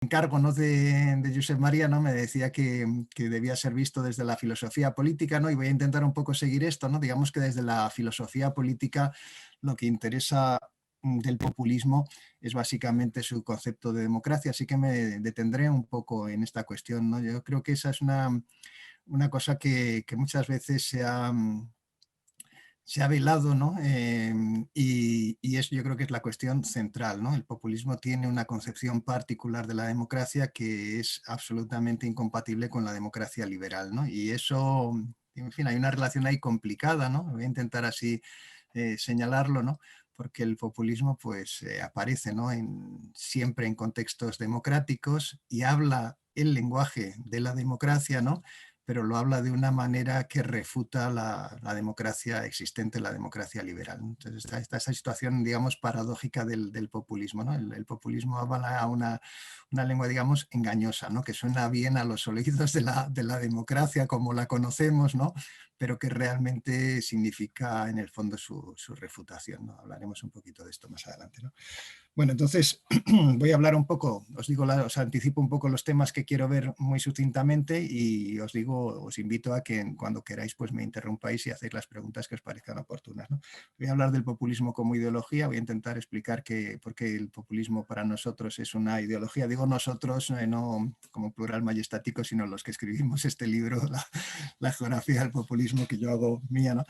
encargo, ¿no?, de Josep María, ¿no?, me decía que debía ser visto desde la filosofía política, ¿no?, y voy a intentar un poco seguir esto, ¿no? Digamos que desde la filosofía política lo que interesa del populismo es básicamente su concepto de democracia, así que me detendré un poco en esta cuestión, ¿no? Yo creo que esa es una cosa que muchas veces se ha velado, ¿no? Y eso yo creo que es la cuestión central, ¿no? El populismo tiene una concepción particular de la democracia que es absolutamente incompatible con la democracia liberal, ¿no? Y eso, en fin, hay una relación ahí complicada, ¿no? Voy a intentar así señalarlo, ¿no? Porque el populismo pues aparece, ¿no?, siempre en contextos democráticos y habla el lenguaje de la democracia, ¿no?, pero lo habla de una manera que refuta la democracia existente, la democracia liberal. Entonces está esa situación, digamos, paradójica del populismo, ¿no? El populismo habla a una lengua, digamos, engañosa, ¿no?, que suena bien a los oídos de la democracia como la conocemos, ¿no?, pero que realmente significa en el fondo su refutación, ¿no? Hablaremos un poquito de esto más adelante, ¿no? Bueno, entonces voy a hablar un poco, os anticipo un poco los temas que quiero ver muy sucintamente y os invito a que cuando queráis pues me interrumpáis y hacéis las preguntas que os parezcan oportunas, ¿no? Voy a hablar del populismo como ideología, voy a intentar explicar por qué el populismo para nosotros es una ideología. Digo nosotros, no como plural majestático, sino los que escribimos este libro, la geografía del populismo, que yo hago mía, ¿no?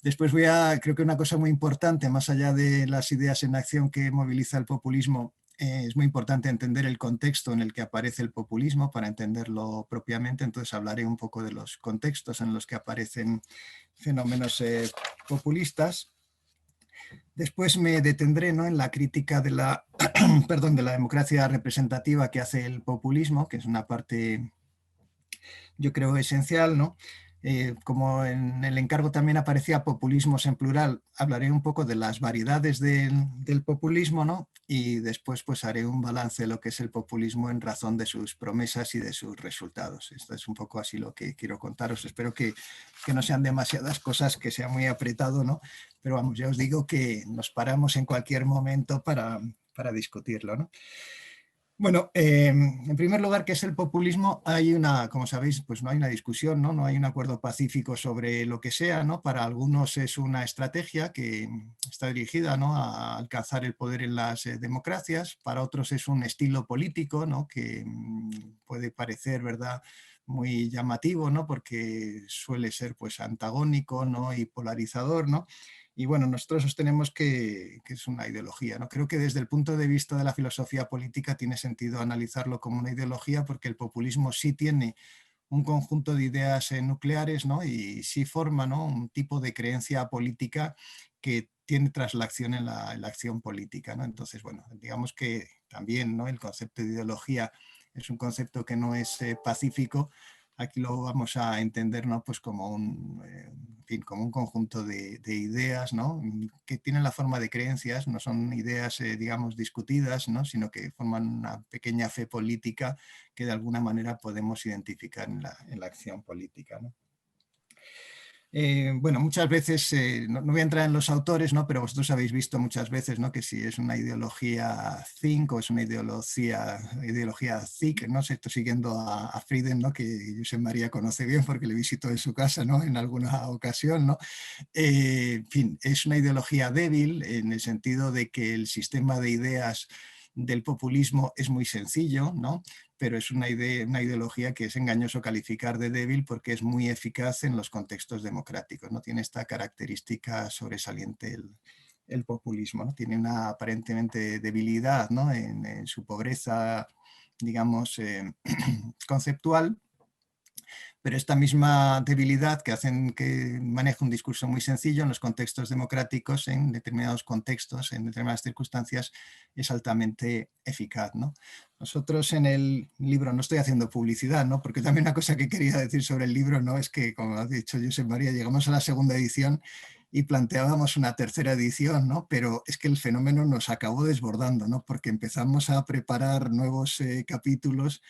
Después creo que una cosa muy importante, más allá de las ideas en acción que moviliza el populismo, es muy importante entender el contexto en el que aparece el populismo para entenderlo propiamente. Entonces hablaré un poco de los contextos en los que aparecen fenómenos populistas. Después me detendré, ¿no?, en la crítica de la, perdón, de la democracia representativa que hace el populismo, que es una parte, yo creo, esencial, ¿no? Como en el encargo también aparecía populismos en plural, hablaré un poco de las variedades del populismo, ¿no? Y después pues haré un balance de lo que es el populismo en razón de sus promesas y de sus resultados. Esto es un poco así lo que quiero contaros. Espero que no sean demasiadas cosas, que sea muy apretado, ¿no? Pero vamos, ya os digo que nos paramos en cualquier momento para discutirlo, ¿no? Bueno, en primer lugar, ¿qué es el populismo? Como sabéis, pues no hay una discusión, ¿no? No hay un acuerdo pacífico sobre lo que sea, ¿no? Para algunos es una estrategia que está dirigida, ¿no?, a alcanzar el poder en las democracias. Para otros es un estilo político, ¿no?, que puede parecer, ¿verdad?, muy llamativo, ¿no?, porque suele ser pues antagónico, ¿no?, y polarizador, ¿no? Y bueno, nosotros sostenemos que es una ideología, ¿no? Creo que desde el punto de vista de la filosofía política tiene sentido analizarlo como una ideología, porque el populismo sí tiene un conjunto de ideas nucleares, ¿no?, y sí forma, ¿no?, un tipo de creencia política que tiene traslación en la acción política, ¿no? Entonces, bueno, digamos que también, ¿no?, el concepto de ideología es un concepto que no es pacífico. Aquí lo vamos a entender, ¿no?, pues como en fin, como un conjunto de ideas, ¿no?, que tienen la forma de creencias, no son ideas, digamos, discutidas, ¿no?, sino que forman una pequeña fe política que de alguna manera podemos identificar en la acción política, ¿no? Bueno, muchas veces, no voy a entrar en los autores, ¿no?, pero vosotros habéis visto muchas veces, ¿no?, que si es una ideología think o es una ideología thick, ¿no? Estoy siguiendo a Frieden, ¿no?, que Josep María conoce bien porque le visito en su casa, ¿no?, en alguna ocasión, ¿no? En fin, es una ideología débil en el sentido de que el sistema de ideas del populismo es muy sencillo, ¿no?, pero es una ideología que es engañoso calificar de débil porque es muy eficaz en los contextos democráticos, ¿no? Tiene esta característica sobresaliente el populismo, ¿no? Tiene una aparentemente debilidad, ¿no?, en su pobreza, digamos, conceptual, pero esta misma debilidad que hacen que maneje un discurso muy sencillo en los contextos democráticos, en determinados contextos, en determinadas circunstancias, es altamente eficaz, ¿no? Nosotros en el libro, no estoy haciendo publicidad, ¿no?, porque también una cosa que quería decir sobre el libro, ¿no?, es que, como ha dicho Josep María, llegamos a la segunda edición y planteábamos una tercera edición, ¿no?, pero es que el fenómeno nos acabó desbordando, ¿no?, porque empezamos a preparar nuevos capítulos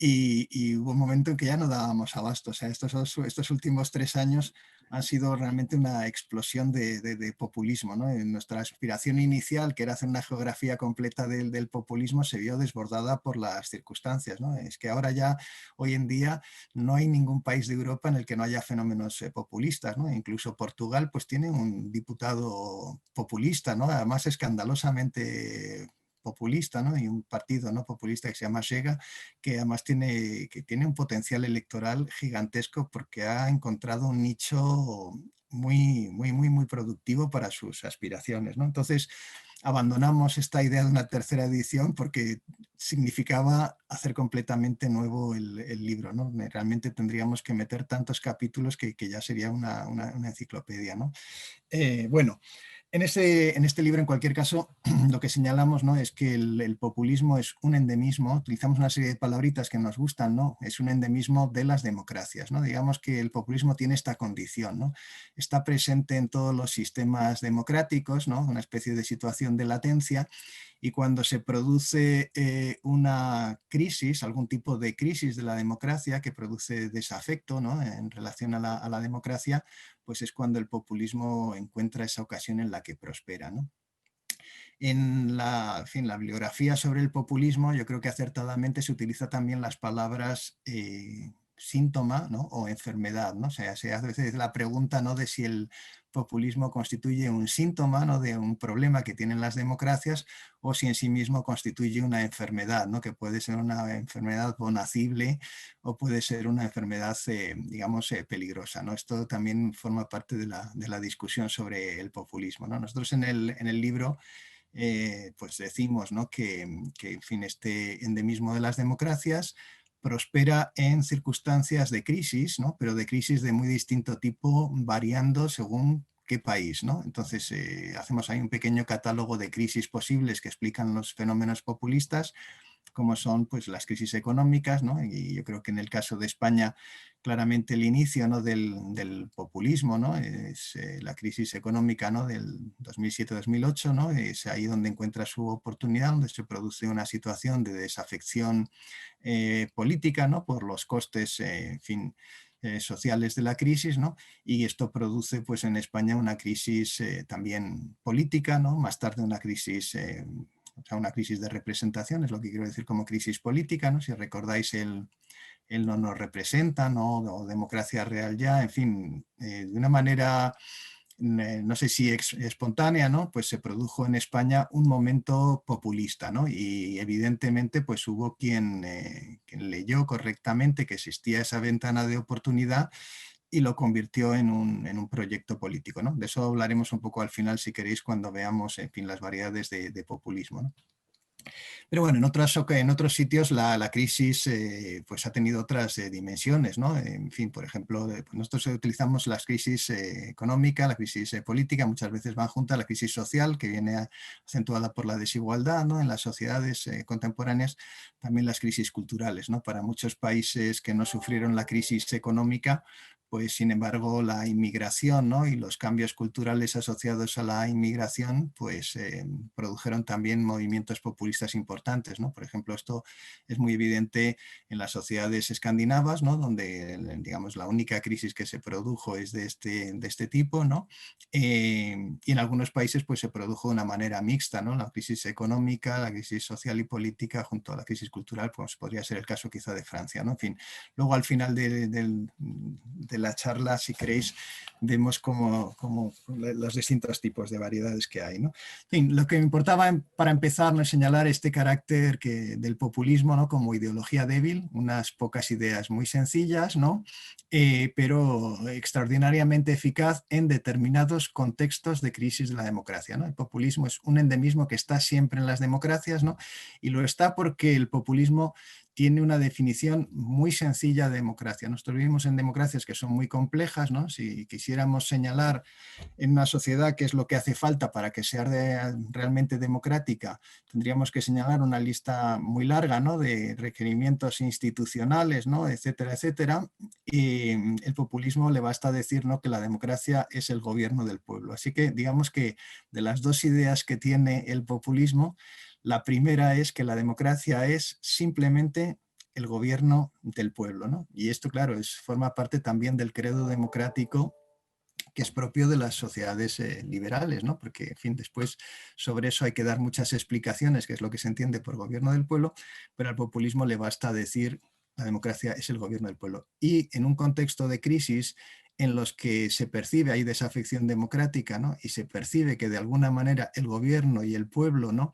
y hubo un momento en que ya no dábamos abasto. O sea, estos últimos 3 años han sido realmente una explosión de populismo, ¿no? En nuestra aspiración inicial, que era hacer una geografía completa del populismo, se vio desbordada por las circunstancias, ¿no? Es que ahora ya, hoy en día, no hay ningún país de Europa en el que no haya fenómenos populistas, ¿no? Incluso Portugal pues tiene un diputado populista, ¿no? Además escandalosamente populista, ¿no? Y un partido, ¿no?, populista que se llama Chega, que además tiene un potencial electoral gigantesco porque ha encontrado un nicho muy productivo para sus aspiraciones, ¿no? Entonces, abandonamos esta idea de una tercera edición porque significaba hacer completamente nuevo el libro, ¿no? Realmente tendríamos que meter tantos capítulos que ya sería una enciclopedia, ¿no? Bueno, en este libro, en cualquier caso, lo que señalamos, ¿no?, es que el populismo es un endemismo, utilizamos una serie de palabritas que nos gustan, ¿no? Es un endemismo de las democracias, ¿no? Digamos que el populismo tiene esta condición, ¿no? Está presente en todos los sistemas democráticos, ¿no? Una especie de situación de latencia, y cuando se produce una crisis, algún tipo de crisis de la democracia que produce desafecto, ¿no?, en relación a la democracia, pues es cuando el populismo encuentra esa ocasión en la que prospera, ¿no? En fin, la bibliografía sobre el populismo, yo creo que acertadamente se utiliza también las palabras síntoma, ¿no?, o enfermedad, ¿no? O sea, se hace a veces la pregunta, ¿no?, de si el populismo constituye un síntoma, ¿no?, de un problema que tienen las democracias, o si en sí mismo constituye una enfermedad, ¿no?, que puede ser una enfermedad bonacible o puede ser una enfermedad, digamos, peligrosa, ¿no? Esto también forma parte de la discusión sobre el populismo, ¿no? Nosotros en el libro pues decimos, ¿no?, que, en fin, este endemismo de las democracias prospera en circunstancias de crisis, ¿no?, pero de crisis de muy distinto tipo, variando según qué país, ¿no? Entonces, hacemos ahí un pequeño catálogo de crisis posibles que explican los fenómenos populistas, como son pues las crisis económicas, ¿no? Y yo creo que en el caso de España, claramente el inicio, ¿no?, del populismo, ¿no?, es la crisis económica, ¿no?, del 2007-2008, ¿no? Es ahí donde encuentra su oportunidad, donde se produce una situación de desafección política, ¿no?, por los costes, en fin, sociales de la crisis, ¿no? Y esto produce pues en España una crisis también política, ¿no? Más tarde una crisis, o sea, una crisis de representación, es lo que quiero decir como crisis política, ¿no? Si recordáis el no nos representa, ¿no?, o democracia real ya, en fin, de una manera no sé si espontánea, ¿no?, pues se produjo en España un momento populista, ¿no? Y evidentemente pues hubo quien leyó correctamente que existía esa ventana de oportunidad y lo convirtió en un proyecto político, ¿no? De eso hablaremos un poco al final, si queréis, cuando veamos, en fin, las variedades de populismo, ¿no? Pero bueno, en otros sitios la crisis pues ha tenido otras dimensiones, ¿no? En fin, por ejemplo, pues nosotros utilizamos la crisis económica, la crisis política, muchas veces van juntas, la crisis social, que viene acentuada por la desigualdad, ¿no?, en las sociedades contemporáneas, también las crisis culturales, ¿no? Para muchos países que no sufrieron la crisis económica, pues sin embargo la inmigración, ¿no?, y los cambios culturales asociados a la inmigración pues produjeron también movimientos populistas importantes, ¿no? Por ejemplo, esto es muy evidente en las sociedades escandinavas, ¿no?, donde, digamos, la única crisis que se produjo es de este tipo, ¿no? Y en algunos países pues se produjo de una manera mixta, ¿no? La crisis económica, la crisis social y política junto a la crisis cultural, pues podría ser el caso quizá de Francia, ¿no? En fin, luego al final de la charla, si queréis, vemos como los distintos tipos de variedades que hay, ¿no? En fin, lo que me importaba para empezar, ¿no?, es señalar este carácter del populismo, ¿no?, como ideología débil, unas pocas ideas muy sencillas, ¿no?, pero extraordinariamente eficaz en determinados contextos de crisis de la democracia, ¿no? El populismo es un endemismo que está siempre en las democracias, ¿no?, y lo está porque el populismo tiene una definición muy sencilla de democracia. Nosotros vivimos en democracias que son muy complejas, ¿no? Si quisiéramos señalar en una sociedad qué es lo que hace falta para que sea realmente democrática, tendríamos que señalar una lista muy larga, ¿no?, de requerimientos institucionales, ¿no?, etcétera, etcétera. Y el populismo le basta decir, ¿no?, que la democracia es el gobierno del pueblo. Así que digamos que de las dos ideas que tiene el populismo, la primera es que la democracia es simplemente el gobierno del pueblo, ¿no? Y esto, claro, forma parte también del credo democrático que es propio de las sociedades liberales, ¿no? Porque, en fin, después sobre eso hay que dar muchas explicaciones, que es lo que se entiende por gobierno del pueblo, pero al populismo le basta decir la democracia es el gobierno del pueblo. Y en un contexto de crisis en los que se percibe, hay desafección democrática, ¿no? Y se percibe que de alguna manera el gobierno y el pueblo, ¿no?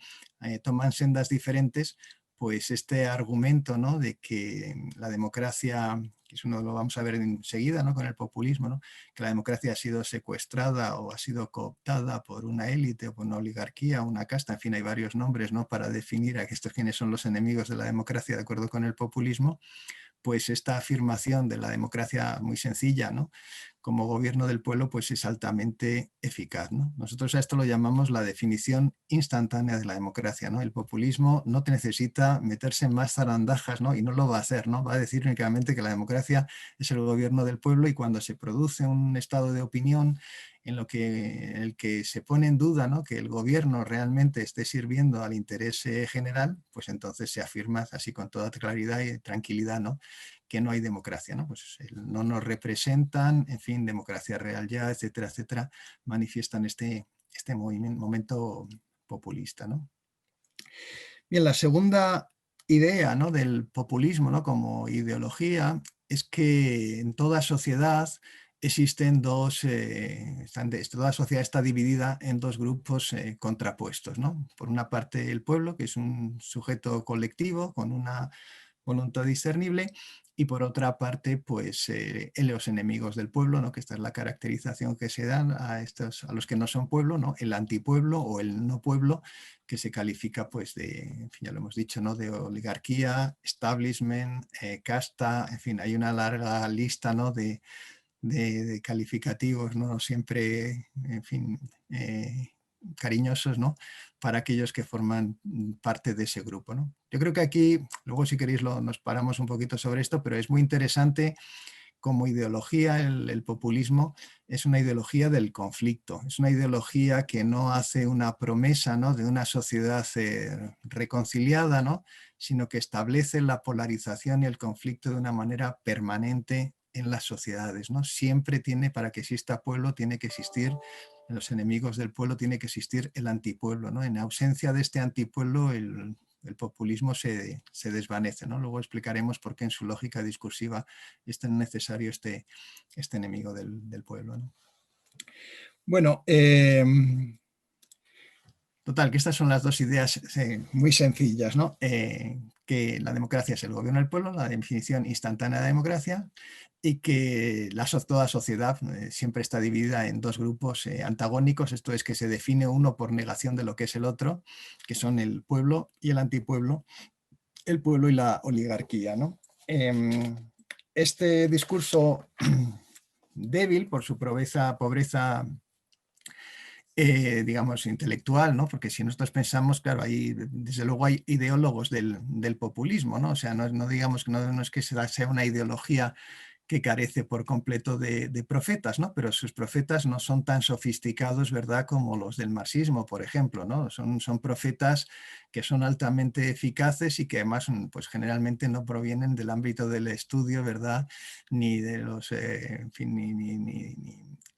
Toman sendas diferentes, pues este argumento, ¿no? De que la democracia, que eso no lo vamos a ver enseguida, ¿no? Con el populismo, ¿no? Que la democracia ha sido secuestrada o ha sido cooptada por una élite o por una oligarquía, una casta, en fin, hay varios nombres, ¿no? Para definir a estos quiénes son los enemigos de la democracia de acuerdo con el populismo, pues esta afirmación de la democracia muy sencilla, ¿no? Como gobierno del pueblo, pues es altamente eficaz, ¿no? Nosotros a esto lo llamamos la definición instantánea de la democracia, ¿no? El populismo no te necesita meterse en más zarandajas, ¿no? Y no lo va a hacer, ¿no? Va a decir únicamente que la democracia es el gobierno del pueblo y cuando se produce un estado de opinión en el que se pone en duda, ¿no? Que el gobierno realmente esté sirviendo al interés general, pues entonces se afirma así con toda claridad y tranquilidad, ¿no? Que no hay democracia, ¿no? Pues no nos representan, en fin, democracia real ya, etcétera, etcétera, manifiestan este momento populista, ¿no? Bien, la segunda idea, ¿no? Del populismo, ¿no? Como ideología es que en toda sociedad existen toda sociedad está dividida en dos grupos contrapuestos, ¿no? Por una parte el pueblo, que es un sujeto colectivo con una voluntad discernible, y por otra parte, pues los enemigos del pueblo, ¿no? Que esta es la caracterización que se dan a los que no son pueblo, ¿no? El antipueblo o el no pueblo, que se califica pues en fin, ya lo hemos dicho, ¿no? De oligarquía, establishment, casta, en fin, hay una larga lista, ¿no? De calificativos, ¿no? Siempre, en fin, cariñosos, ¿no? Para aquellos que forman parte de ese grupo, ¿no? Yo creo que aquí, luego si queréis nos paramos un poquito sobre esto, pero es muy interesante como ideología, el populismo es una ideología del conflicto, es una ideología que no hace una promesa, ¿no? De una sociedad reconciliada, ¿no? Sino que establece la polarización y el conflicto de una manera permanente en las sociedades, ¿no? Siempre para que exista pueblo, tiene que existir, en los enemigos del pueblo tiene que existir el antipueblo, ¿no? En ausencia de este antipueblo, el populismo se desvanece, ¿no? Luego explicaremos por qué en su lógica discursiva es tan necesario este enemigo del pueblo, ¿no? Bueno, total, que estas son las dos ideas muy sencillas, ¿no? Que la democracia es el gobierno del pueblo, la definición instantánea de democracia, y que toda sociedad siempre está dividida en dos grupos antagónicos, esto es que se define uno por negación de lo que es el otro, que son el pueblo y el antipueblo, el pueblo y la oligarquía, ¿no? Este discurso débil por su pobreza digamos, intelectual, ¿no? Porque si nosotros pensamos, claro, desde luego hay ideólogos del populismo, ¿no? O sea, no digamos que no es que sea una ideología que carece por completo de profetas, ¿no? Pero sus profetas no son tan sofisticados, ¿verdad?, como los del marxismo, por ejemplo, ¿no? Son profetas que son altamente eficaces y que además, pues generalmente no provienen del ámbito del estudio, ¿verdad?, ni de los, en fin,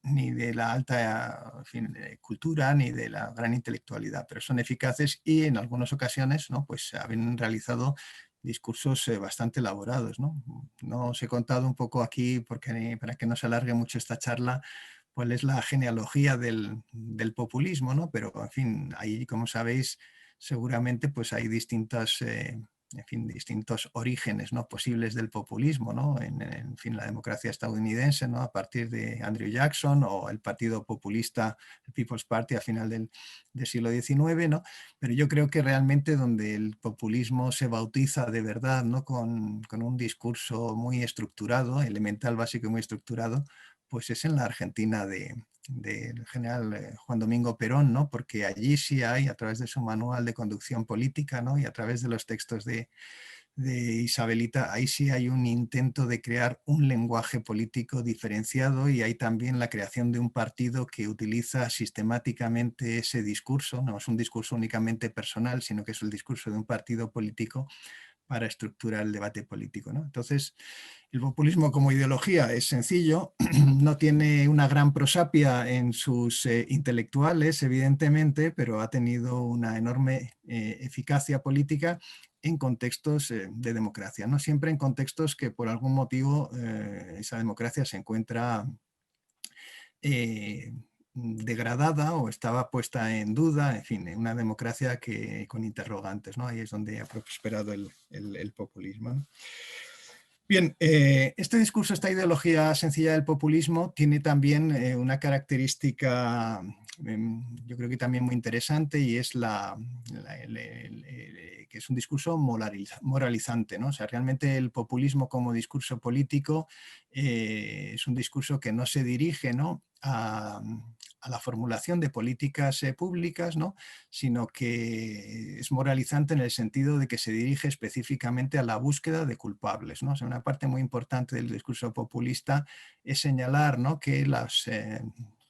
ni de la alta, en fin, cultura, ni de la gran intelectualidad, pero son eficaces y en algunas ocasiones, ¿no?, pues han realizado discursos bastante elaborados, ¿no? No os he contado un poco aquí, porque para que no se alargue mucho esta charla, cuál es la genealogía del populismo, ¿no? Pero, en fin, ahí, como sabéis, seguramente pues hay en fin, distintos orígenes, ¿no?, posibles del populismo, ¿no? En fin, la democracia estadounidense, ¿no?, a partir de Andrew Jackson, o el partido populista, el People's Party, a final del siglo XIX, ¿no? Pero yo creo que realmente donde el populismo se bautiza de verdad, ¿no?, con un discurso muy estructurado, elemental, básico y muy estructurado, pues es en la Argentina del general Juan Domingo Perón, ¿no? Porque allí sí hay, a través de su manual de conducción política, ¿no?, y a través de los textos de Isabelita, ahí sí hay un intento de crear un lenguaje político diferenciado, y hay también la creación de un partido que utiliza sistemáticamente ese discurso, no es un discurso únicamente personal, sino que es el discurso de un partido político para estructurar el debate político, ¿no? Entonces, el populismo como ideología es sencillo, no tiene una gran prosapia en sus intelectuales, evidentemente, pero ha tenido una enorme eficacia política en contextos de democracia, ¿no? Siempre en contextos que por algún motivo esa democracia se encuentra degradada o estaba puesta en duda, en fin, una democracia que, con interrogantes, ¿no? Ahí es donde ha prosperado el populismo, ¿no? Bien, este discurso, esta ideología sencilla del populismo tiene también una característica, yo creo que también muy interesante, y es que es un discurso moralizante, ¿no? O sea, realmente el populismo como discurso político es un discurso que no se dirige, ¿no?, a la formulación de políticas públicas, ¿no?, sino que es moralizante en el sentido de que se dirige específicamente a la búsqueda de culpables, ¿no? O sea, una parte muy importante del discurso populista es señalar, ¿no?, que los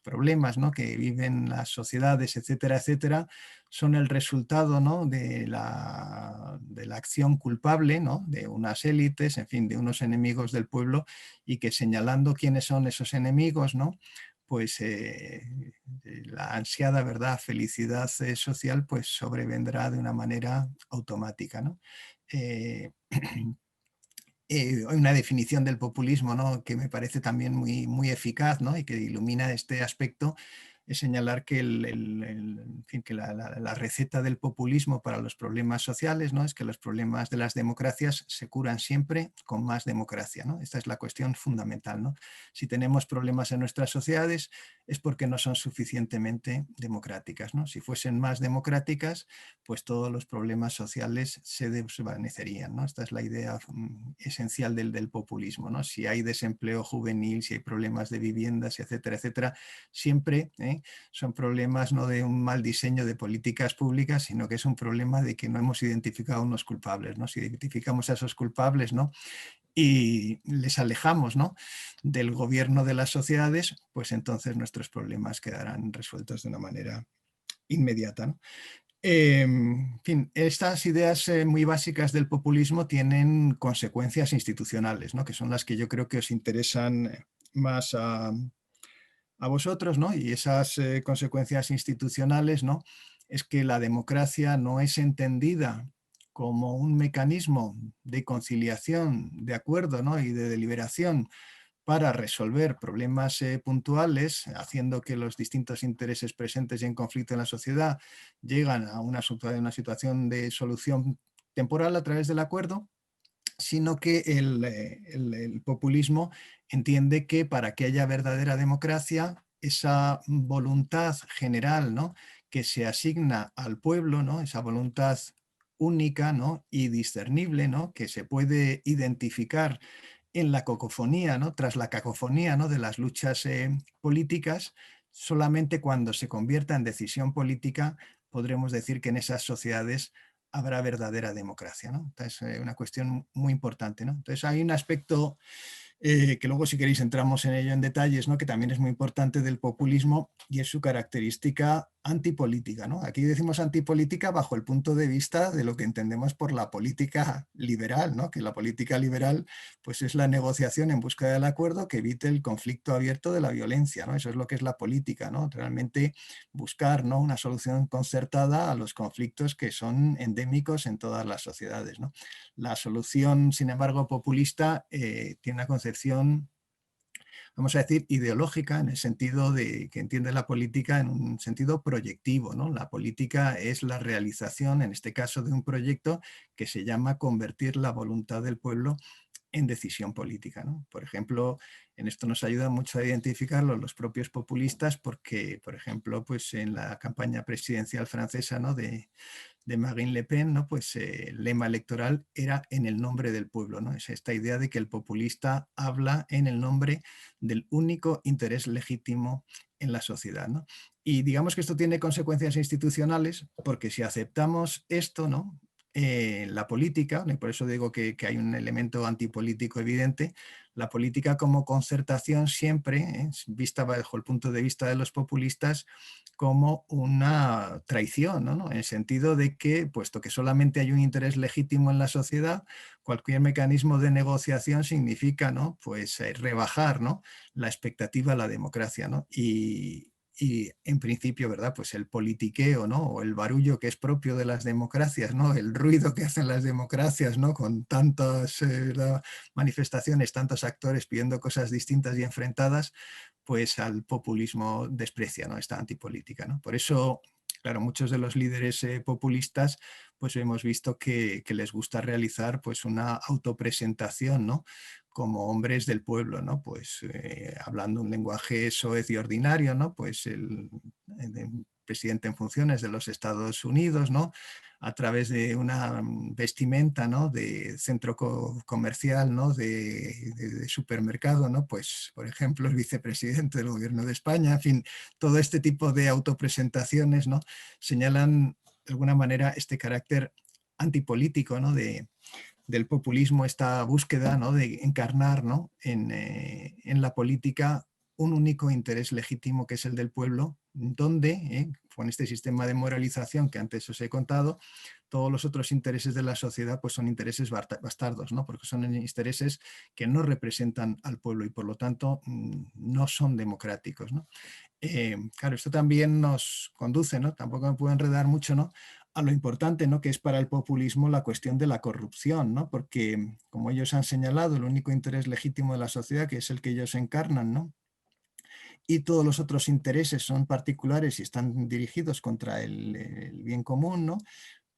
problemas, ¿no?, que viven las sociedades, etcétera, etcétera, son el resultado, ¿no?, de la acción culpable, ¿no?, de unas élites, en fin, de unos enemigos del pueblo, y que señalando quiénes son esos enemigos, ¿no?, pues la ansiada, ¿verdad?, felicidad social pues sobrevendrá de una manera automática, ¿no? Eh, hay una definición del populismo, ¿no?, que me parece también muy, muy eficaz, ¿no?, y que ilumina este aspecto, es señalar que, en fin, que la receta del populismo para los problemas sociales, ¿no?, es que los problemas de las democracias se curan siempre con más democracia, ¿no? Esta es la cuestión fundamental, ¿no? Si tenemos problemas en nuestras sociedades es porque no son suficientemente democráticas, ¿no? Si fuesen más democráticas, pues todos los problemas sociales se desvanecerían, ¿no? Esta es la idea esencial del populismo, ¿no? Si hay desempleo juvenil, si hay problemas de viviendas, etcétera, etcétera, siempre son problemas no de un mal diseño de políticas públicas, sino que es un problema de que no hemos identificado unos culpables, ¿no? Si identificamos a esos culpables, ¿no?, y les alejamos, ¿no?, del gobierno de las sociedades, pues entonces nuestros problemas quedarán resueltos de una manera inmediata, ¿no? En fin, estas ideas muy básicas del populismo tienen consecuencias institucionales, ¿no?, que son las que yo creo que os interesan más a vosotros, ¿no? Y esas consecuencias institucionales, ¿no?, es que la democracia no es entendida como un mecanismo de conciliación, de acuerdo, ¿no?, y de deliberación para resolver problemas puntuales, haciendo que los distintos intereses presentes y en conflicto en la sociedad llegan a una situación de solución temporal a través del acuerdo, sino que el populismo entiende que para que haya verdadera democracia, esa voluntad general, ¿no?, que se asigna al pueblo, ¿no?, esa voluntad única, ¿no?, y discernible, ¿no?, que se puede identificar en la cacofonía, ¿no?, tras la cacofonía, ¿no?, de las luchas políticas, solamente cuando se convierta en decisión política podremos decir que en esas sociedades habrá verdadera democracia, ¿no? Entonces, una cuestión muy importante, ¿no? Entonces, hay un aspecto que luego si queréis entramos en ello en detalles, ¿no?, que también es muy importante del populismo, y es su característica antipolítica, ¿no? Aquí decimos antipolítica bajo el punto de vista de lo que entendemos por la política liberal, ¿no?, que la política liberal pues es la negociación en busca del acuerdo que evite el conflicto abierto de la violencia, ¿no? Eso es lo que es la política, ¿no? Realmente buscar, ¿no?, una solución concertada a los conflictos que son endémicos en todas las sociedades, ¿no? La solución, sin embargo, populista tiene una concepción, vamos a decir, ideológica, en el sentido de que entiende la política en un sentido proyectivo, ¿no? La política es la realización, en este caso, de un proyecto que se llama convertir la voluntad del pueblo en decisión política, ¿no? Por ejemplo, en esto nos ayuda mucho a identificarlo los propios populistas porque, por ejemplo, pues en la campaña presidencial francesa, ¿no?, de Marine Le Pen, ¿no?, pues el lema electoral era en el nombre del pueblo, ¿no? Es esta idea de que el populista habla en el nombre del único interés legítimo en la sociedad, ¿no? Y digamos que esto tiene consecuencias institucionales porque si aceptamos esto, ¿no?, la política, y por eso digo que hay un elemento antipolítico evidente, la política como concertación siempre es vista bajo el punto de vista de los populistas como una traición, ¿no? En el sentido de que, puesto que solamente hay un interés legítimo en la sociedad, cualquier mecanismo de negociación significa, ¿no? Pues rebajar, ¿no? La expectativa a la democracia, ¿no? Y en principio, ¿verdad? Pues el politiqueo, ¿no? O el barullo que es propio de las democracias, ¿no? El ruido que hacen las democracias, ¿no? Con tantas manifestaciones, tantos actores pidiendo cosas distintas y enfrentadas, pues al populismo desprecia, ¿no? Esta antipolítica, ¿no? Por eso, claro, muchos de los líderes populistas, pues hemos visto que les gusta realizar pues una autopresentación, ¿no? Como hombres del pueblo, ¿no? Pues hablando un lenguaje soez y ordinario, ¿no? Pues el presidente en funciones de los Estados Unidos, ¿no? A través de una vestimenta, ¿no? De centro comercial, ¿no? De supermercado, ¿no? Pues, por ejemplo, el vicepresidente del gobierno de España, en fin, todo este tipo de autopresentaciones, ¿no? Señalan de alguna manera este carácter antipolítico, ¿no? Del populismo, esta búsqueda, ¿no? De encarnar, ¿no? En la política un único interés legítimo que es el del pueblo, donde, con este sistema de moralización que antes os he contado, todos los otros intereses de la sociedad pues son intereses bastardos, ¿no? Porque son intereses que no representan al pueblo y por lo tanto no son democráticos, ¿no? Claro, esto también nos conduce, ¿no? Tampoco me puedo enredar mucho, ¿no? A lo importante, ¿no? Que es para el populismo la cuestión de la corrupción, ¿no? Porque, como ellos han señalado, el único interés legítimo de la sociedad, que es el que ellos encarnan, ¿no? Y todos los otros intereses son particulares y están dirigidos contra el bien común, ¿no?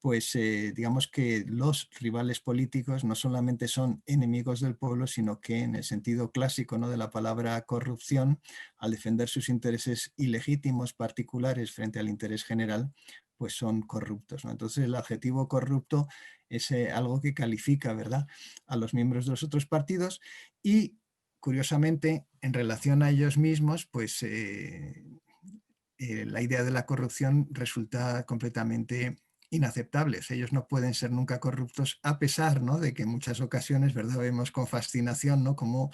Pues digamos que los rivales políticos no solamente son enemigos del pueblo, sino que en el sentido clásico, ¿no? De la palabra corrupción, al defender sus intereses ilegítimos particulares frente al interés general, pues son corruptos, ¿no? Entonces el adjetivo corrupto es algo que califica, ¿verdad?, a los miembros de los otros partidos y, curiosamente, en relación a ellos mismos, pues la idea de la corrupción resulta completamente inaceptable. O sea, ellos no pueden ser nunca corruptos a pesar, ¿no?, de que en muchas ocasiones, ¿verdad?, vemos con fascinación, ¿no?, como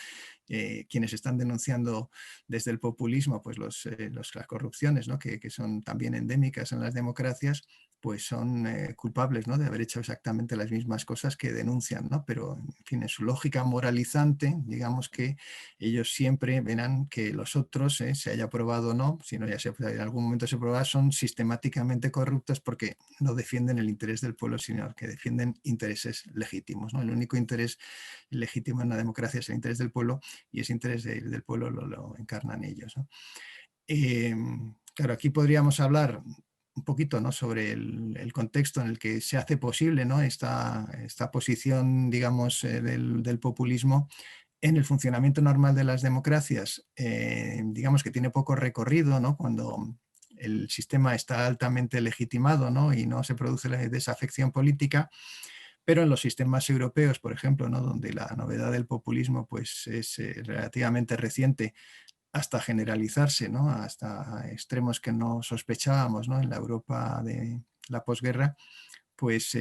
quienes están denunciando desde el populismo pues las corrupciones, ¿no?, que son también endémicas en las democracias, pues son culpables, ¿no?, de haber hecho exactamente las mismas cosas que denuncian, ¿no? Pero, en fin, en su lógica moralizante, digamos que ellos siempre verán que los otros, se haya probado o no, si no ya en algún momento se probará, son sistemáticamente corruptos porque no defienden el interés del pueblo, sino que defienden intereses legítimos, ¿no? El único interés legítimo en la democracia es el interés del pueblo y ese interés del pueblo lo encarnan ellos, ¿no? Claro, aquí podríamos hablar un poquito, ¿no?, sobre el contexto en el que se hace posible, ¿no?, esta posición, digamos, del populismo en el funcionamiento normal de las democracias. Digamos que tiene poco recorrido, ¿no?, cuando el sistema está altamente legitimado, ¿no?, y no se produce la desafección política, pero en los sistemas europeos, por ejemplo, ¿no?, donde la novedad del populismo pues, es relativamente reciente, hasta generalizarse, ¿no?, hasta extremos que no sospechábamos, ¿no?, en la Europa de la posguerra, pues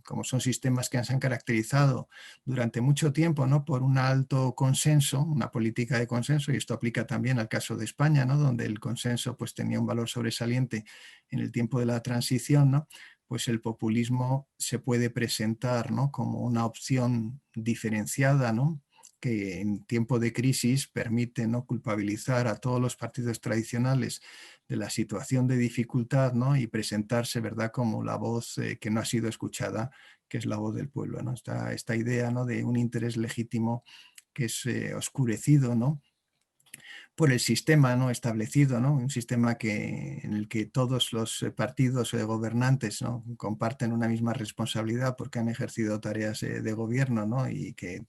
como son sistemas que se han caracterizado durante mucho tiempo, ¿no?, por un alto consenso, una política de consenso, y esto aplica también al caso de España, ¿no?, donde el consenso pues, tenía un valor sobresaliente en el tiempo de la transición, ¿no?, pues el populismo se puede presentar, ¿no?, como una opción diferenciada, ¿no?, que en tiempo de crisis permite, ¿no?, culpabilizar a todos los partidos tradicionales de la situación de dificultad, ¿no?, y presentarse, ¿verdad?, como la voz que no ha sido escuchada, que es la voz del pueblo, ¿no? Esta idea, ¿no?, de un interés legítimo que es oscurecido, ¿no?, por el sistema, ¿no?, establecido, ¿no?, un sistema en el que todos los partidos gobernantes, ¿no?, comparten una misma responsabilidad porque han ejercido tareas de gobierno, ¿no?, y que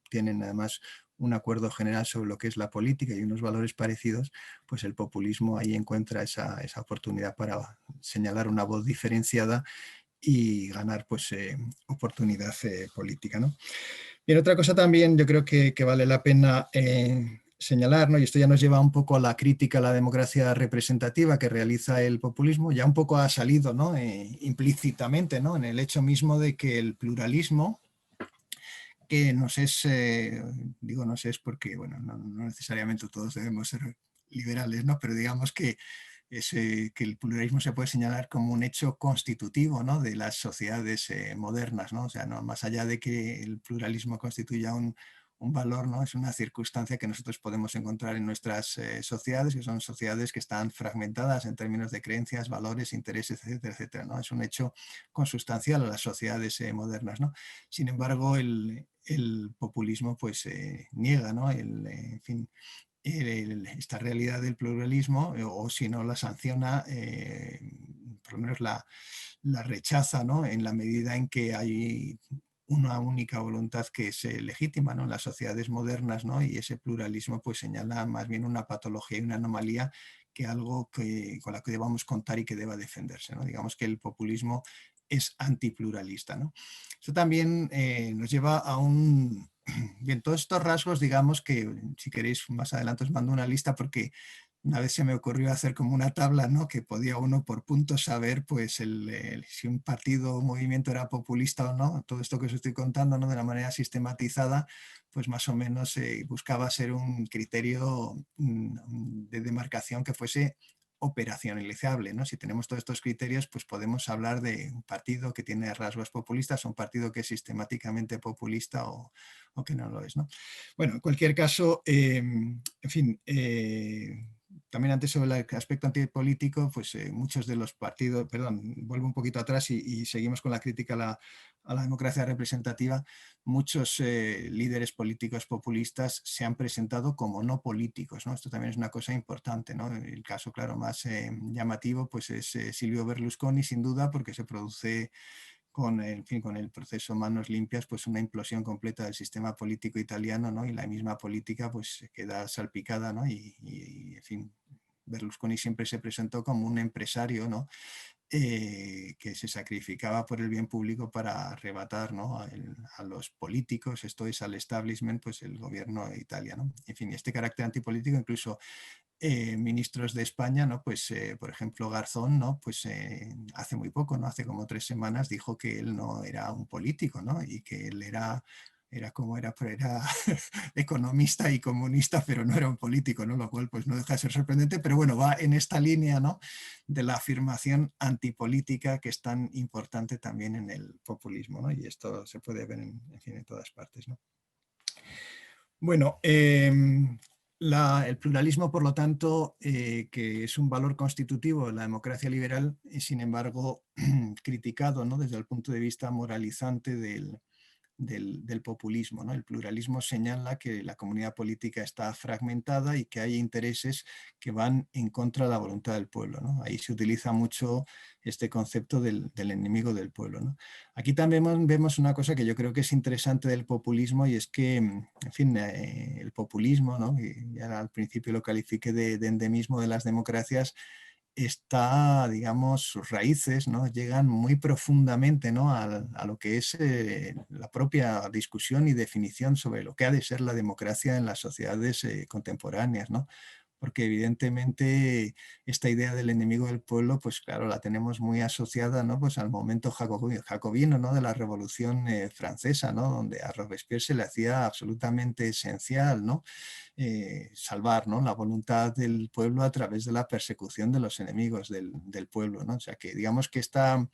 tienen además un acuerdo general sobre lo que es la política y unos valores parecidos, pues el populismo ahí encuentra esa oportunidad para señalar una voz diferenciada y ganar pues oportunidad política, ¿no? Bien, otra cosa también yo creo que vale la pena señalar, ¿no? Y esto ya nos lleva un poco a la crítica a la democracia representativa que realiza el populismo, ya un poco ha salido, ¿no? Implícitamente, ¿no? En el hecho mismo de que el pluralismo, que nos es, digo nos es porque, bueno, no necesariamente todos debemos ser liberales, ¿no? Pero digamos que, que el pluralismo se puede señalar como un hecho constitutivo, ¿no? De las sociedades modernas, ¿no? O sea, no, más allá de que el pluralismo constituya un valor, ¿no? Es una circunstancia que nosotros podemos encontrar en nuestras sociedades, que son sociedades que están fragmentadas en términos de creencias, valores, intereses, etcétera, etcétera, ¿no? Es un hecho consustancial a las sociedades modernas, ¿no? Sin embargo, el populismo pues niega, ¿no? En fin, esta realidad del pluralismo, o si no la sanciona, por lo menos la rechaza, ¿no? En la medida en que hay una única voluntad que es legítima, ¿no? En las sociedades modernas, ¿no? Y ese pluralismo pues señala más bien una patología y una anomalía que algo con la que debamos contar y que deba defenderse, ¿no? Digamos que el populismo es antipluralista, ¿no? Eso también nos lleva a un... Bien, todos estos rasgos, digamos que si queréis más adelante os mando una lista porque una vez se me ocurrió hacer como una tabla, ¿no? Que podía uno por puntos saber pues si un partido o movimiento era populista o no. Todo esto que os estoy contando, ¿no? De una manera sistematizada, pues más o menos buscaba ser un criterio de demarcación que fuese operacionalizable, ¿no? Si tenemos todos estos criterios, pues podemos hablar de un partido que tiene rasgos populistas o un partido que es sistemáticamente populista o que no lo es, ¿no? Bueno, en cualquier caso, en fin, también antes sobre el aspecto antipolítico, pues muchos de los partidos, perdón, vuelvo un poquito atrás y seguimos con la crítica a la democracia representativa, muchos líderes políticos populistas se han presentado como no políticos, ¿no? Esto también es una cosa importante, ¿no? El caso, claro, más llamativo pues es Silvio Berlusconi, sin duda, porque se produce con el, en fin, con el proceso Manos Limpias, pues una implosión completa del sistema político italiano, ¿no? Y la misma política pues se queda salpicada, ¿no? En fin, Berlusconi siempre se presentó como un empresario, ¿no? Que se sacrificaba por el bien público para arrebatar, ¿no? A los políticos, esto es al establishment, pues el gobierno de Italia, ¿no? En fin, este carácter antipolítico incluso ministros de España, ¿no? Pues, por ejemplo, Garzón, ¿no? Pues hace muy poco, ¿no? Hace como 3 semanas dijo que él no era un político, ¿no? Y que él era como era, pero era economista y comunista, pero no era un político, ¿no? Lo cual pues no deja de ser sorprendente, pero bueno, va en esta línea, ¿no? De la afirmación antipolítica que es tan importante también en el populismo, ¿no? Y esto se puede ver en fin, en todas partes, ¿no? Bueno, el pluralismo, por lo tanto, que es un valor constitutivo de la democracia liberal, y sin embargo criticado, ¿no? Desde el punto de vista moralizante del populismo, ¿no? El pluralismo señala que la comunidad política está fragmentada y que hay intereses que van en contra de la voluntad del pueblo, ¿no? Ahí se utiliza mucho este concepto del enemigo del pueblo, ¿no? Aquí también vemos una cosa que yo creo que es interesante del populismo y es que, en fin, el populismo, ¿no? Y ya al principio lo califiqué de endemismo de las democracias, está, digamos, sus raíces, ¿no? Llegan muy profundamente, ¿no? A lo que es la propia discusión y definición sobre lo que ha de ser la democracia en las sociedades contemporáneas, ¿no? Porque evidentemente esta idea del enemigo del pueblo, pues claro, la tenemos muy asociada, ¿no? Pues al momento jacobino, ¿no? De la Revolución Francesa, ¿no? Donde a Robespierre se le hacía absolutamente esencial, ¿no? Salvar, ¿no? La voluntad del pueblo a través de la persecución de los enemigos del pueblo, ¿no? O sea que digamos que esta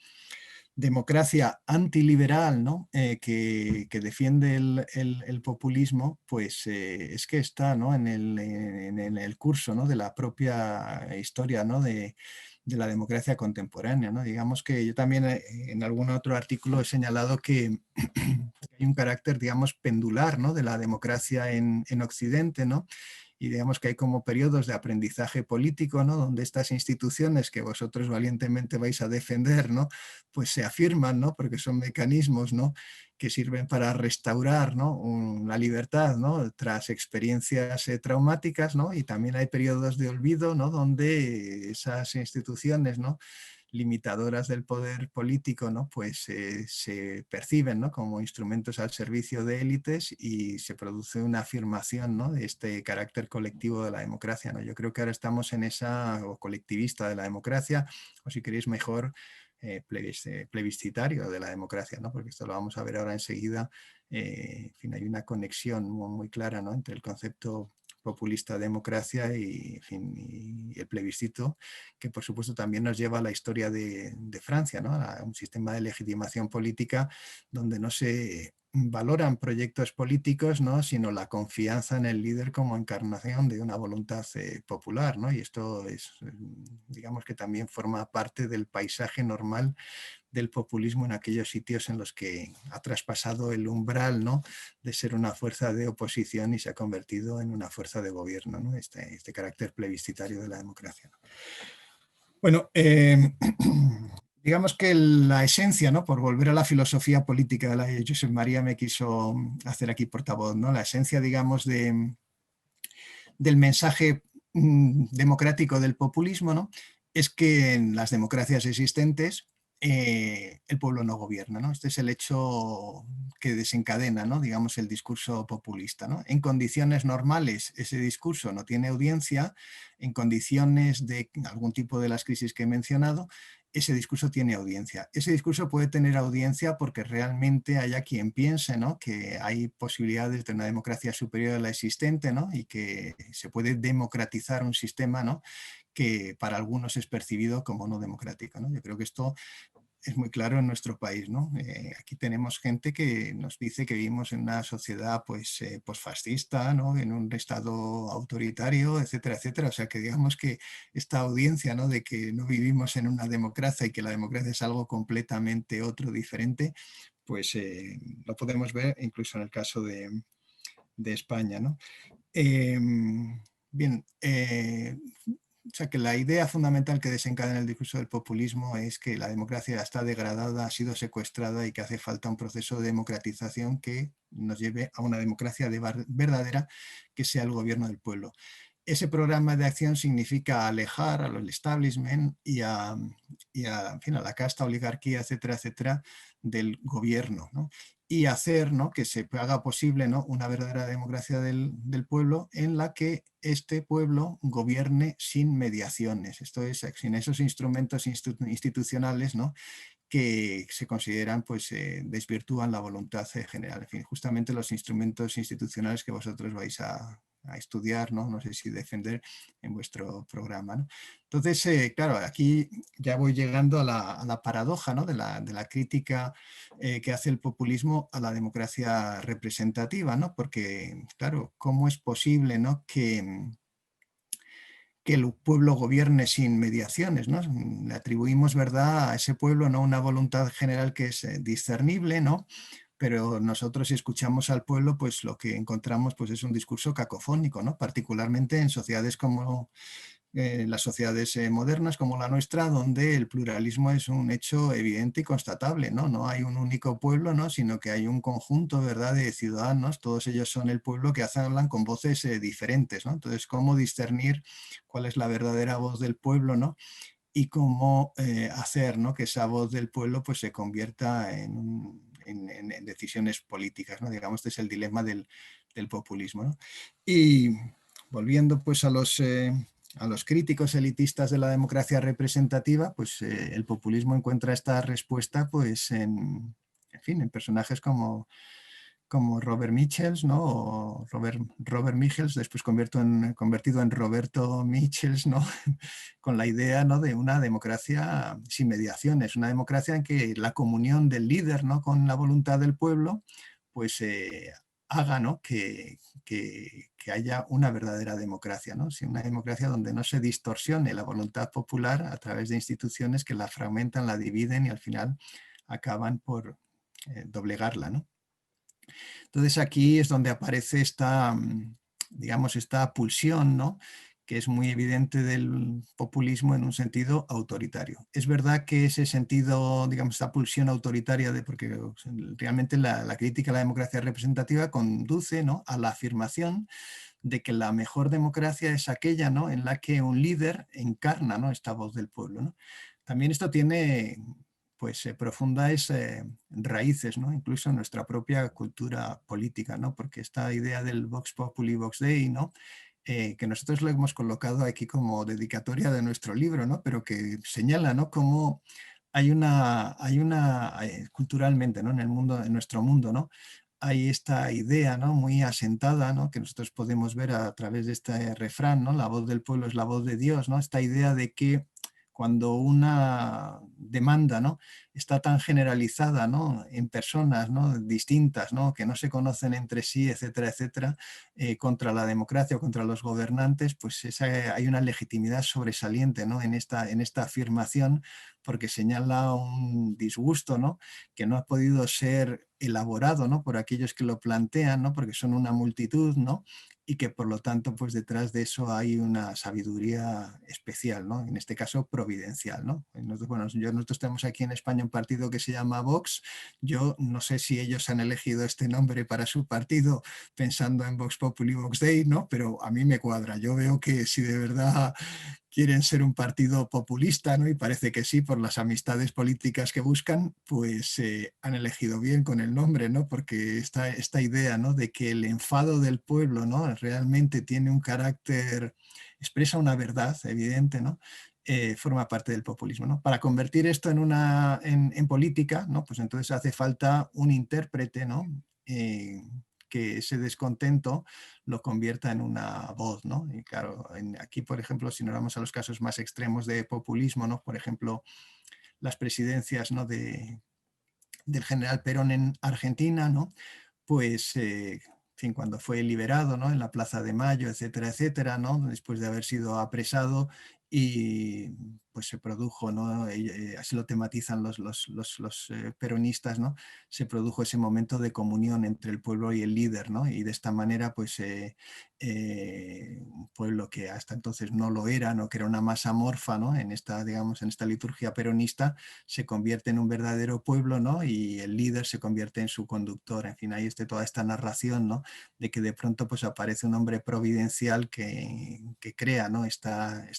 democracia antiliberal, ¿no? Que defiende el populismo, pues es que está, ¿no? En el curso, ¿no? De la propia historia, ¿no? De la democracia contemporánea, ¿no? Digamos que yo también en algún otro artículo he señalado que hay un carácter, digamos, pendular, ¿no? De la democracia en Occidente, ¿no? Y digamos que hay como periodos de aprendizaje político, ¿no? Donde estas instituciones que vosotros valientemente vais a defender, ¿no? Pues se afirman, ¿no? Porque son mecanismos, ¿no? Que sirven para restaurar, ¿no? La libertad, ¿no? Tras experiencias traumáticas, ¿no? Y también hay periodos de olvido, ¿no? Donde esas instituciones, ¿no? limitadoras del poder político, ¿no? Pues se perciben, ¿no? Como instrumentos al servicio de élites y se produce una afirmación, ¿no? De este carácter colectivo de la democracia, ¿no? Yo creo que ahora estamos en esa, o colectivista de la democracia, o si queréis mejor, plebiscitario de la democracia, ¿no? Porque esto lo vamos a ver ahora enseguida. En fin, hay una conexión muy, muy clara, ¿no? Entre el concepto populista democracia y, en fin, y el plebiscito, que por supuesto también nos lleva a la historia de Francia, ¿no? A un sistema de legitimación política donde no se valoran proyectos políticos, ¿no? Sino la confianza en el líder como encarnación de una voluntad popular, ¿no? Y esto es, digamos que también forma parte del paisaje normal del populismo en aquellos sitios en los que ha traspasado el umbral, ¿no? De ser una fuerza de oposición y se ha convertido en una fuerza de gobierno, ¿no? Este carácter plebiscitario de la democracia, ¿no? Bueno, digamos que la esencia, ¿no? Por volver a la filosofía política de la que Josep María me quiso hacer aquí portavoz, ¿no? La esencia, digamos, del mensaje democrático del populismo, ¿no? Es que en las democracias existentes el pueblo no gobierna, ¿no? Este es el hecho que desencadena, ¿no? Digamos, el discurso populista, ¿no? En condiciones normales ese discurso no tiene audiencia, en condiciones de algún tipo de las crisis que he mencionado, ese discurso tiene audiencia. Ese discurso puede tener audiencia porque realmente haya quien piense, ¿no? Que hay posibilidades de una democracia superior a la existente, ¿no? Y que se puede democratizar un sistema, ¿no? Que para algunos es percibido como no democrático, ¿no? Yo creo que esto es muy claro en nuestro país, ¿no? Aquí tenemos gente que nos dice que vivimos en una sociedad pues posfascista, ¿no? En un estado autoritario, etcétera, etcétera. O sea que digamos que esta audiencia, ¿no? De que no vivimos en una democracia y que la democracia es algo completamente otro, diferente, pues lo podemos ver incluso en el caso de España, ¿no? Bien, o sea que la idea fundamental que desencadena el discurso del populismo es que la democracia está degradada, ha sido secuestrada y que hace falta un proceso de democratización que nos lleve a una democracia verdadera que sea el gobierno del pueblo. Ese programa de acción significa alejar al establishment en fin, a la casta, oligarquía, etcétera, etcétera, del gobierno, ¿no? Y hacer, ¿no? Que se haga posible, ¿no? Una verdadera democracia del pueblo en la que este pueblo gobierne sin mediaciones, esto es, sin esos instrumentos institucionales, ¿no? Que se consideran, pues, desvirtúan la voluntad general. En fin, justamente los instrumentos institucionales que vosotros vais a estudiar, ¿no? No sé si defender en vuestro programa, ¿no? Entonces, claro, aquí ya voy llegando a la paradoja, ¿no? De la crítica que hace el populismo a la democracia representativa, ¿no? Porque, claro, ¿cómo es posible, ¿no? Que el pueblo gobierne sin mediaciones, ¿no? Le atribuimos, ¿verdad?, a ese pueblo, ¿no?, una voluntad general que es discernible, ¿no? Pero nosotros, si escuchamos al pueblo, pues lo que encontramos, pues, es un discurso cacofónico, ¿no? Particularmente en sociedades como las sociedades modernas como la nuestra, donde el pluralismo es un hecho evidente y constatable, ¿no? No hay un único pueblo, ¿no? Sino que hay un conjunto, ¿verdad?, de ciudadanos, todos ellos son el pueblo que hablan con voces diferentes, ¿no? Entonces, ¿cómo discernir cuál es la verdadera voz del pueblo, ¿no? Y cómo hacer, ¿no?, que esa voz del pueblo pues, se convierta en decisiones políticas, ¿no? Digamos, este es el dilema del populismo, ¿no? Y volviendo pues a los críticos elitistas de la democracia representativa, pues el populismo encuentra esta respuesta pues en fin, en personajes como Robert Michels, ¿no? O Robert Michels, después convertido en Roberto Michels, ¿no? Con la idea, ¿no?, de una democracia sin mediaciones, una democracia en que la comunión del líder, ¿no?, con la voluntad del pueblo, pues haga, ¿no?, que haya una verdadera democracia, ¿no? Sí, una democracia donde no se distorsione la voluntad popular a través de instituciones que la fragmentan, la dividen y al final acaban por doblegarla, ¿no? Entonces aquí es donde aparece esta, digamos, esta pulsión, ¿no?, que es muy evidente del populismo en un sentido autoritario. Es verdad que ese sentido, digamos, esta pulsión autoritaria, porque realmente la crítica a la democracia representativa conduce, ¿no?, a la afirmación de que la mejor democracia es aquella, ¿no?, en la que un líder encarna, ¿no?, esta voz del pueblo, ¿no? también esto tiene pues profundas raíces, ¿no? Incluso en nuestra propia cultura política, ¿no? Porque esta idea del Vox Populi, Vox Dei, ¿no? Que nosotros lo hemos colocado aquí como dedicatoria de nuestro libro, ¿no? Pero que señala, ¿no? Cómo culturalmente, ¿no? En el mundo, en nuestro mundo, ¿no? Hay esta idea, ¿no? Muy asentada, ¿no? Que nosotros podemos ver a través de este refrán, ¿no? La voz del pueblo es la voz de Dios, ¿no? Esta idea de que cuando una demanda, ¿no? Está tan generalizada, ¿no? En personas, ¿no? Distintas, ¿no? Que no se conocen entre sí, etcétera, etcétera, contra la democracia o contra los gobernantes, pues hay una legitimidad sobresaliente, ¿no? En esta afirmación, porque señala un disgusto, ¿no? Que no ha podido ser elaborado, ¿no? Por aquellos que lo plantean, ¿no? Porque son una multitud, ¿no? Y que por lo tanto, pues detrás de eso hay una sabiduría especial, ¿no? En este caso, providencial, ¿no? Nosotros tenemos aquí en España un partido que se llama Vox. Yo no sé si ellos han elegido este nombre para su partido pensando en Vox Populi, Vox Dei, ¿no? Pero a mí me cuadra. Yo veo que si de verdad quieren ser un partido populista, ¿no? Y parece que sí, por las amistades políticas que buscan, pues han elegido bien con el nombre, ¿no? Porque esta idea, ¿no? De que el enfado del pueblo, ¿no? Realmente tiene un carácter, expresa una verdad evidente, ¿no? Forma parte del populismo, ¿no? Para convertir esto en política, ¿no? Pues entonces hace falta un intérprete, ¿no? Que ese descontento lo convierta en una voz, ¿no? Y claro, aquí, por ejemplo, si nos vamos a los casos más extremos de populismo, ¿no? Por ejemplo, las presidencias, ¿no? Del general Perón en Argentina, ¿no? Pues, en fin, cuando fue liberado, ¿no? En la Plaza de Mayo, etcétera, etcétera, ¿no? Después de haber sido apresado y pues se produjo, ¿no? Así lo tematizan los peronistas, ¿no? Se produjo ese momento de comunión entre el pueblo y el líder, ¿no? Y de esta manera, pues, un pueblo que hasta entonces no lo era, ¿no? Que era una masa amorfa, ¿no? En esta, digamos, en esta liturgia peronista, se convierte en un verdadero pueblo, ¿no? Y el líder se convierte en su conductor. En fin, hay toda esta narración, ¿no? De que de pronto pues aparece un hombre providencial que crea, ¿no? Esta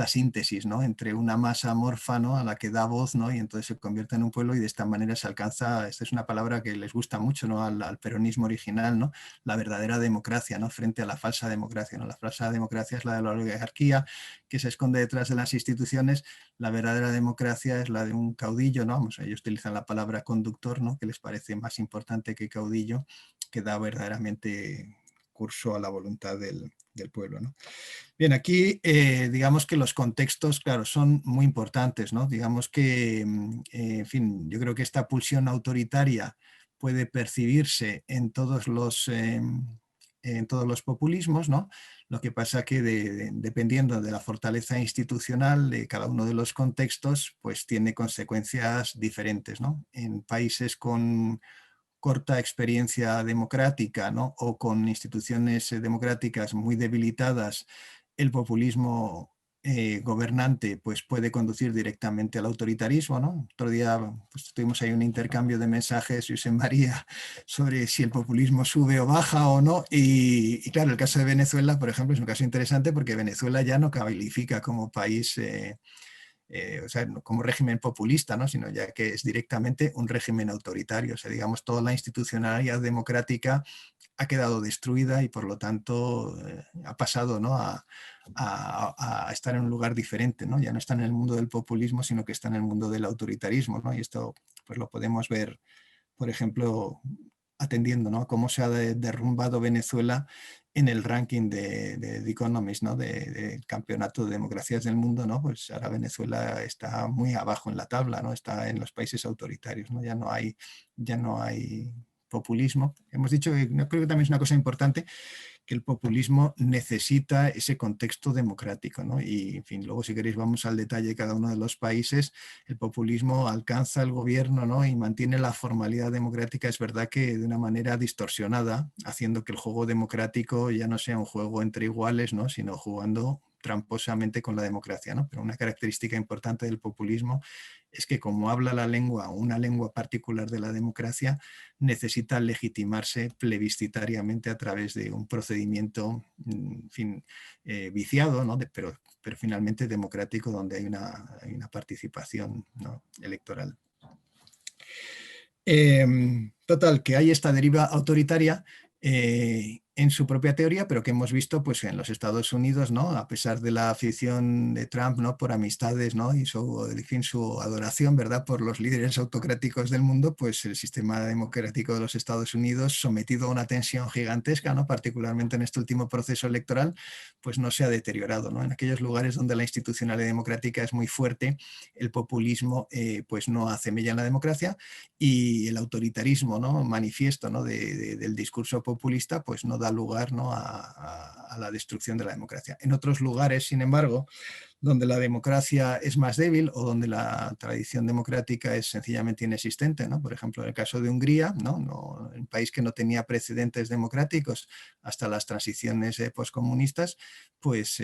síntesis, ¿no? Entre una masa amorfa, ¿no? A la que da voz, ¿no? Y entonces se convierte en un pueblo y de esta manera se alcanza, esta es una palabra que les gusta mucho, ¿no? Al peronismo original, ¿no? La verdadera democracia, ¿no? Frente a la falsa democracia, ¿no? La falsa democracia es la de la oligarquía que se esconde detrás de las instituciones. La verdadera democracia es la de un caudillo, ¿no? Vamos, ellos utilizan la palabra conductor, ¿no? Que les parece más importante que caudillo, que da verdaderamente curso a la voluntad del pueblo, ¿no? Bien, aquí digamos que los contextos, claro, son muy importantes, ¿no? Digamos que, en fin, yo creo que esta pulsión autoritaria puede percibirse en todos los populismos, ¿no? Lo que pasa que dependiendo de la fortaleza institucional de cada uno de los contextos, pues tiene consecuencias diferentes, ¿no? En países con corta experiencia democrática, ¿no? O con instituciones democráticas muy debilitadas, el populismo gobernante pues puede conducir directamente al autoritarismo, ¿no? Otro día pues, tuvimos ahí un intercambio de mensajes, José María, sobre si el populismo sube o baja o no. Y claro, el caso de Venezuela, por ejemplo, es un caso interesante porque Venezuela ya no califica como país o sea, no como régimen populista, ¿no? Sino ya que es directamente un régimen autoritario. O sea, digamos, toda la institucionalidad democrática ha quedado destruida y por lo tanto ha pasado, ¿no? a estar en un lugar diferente, ¿no? Ya no está en el mundo del populismo, sino que está en el mundo del autoritarismo, ¿no? Y esto pues lo podemos ver, por ejemplo, atendiendo, ¿no? Cómo se ha derrumbado Venezuela en el ranking de The Economist, ¿no? Del campeonato de democracias del mundo, ¿no? Pues ahora Venezuela está muy abajo en la tabla, ¿no? Está en los países autoritarios, ¿no? Ya no hay populismo. Hemos dicho que no, creo que también es una cosa importante que el populismo necesita ese contexto democrático, ¿no? Y, en fin, luego si queréis vamos al detalle de cada uno de los países. El populismo alcanza el gobierno, ¿no? Y mantiene la formalidad democrática, es verdad que de una manera distorsionada, haciendo que el juego democrático ya no sea un juego entre iguales, ¿no? Sino jugando tramposamente con la democracia, ¿no? Pero una característica importante del populismo es que como habla la lengua, una lengua particular de la democracia, necesita legitimarse plebiscitariamente a través de un procedimiento, en fin, viciado, ¿no? Pero finalmente democrático, donde hay una participación, ¿no?, electoral. Total, que hay esta deriva autoritaria en su propia teoría, pero que hemos visto pues, en los Estados Unidos, ¿no?, a pesar de la afición de Trump, ¿no?, por amistades, ¿no?, y en fin, su adoración, ¿verdad?, por los líderes autocráticos del mundo, pues el sistema democrático de los Estados Unidos, sometido a una tensión gigantesca, ¿no?, particularmente en este último proceso electoral, pues no se ha deteriorado, ¿no? En aquellos lugares donde la institucionalidad democrática es muy fuerte, el populismo pues no hace mella en la democracia, y el autoritarismo, ¿no?, manifiesto, ¿no?, del discurso populista pues no da lugar, ¿no?, a la destrucción de la democracia. En otros lugares, sin embargo, donde la democracia es más débil o donde la tradición democrática es sencillamente inexistente, ¿no? Por ejemplo, en el caso de Hungría, ¿no? Un país que no tenía precedentes democráticos hasta las transiciones poscomunistas, pues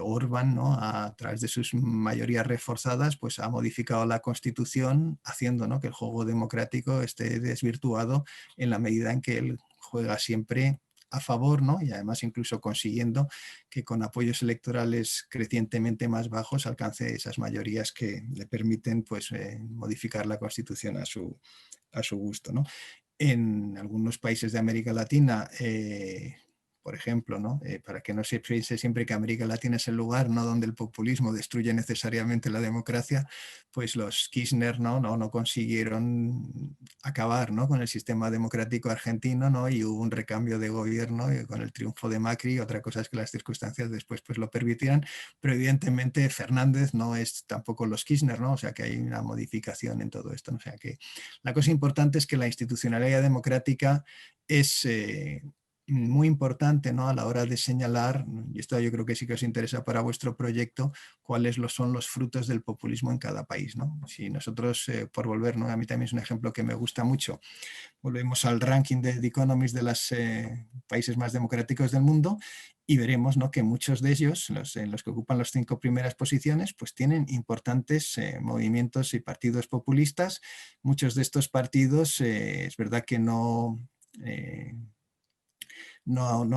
Orbán, ¿no?, a través de sus mayorías reforzadas, pues ha modificado la Constitución, haciendo, ¿no?, que el juego democrático esté desvirtuado en la medida en que él juega siempre a favor, ¿no?, y además incluso consiguiendo que con apoyos electorales crecientemente más bajos alcance esas mayorías que le permiten pues, modificar la Constitución a su gusto, ¿no? En algunos países de América Latina, por ejemplo, ¿no?, para que no se piense siempre que América Latina es el lugar, ¿no?, donde el populismo destruye necesariamente la democracia, pues los Kirchner no consiguieron acabar, ¿no?, con el sistema democrático argentino, ¿no?, y hubo un recambio de gobierno con el triunfo de Macri. Otra cosa es que las circunstancias después pues, lo permitieran, pero evidentemente Fernández no es tampoco los Kirchner, ¿no? O sea que hay una modificación en todo esto, ¿no? O sea que la cosa importante es que la institucionalidad democrática es muy importante, ¿no?, a la hora de señalar, y esto yo creo que sí que os interesa para vuestro proyecto, cuáles son los frutos del populismo en cada país, ¿no? Si nosotros, por volver, ¿no?, a mí también es un ejemplo que me gusta mucho, volvemos al ranking de The Economist de los países más democráticos del mundo y veremos, ¿no?, que muchos de ellos, los que ocupan las 5 primeras posiciones, pues tienen importantes movimientos y partidos populistas. Muchos de estos partidos es verdad que no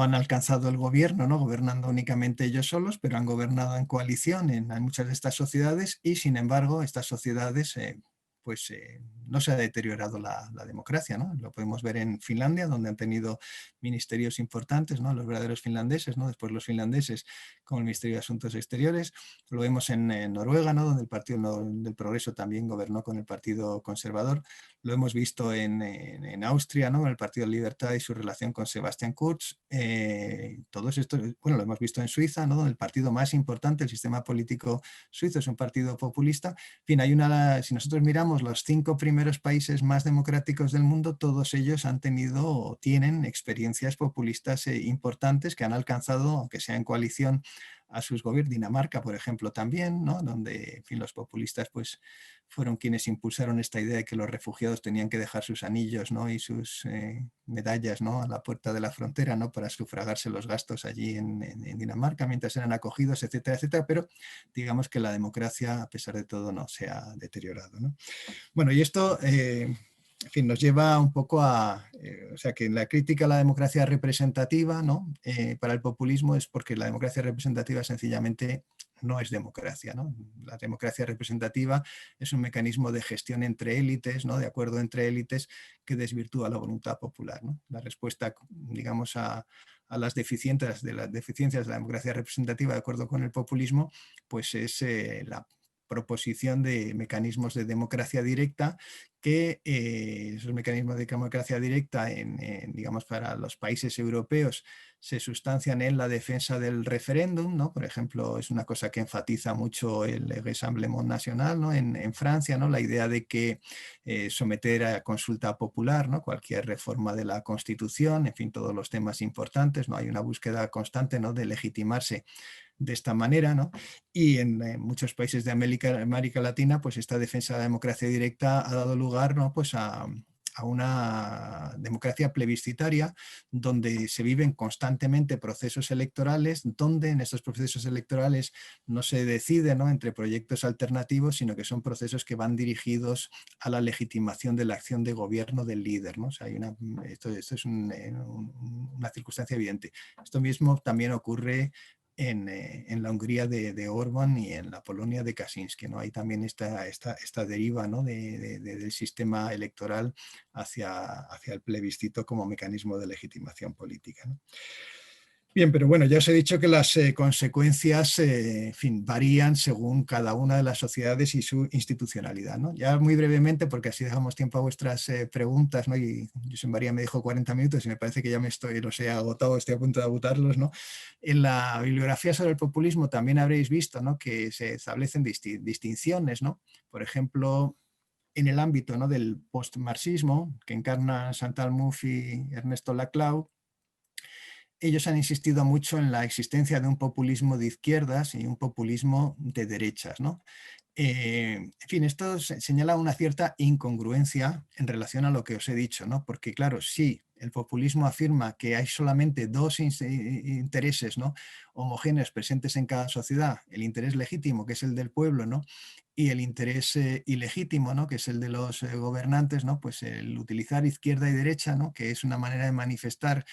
han alcanzado el gobierno, ¿no?, gobernando únicamente ellos solos, pero han gobernado en coalición en muchas de estas sociedades y, sin embargo, estas sociedades pues no se ha deteriorado la democracia, ¿no? Lo podemos ver en Finlandia, donde han tenido ministerios importantes, ¿no?, los verdaderos finlandeses, ¿no?, después los finlandeses como el Ministerio de Asuntos Exteriores. Lo vemos en Noruega, ¿no?, donde el Partido del Progreso también gobernó con el Partido Conservador. Lo hemos visto en Austria, ¿no?, en el Partido Libertad y su relación con Sebastian Kurz. Todos estos, bueno, lo hemos visto en Suiza, ¿no?, donde el partido más importante, el sistema político suizo, es un partido populista. En fin, si nosotros miramos los 5 primeros países más democráticos del mundo, todos ellos han tenido o tienen experiencias populistas importantes que han alcanzado, aunque sea en coalición, a sus gobiernos. Dinamarca, por ejemplo, también, ¿no?, donde, en fin, los populistas pues, fueron quienes impulsaron esta idea de que los refugiados tenían que dejar sus anillos, ¿no?, y sus medallas, ¿no?, a la puerta de la frontera, ¿no?, para sufragarse los gastos allí en Dinamarca mientras eran acogidos, etcétera, etcétera. Pero digamos que la democracia, a pesar de todo, no se ha deteriorado, ¿no? Bueno, y esto en fin, nos lleva un poco o sea, que la crítica a la democracia representativa, ¿no?, para el populismo es porque la democracia representativa sencillamente no es democracia, ¿no? La democracia representativa es un mecanismo de gestión entre élites, ¿no?, de acuerdo entre élites, que desvirtúa la voluntad popular, ¿no? La respuesta, digamos, a las deficiencias de la democracia representativa, de acuerdo con el populismo, pues es la proposición de mecanismos de democracia directa, que esos mecanismos de democracia directa, digamos, para los países europeos, se sustancian en la defensa del referéndum, ¿no? Por ejemplo, es una cosa que enfatiza mucho el Rassemblement National, ¿no?, en Francia, ¿no?, la idea de que someter a consulta popular, ¿no?, cualquier reforma de la Constitución, en fin, todos los temas importantes, ¿no? Hay una búsqueda constante, ¿no?, de legitimarse de esta manera, ¿no? Y en muchos países de América Latina, pues esta defensa de la democracia directa ha dado lugar, ¿no?, pues a a una democracia plebiscitaria donde se viven constantemente procesos electorales, donde en estos procesos electorales no se decide, ¿no?, entre proyectos alternativos, sino que son procesos que van dirigidos a la legitimación de la acción de gobierno del líder, ¿no? O sea, esto es una circunstancia evidente. Esto mismo también ocurre en la Hungría de Orbán y en la Polonia de Kaczynski, ¿no? Hay también esta deriva, ¿no?, del sistema electoral hacia el plebiscito como mecanismo de legitimación política, ¿no? Bien, pero bueno, ya os he dicho que las consecuencias en fin, varían según cada una de las sociedades y su institucionalidad, ¿no? Ya muy brevemente, porque así dejamos tiempo a vuestras preguntas, ¿no? Y Josep María me dijo 40 minutos y me parece que ya los he agotado, estoy a punto de agotarlos, ¿no? En la bibliografía sobre el populismo también habréis visto, ¿no?, que se establecen distinciones, ¿no? Por ejemplo, en el ámbito, ¿no?, del postmarxismo, que encarna Chantal Mouffe y Ernesto Laclau, ellos han insistido mucho en la existencia de un populismo de izquierdas y un populismo de derechas, ¿no? En fin, esto señala una cierta incongruencia en relación a lo que os he dicho, ¿no? Porque claro, sí, el populismo afirma que hay solamente dos intereses, ¿no?, homogéneos presentes en cada sociedad, el interés legítimo, que es el del pueblo, ¿no?, y el interés ilegítimo, ¿no?, que es el de los gobernantes, ¿no?, pues el utilizar izquierda y derecha, ¿no?, que es una manera de manifestar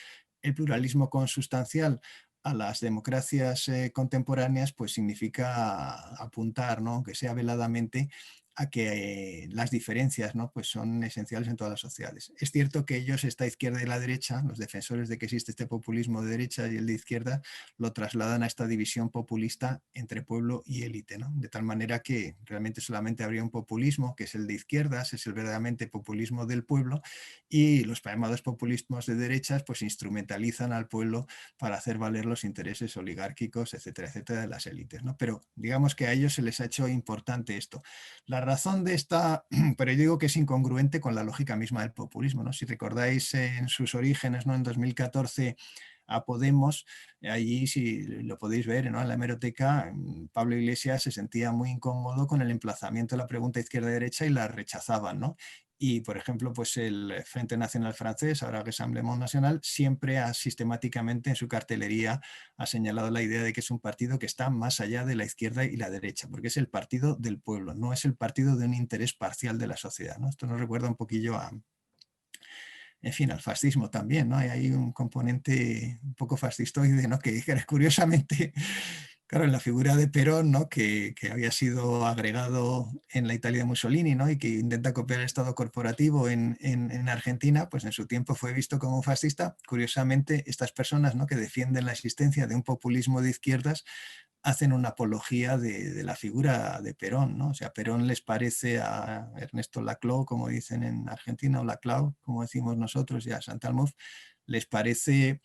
el pluralismo consustancial a las democracias contemporáneas, pues significa apuntar, ¿no?, aunque sea veladamente, a que las diferencias, ¿no?, pues son esenciales en todas las sociedades. Es cierto que ellos, esta izquierda y la derecha, los defensores de que existe este populismo de derecha y el de izquierda, lo trasladan a esta división populista entre pueblo y élite, ¿no? De tal manera que realmente solamente habría un populismo, que es el de izquierdas, es el verdaderamente populismo del pueblo, y los llamados populismos de derechas pues instrumentalizan al pueblo para hacer valer los intereses oligárquicos, etcétera, etcétera, de las élites, ¿no? Pero digamos que a ellos se les ha hecho importante esto. La razón de esta, pero yo digo que es incongruente con la lógica misma del populismo, ¿no? Si recordáis en sus orígenes, ¿no?, en 2014 a Podemos, allí si lo podéis ver, ¿no?, en la hemeroteca, Pablo Iglesias se sentía muy incómodo con el emplazamiento de la pregunta izquierda-derecha y la rechazaban, ¿no? Y, por ejemplo, pues el Frente Nacional francés, ahora Rassemblement National, siempre sistemáticamente en su cartelería ha señalado la idea de que es un partido que está más allá de la izquierda y la derecha, porque es el partido del pueblo, no es el partido de un interés parcial de la sociedad, ¿no? Esto nos recuerda un poquillo en fin, al fascismo también, ¿no? Hay un componente un poco fascistoide, ¿no?, que curiosamente, claro, en la figura de Perón, ¿no?, que había sido agregado en la Italia de Mussolini, ¿no?, y que intenta copiar el Estado corporativo en Argentina, pues en su tiempo fue visto como un fascista. Curiosamente, estas personas, ¿no?, que defienden la existencia de un populismo de izquierdas, hacen una apología de la figura de Perón, ¿no? O sea, Perón les parece a Ernesto Laclau, como dicen en Argentina, o Laclau, como decimos nosotros, y a Chantal Mouffe, les parece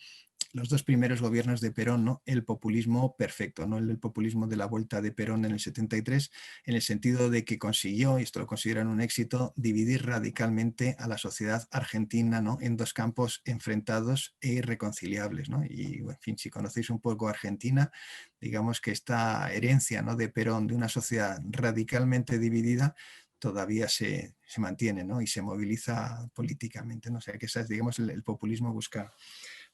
los dos primeros gobiernos de Perón, ¿no?, el populismo perfecto, ¿no?, el populismo de la vuelta de Perón en el 73, en el sentido de que consiguió, y esto lo consideran un éxito, dividir radicalmente a la sociedad argentina, ¿no?, en dos campos enfrentados e irreconciliables, ¿no? Y, en fin, si conocéis un poco Argentina, digamos que esta herencia, ¿no?, de Perón, de una sociedad radicalmente dividida, todavía se mantiene, ¿no?, y se moviliza políticamente, ¿no? O sea, que esa es, digamos, el populismo busca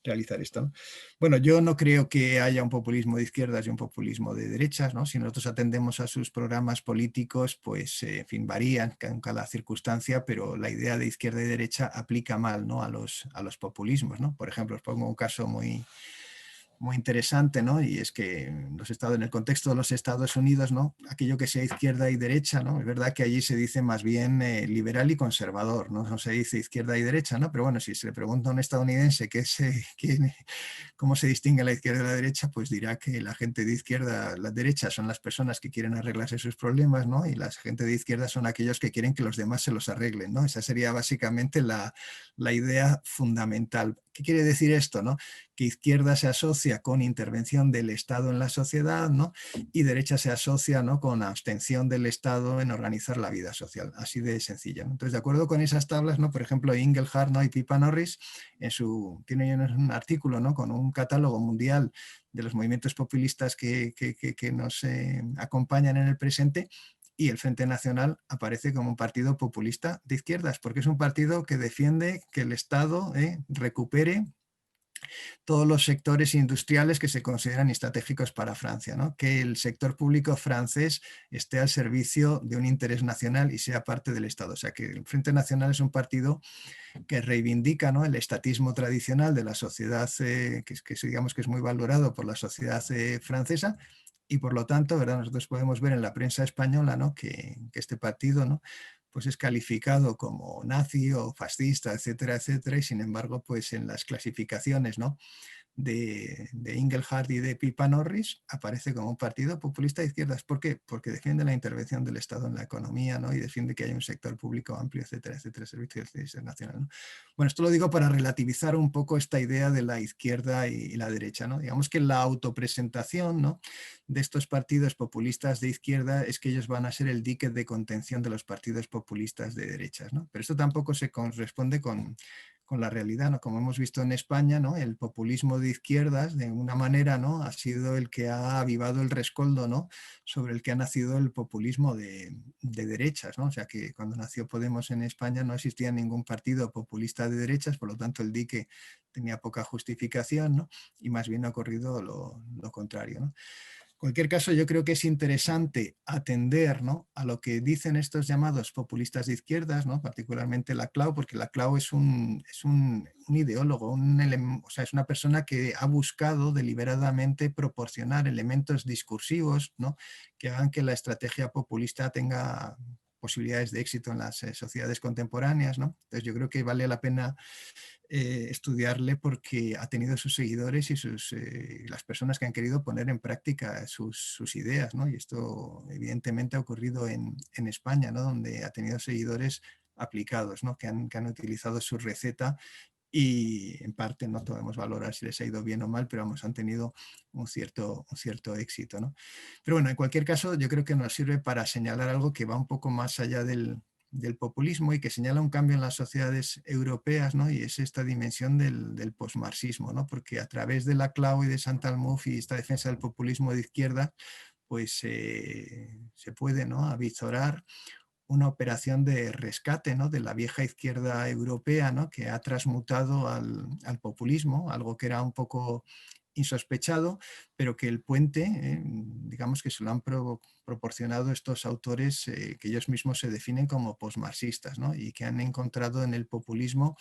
realizar esto, ¿no? Bueno, yo no creo que haya un populismo de izquierdas y un populismo de derechas, ¿no? Si nosotros atendemos a sus programas políticos, pues, en fin, varían en cada circunstancia, pero la idea de izquierda y derecha aplica mal, ¿no?, a los populismos, ¿no? Por ejemplo, os pongo un caso muy interesante, ¿no? Y es que en el contexto de los Estados Unidos, ¿no?, aquello que sea izquierda y derecha, ¿no?, es verdad que allí se dice más bien liberal y conservador, ¿no? No se dice izquierda y derecha, ¿no? Pero bueno, si se le pregunta a un estadounidense cómo se distingue la izquierda y la derecha, pues dirá que la gente de izquierda, la derecha son las personas que quieren arreglarse sus problemas, ¿no?, y la gente de izquierda son aquellos que quieren que los demás se los arreglen, ¿no? Esa sería básicamente la idea fundamental. ¿Qué quiere decir esto, no? Que izquierda se asocia con intervención del Estado en la sociedad, ¿no?, y derecha se asocia, ¿no?, con abstención del Estado en organizar la vida social, así de sencillo, ¿no? Entonces, de acuerdo con esas tablas, ¿no?, por ejemplo, Inglehart, ¿no?, y Pippa Norris tienen un artículo, ¿no?, con un catálogo mundial de los movimientos populistas que nos acompañan en el presente, y el Frente Nacional aparece como un partido populista de izquierdas, porque es un partido que defiende que el Estado recupere todos los sectores industriales que se consideran estratégicos para Francia, ¿no? Que el sector público francés esté al servicio de un interés nacional y sea parte del Estado. O sea, que el Frente Nacional es un partido que reivindica, ¿no?, el estatismo tradicional de la sociedad, digamos que es muy valorado por la sociedad francesa, y por lo tanto, ¿verdad?, nosotros podemos ver en la prensa española, ¿no?, que este partido, ¿no?, pues es calificado como nazi o fascista, etcétera, etcétera, y sin embargo, pues en las clasificaciones, ¿no?, de Ingelhard y de Pippa Norris aparece como un partido populista de izquierdas. ¿Por qué? Porque defiende la intervención del Estado en la economía, ¿no?, y defiende que haya un sector público amplio, etcétera, etcétera, servicio nacional, ¿no? Bueno, esto lo digo para relativizar un poco esta idea de la izquierda y la derecha, ¿no? Digamos que la autopresentación, ¿no?, de estos partidos populistas de izquierda es que ellos van a ser el dique de contención de los partidos populistas de derechas, ¿no? Pero esto tampoco se corresponde con la realidad, ¿no? Como hemos visto en España, ¿no?, el populismo de izquierdas, de alguna manera, ¿no?, ha sido el que ha avivado el rescoldo, ¿no?, sobre el que ha nacido el populismo de derechas, ¿no? O sea, que cuando nació Podemos en España no existía ningún partido populista de derechas, por lo tanto el dique tenía poca justificación, ¿no?, y más bien ha ocurrido lo contrario, ¿no? En cualquier caso, yo creo que es interesante atender, ¿no?, a lo que dicen estos llamados populistas de izquierdas, ¿no?, particularmente Laclau, porque Laclau es un ideólogo, o sea, es una persona que ha buscado deliberadamente proporcionar elementos discursivos, ¿no?, que hagan que la estrategia populista tenga posibilidades de éxito en las sociedades contemporáneas, ¿no? Entonces yo creo que vale la pena estudiarle porque ha tenido sus seguidores y las personas que han querido poner en práctica sus ideas, ¿no? Y esto evidentemente ha ocurrido en España, ¿no?, donde ha tenido seguidores aplicados, ¿no?, que han utilizado su receta y en parte no podemos valorar si les ha ido bien o mal, pero vamos, han tenido un cierto éxito, ¿no? Pero bueno, en cualquier caso, yo creo que nos sirve para señalar algo que va un poco más allá del populismo y que señala un cambio en las sociedades europeas, ¿no? Y es esta dimensión del posmarxismo, ¿no? Porque a través de Laclau y de Chantal Mouffe y esta defensa del populismo de izquierda, pues se puede, ¿no?, avizorar una operación de rescate, ¿no?, de la vieja izquierda europea, ¿no?, que ha transmutado al populismo, algo que era un poco insospechado, pero que el puente, digamos que se lo han proporcionado estos autores que ellos mismos se definen como posmarxistas, ¿no?, y que han encontrado en el populismo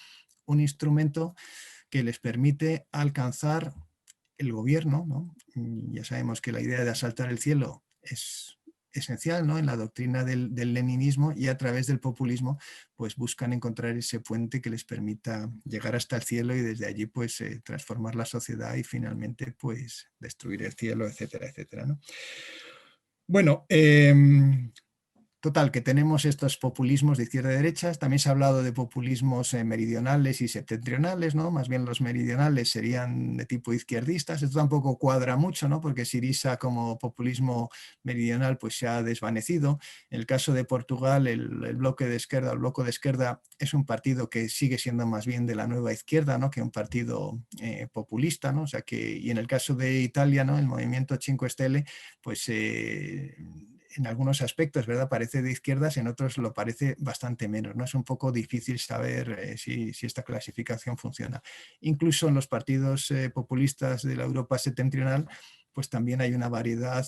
un instrumento que les permite alcanzar el gobierno, ¿no? Y ya sabemos que la idea de asaltar el cielo es esencial, ¿no?, en la doctrina del leninismo, y a través del populismo pues buscan encontrar ese puente que les permita llegar hasta el cielo y desde allí pues transformar la sociedad y finalmente pues destruir el cielo, etcétera, etcétera, ¿no? Bueno, total, que tenemos estos populismos de izquierda y derecha. También se ha hablado de populismos meridionales y septentrionales, ¿no? Más bien los meridionales serían de tipo izquierdistas. Esto tampoco cuadra mucho, ¿no?, porque Syriza como populismo meridional pues se ha desvanecido. En el caso de Portugal, el bloque de izquierda, el Bloco de Esquerda, es un partido que sigue siendo más bien de la nueva izquierda, ¿no?, que un partido populista, ¿no? O sea que, y en el caso de Italia, ¿no?, el movimiento Cinque Stelle, pues en algunos aspectos, ¿verdad?, parece de izquierdas, en otros lo parece bastante menos, ¿no? Es un poco difícil saber si esta clasificación funciona. Incluso en los partidos populistas de la Europa septentrional, pues también hay una variedad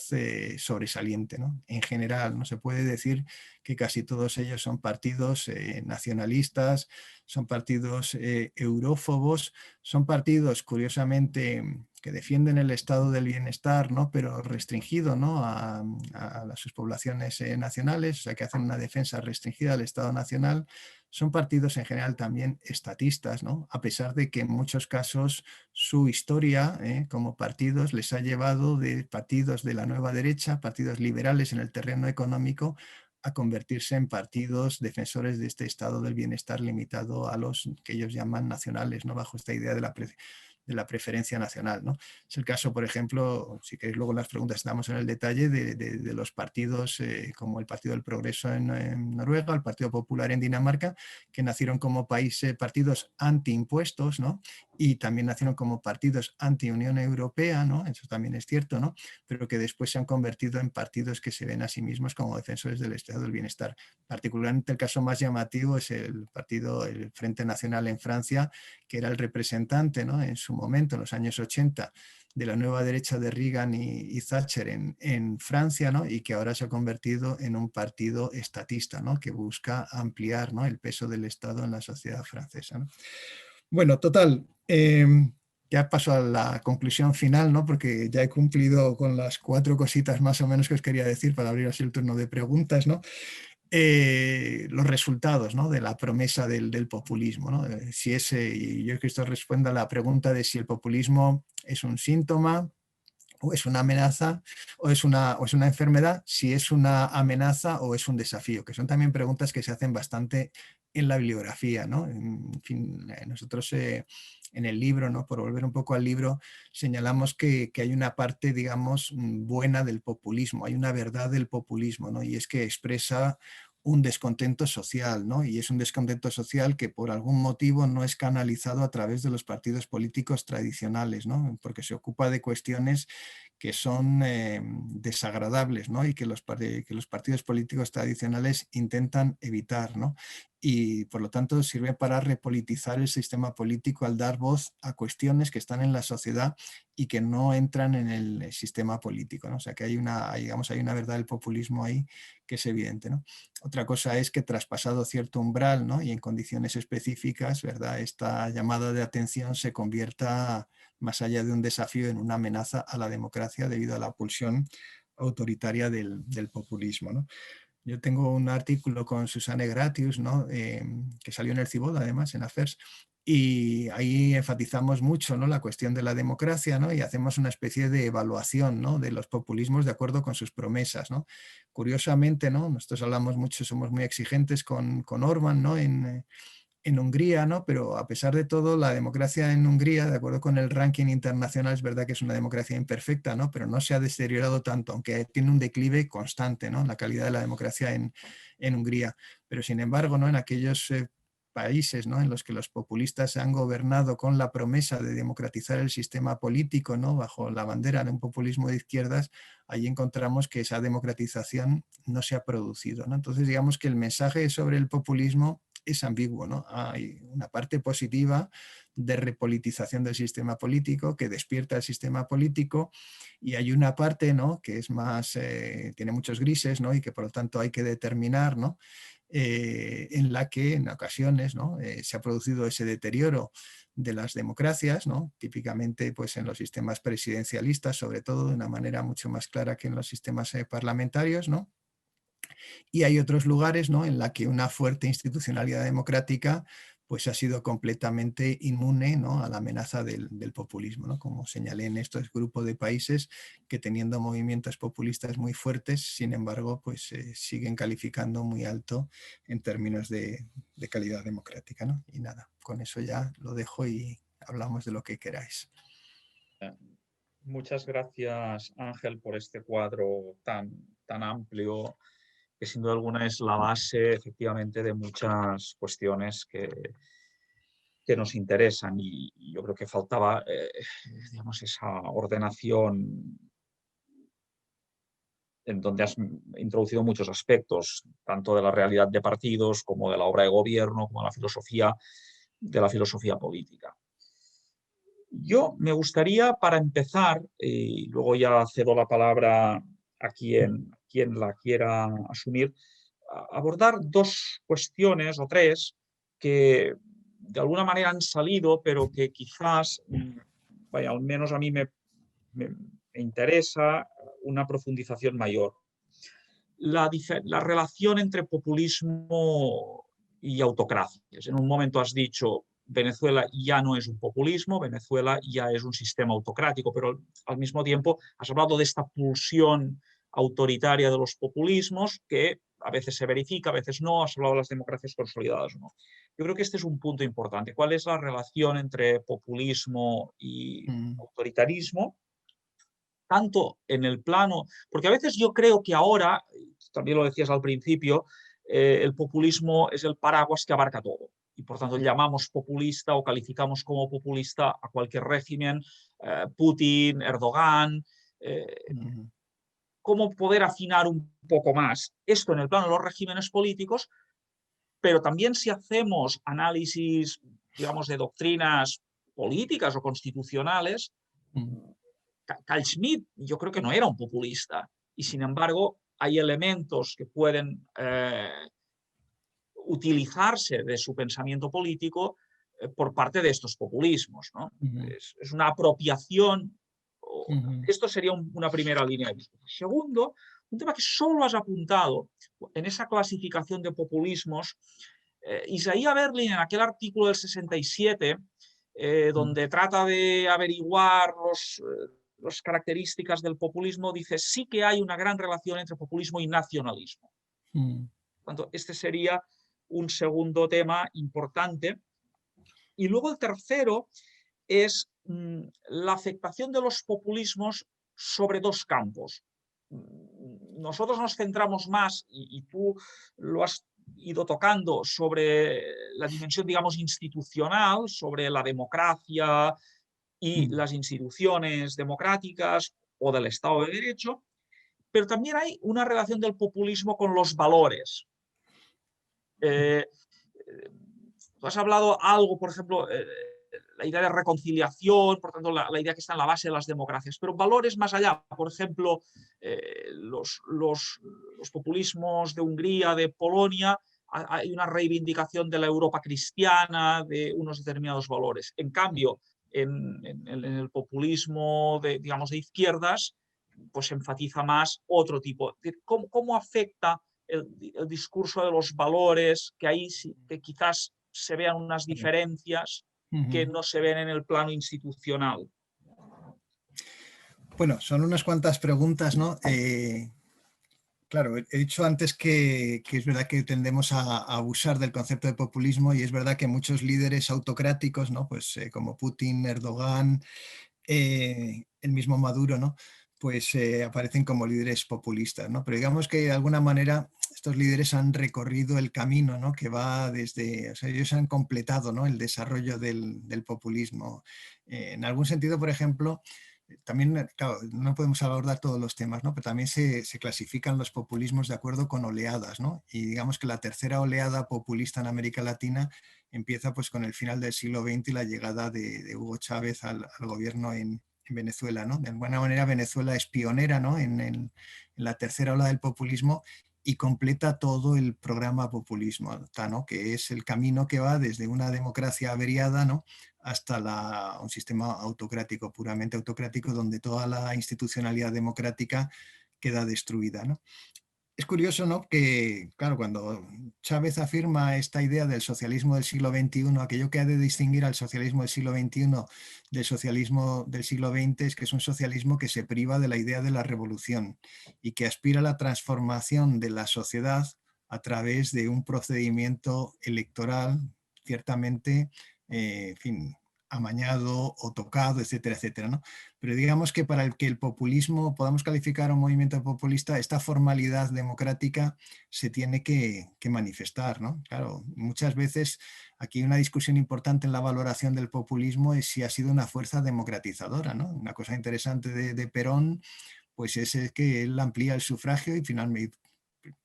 sobresaliente, ¿no? En general, no se puede decir que casi todos ellos son partidos nacionalistas, son partidos eurófobos, son partidos, curiosamente, que defienden el estado del bienestar, ¿no?, pero restringido, ¿no?, a sus poblaciones nacionales, o sea, que hacen una defensa restringida del Estado nacional. Son partidos en general también estatistas, ¿no?, a pesar de que en muchos casos su historia como partidos les ha llevado de partidos de la nueva derecha, partidos liberales en el terreno económico, a convertirse en partidos defensores de este estado del bienestar limitado a los que ellos llaman nacionales, ¿no?, bajo esta idea de la de la preferencia nacional, ¿no? Es el caso, por ejemplo, si queréis luego en las preguntas estamos en el detalle, de los partidos como el Partido del Progreso en Noruega, el Partido Popular en Dinamarca, que nacieron como partidos antiimpuestos, ¿no? Y también nacieron como partidos anti-Unión Europea, ¿no? Eso también es cierto, ¿no? Pero que después se han convertido en partidos que se ven a sí mismos como defensores del Estado del Bienestar. Particularmente el caso más llamativo es el Frente Nacional en Francia, que era el representante, ¿no? En su momento, en los años 80, de la nueva derecha de Reagan y Thatcher en Francia, ¿no? Y que ahora se ha convertido en un partido estatista, ¿no? Que busca ampliar, ¿no? el peso del Estado en la sociedad francesa, ¿no? Bueno, total, ya paso a la conclusión final, ¿no? Porque ya he cumplido con las 4 cositas más o menos que os quería decir para abrir así el turno de preguntas, ¿no? Los resultados, ¿no? De la promesa del populismo, ¿no? Si y yo creo que esto responde a la pregunta de si el populismo es un síntoma o es una amenaza o es una enfermedad, si es una amenaza o es un desafío, que son también preguntas que se hacen bastante en la bibliografía, ¿no? En fin, nosotros en el libro, ¿no? Por volver un poco al libro, señalamos que hay una parte, digamos, buena del populismo, hay una verdad del populismo, ¿no? Y es que expresa un descontento social, ¿no? Y es un descontento social que por algún motivo no es canalizado a través de los partidos políticos tradicionales, ¿no? Porque se ocupa de cuestiones que son desagradables, ¿no? Y que los partidos políticos tradicionales intentan evitar, ¿no? Y por lo tanto sirve para repolitizar el sistema político al dar voz a cuestiones que están en la sociedad y que no entran en el sistema político, ¿no? O sea que digamos, hay una verdad del populismo ahí que es evidente, ¿no? Otra cosa es que traspasado cierto umbral, ¿no? Y en condiciones específicas, ¿verdad? Esta llamada de atención se convierta, más allá de un desafío, en una amenaza a la democracia debido a la pulsión autoritaria del populismo, ¿no? Yo tengo un artículo con Susanne Gratius, ¿no? Que salió en el Cibod, además, en Affairs, y ahí enfatizamos mucho, ¿no? La cuestión de la democracia, ¿no? Y hacemos una especie de evaluación, ¿no? De los populismos de acuerdo con sus promesas, ¿no? Curiosamente, ¿no? Nosotros hablamos mucho, somos muy exigentes con Orbán, ¿no? En Hungría, ¿no? Pero a pesar de todo, la democracia en Hungría, de acuerdo con el ranking internacional, es verdad que es una democracia imperfecta, ¿no? Pero no se ha deteriorado tanto, aunque tiene un declive constante, ¿no? La calidad de la democracia en Hungría. Pero sin embargo, ¿no? En aquellos países, ¿no? En los que los populistas han gobernado con la promesa de democratizar el sistema político, ¿no? Bajo la bandera de un populismo de izquierdas, ahí encontramos que esa democratización no se ha producido, ¿no? Entonces, digamos que el mensaje sobre el populismo es ambiguo, ¿no? Hay una parte positiva de repolitización del sistema político que despierta el sistema político y hay una parte, ¿no? Que es más, tiene muchos grises, ¿no? Y que por lo tanto hay que determinar, ¿no? En la que en ocasiones, ¿no? Se ha producido ese deterioro de las democracias, ¿no? Típicamente pues, en los sistemas presidencialistas, sobre todo de una manera mucho más clara que en los sistemas parlamentarios, ¿no? Y hay otros lugares, ¿no? En la que una fuerte institucionalidad democrática pues ha sido completamente inmune, ¿no? A la amenaza del populismo, ¿no? Como señalé en estos grupos de países que teniendo movimientos populistas muy fuertes, sin embargo, pues siguen calificando muy alto en términos de calidad democrática, ¿no? Y nada, con eso ya lo dejo y hablamos de lo que queráis. Muchas gracias, Ángel, por este cuadro tan amplio, que sin duda alguna es la base, efectivamente, de muchas cuestiones que nos interesan. Y yo creo que faltaba, digamos, esa ordenación en donde has introducido muchos aspectos, tanto de la realidad de partidos como de la obra de gobierno, como de la filosofía política. Yo me gustaría, para empezar, y luego ya cedo la palabra a quien la quiera asumir, abordar dos cuestiones o tres que de alguna manera han salido, pero que quizás, vaya, al menos a mí me interesa una profundización mayor. La relación entre populismo y autocracias. En un momento has dicho, Venezuela ya no es un populismo, Venezuela ya es un sistema autocrático, pero al mismo tiempo has hablado de esta pulsión autoritaria de los populismos que a veces se verifica, a veces no. Has hablado de las democracias consolidadas o no. Yo creo que este es un punto importante. ¿Cuál es la relación entre populismo y autoritarismo? Tanto en el plano, porque a veces yo creo que ahora, también lo decías al principio, el populismo es el paraguas que abarca todo. Y por tanto llamamos populista o calificamos como populista a cualquier régimen, Putin, Erdogan. ¿Cómo poder afinar un poco más esto en el plano de los regímenes políticos? Pero también si hacemos análisis, digamos, de doctrinas políticas o constitucionales, Carl Schmitt yo creo que no era un populista y sin embargo hay elementos que pueden utilizarse de su pensamiento político por parte de estos populismos, ¿no? Es una apropiación. Esto sería una primera línea de discurso. Segundo, un tema que solo has apuntado en esa clasificación de populismos. Isaiah Berlin, en aquel artículo del 67, donde trata de averiguar las características del populismo, dice sí que hay una gran relación entre populismo y nacionalismo. Por tanto, este sería un segundo tema importante. Y luego el tercero es la afectación de los populismos sobre dos campos. Nosotros nos centramos más, y tú lo has ido tocando, sobre la dimensión, digamos, institucional, sobre la democracia y las instituciones democráticas o del Estado de Derecho, pero también hay una relación del populismo con los valores. Tú has hablado algo, por ejemplo, la idea de reconciliación, por tanto, la idea que está en la base de las democracias, pero valores más allá. Por ejemplo, los populismos de Hungría, de Polonia, hay una reivindicación de la Europa cristiana, de unos determinados valores. En cambio, en el populismo digamos, de izquierdas, pues se enfatiza más otro tipo. ¿Cómo afecta el discurso de los valores, que ahí que quizás se vean unas diferencias que no se ven en el plano institucional? Bueno, son unas cuantas preguntas, ¿no? Claro, he dicho antes que es verdad que tendemos a abusar del concepto de populismo y es verdad que muchos líderes autocráticos, ¿no? Pues como Putin, Erdogan, el mismo Maduro, ¿no? Pues aparecen como líderes populistas, ¿no? Pero digamos que de alguna manera estos líderes han recorrido el camino, ¿no? Que va desde, o sea, ellos han completado, ¿no? El desarrollo del populismo. En algún sentido, por ejemplo, también, claro, no podemos abordar todos los temas, ¿no? Pero también se clasifican los populismos de acuerdo con oleadas, ¿no? Y digamos que la tercera oleada populista en América Latina empieza pues con el final del siglo XX y la llegada de Hugo Chávez al gobierno en Venezuela, ¿no? De alguna manera Venezuela es pionera, ¿no? En la tercera ola del populismo y completa todo el programa populismo, ¿no? Que es el camino que va desde una democracia averiada, ¿no? Hasta un sistema autocrático, puramente autocrático, donde toda la institucionalidad democrática queda destruida, ¿no? Es curioso, ¿no? Que, claro, cuando Chávez afirma esta idea del socialismo del siglo XXI, aquello que ha de distinguir al socialismo del siglo XXI del socialismo del siglo XX es que es un socialismo que se priva de la idea de la revolución y que aspira a la transformación de la sociedad a través de un procedimiento electoral ciertamente, en fin, amañado o tocado, etcétera, etcétera, ¿no? Pero digamos que para que el populismo, podamos calificar a un movimiento populista, esta formalidad democrática se tiene que manifestar, ¿no? Claro, muchas veces aquí hay una discusión importante en la valoración del populismo es si ha sido una fuerza democratizadora, ¿no? Una cosa interesante de Perón, pues es que él amplía el sufragio y finalmente,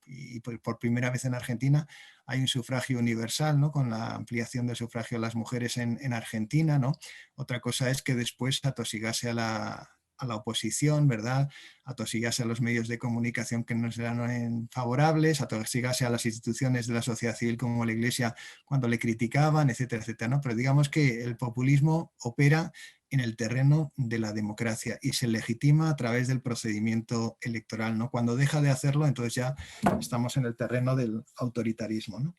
y por primera vez en Argentina hay un sufragio universal, ¿no? Con la ampliación del sufragio a las mujeres en Argentina, ¿no? Otra cosa es que después atosigase a la oposición, ¿verdad? Atosigase a los medios de comunicación que no eran favorables, atosigase a las instituciones de la sociedad civil como la Iglesia cuando le criticaban, etcétera, etcétera, ¿no? Pero digamos que el populismo opera en el terreno de la democracia y se legitima a través del procedimiento electoral, ¿no? Cuando deja de hacerlo, entonces ya estamos en el terreno del autoritarismo, ¿no?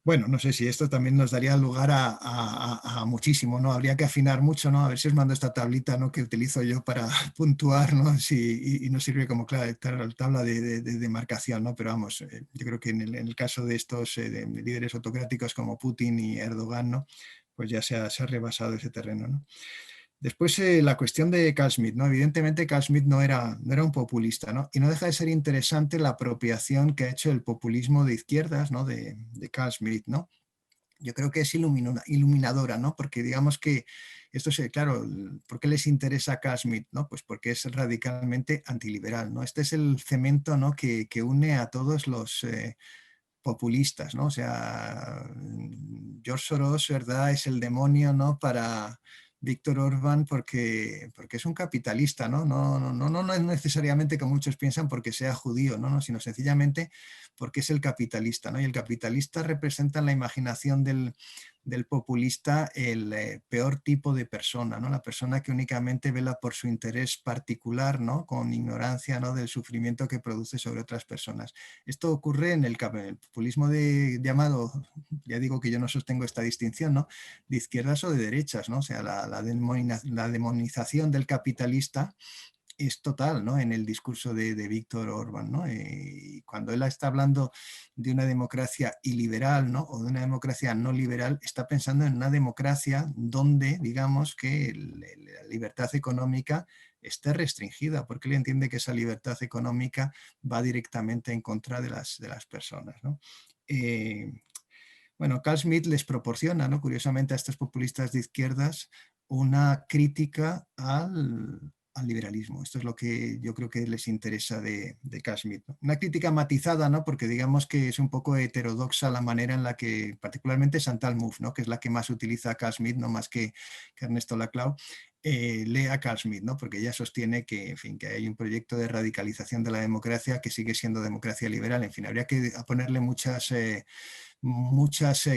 Bueno, no sé si esto también nos daría lugar a muchísimo, ¿no? Habría que afinar mucho, ¿no? A ver si os mando esta tablita, ¿no? Que utilizo yo para puntuar, ¿no? Y nos sirve como tabla de marcación, ¿no? Pero vamos, yo creo que en el caso de estos de líderes autocráticos como Putin y Erdogan, ¿no? Pues ya se ha rebasado ese terreno, ¿no? Después la cuestión de Carl Schmitt, ¿no? Evidentemente Carl Schmitt no era un populista, ¿no? Y no deja de ser interesante la apropiación que ha hecho el populismo de izquierdas, ¿no? De Carl Schmitt, ¿no? Yo creo que es iluminadora, ¿no? Porque digamos que esto es, claro, ¿por qué les interesa a Carl Schmitt, ¿no? Pues porque es radicalmente antiliberal, ¿no? Este es el cemento, ¿no? que une a todos los populistas, ¿no? O sea, George Soros, ¿verdad? Es el demonio, ¿no? Para Víctor Orbán porque es un capitalista, ¿no? No es necesariamente como muchos piensan porque sea judío, ¿no? Sino sencillamente porque es el capitalista, ¿no? Y el capitalista representa en la imaginación del populista el peor tipo de persona, ¿no? La persona que únicamente vela por su interés particular, ¿no? Con ignorancia, ¿no? Del sufrimiento que produce sobre otras personas. Esto ocurre en el populismo llamado, ya digo que yo no sostengo esta distinción, ¿no? De izquierdas o de derechas, ¿no? O sea, la demonización del capitalista es total, ¿no? En el discurso de Víctor Orbán, ¿no? Y cuando él está hablando de una democracia iliberal, ¿no? O de una democracia no liberal, está pensando en una democracia donde, digamos, que la libertad económica esté restringida, porque él entiende que esa libertad económica va directamente en contra de las personas, ¿no? Bueno, Carl Schmitt les proporciona, ¿no? Curiosamente, a estos populistas de izquierdas una crítica al liberalismo. Esto es lo que yo creo que les interesa de Carl Schmitt, ¿no? Una crítica matizada, ¿no? Porque digamos que es un poco heterodoxa la manera en la que, particularmente Chantal Mouffe, ¿no? Que es la que más utiliza a Carl Schmitt, no más que Ernesto Laclau, lee a Carl Schmitt, ¿no? Porque ella sostiene que, en fin, que hay un proyecto de radicalización de la democracia que sigue siendo democracia liberal. En fin, habría que ponerle muchas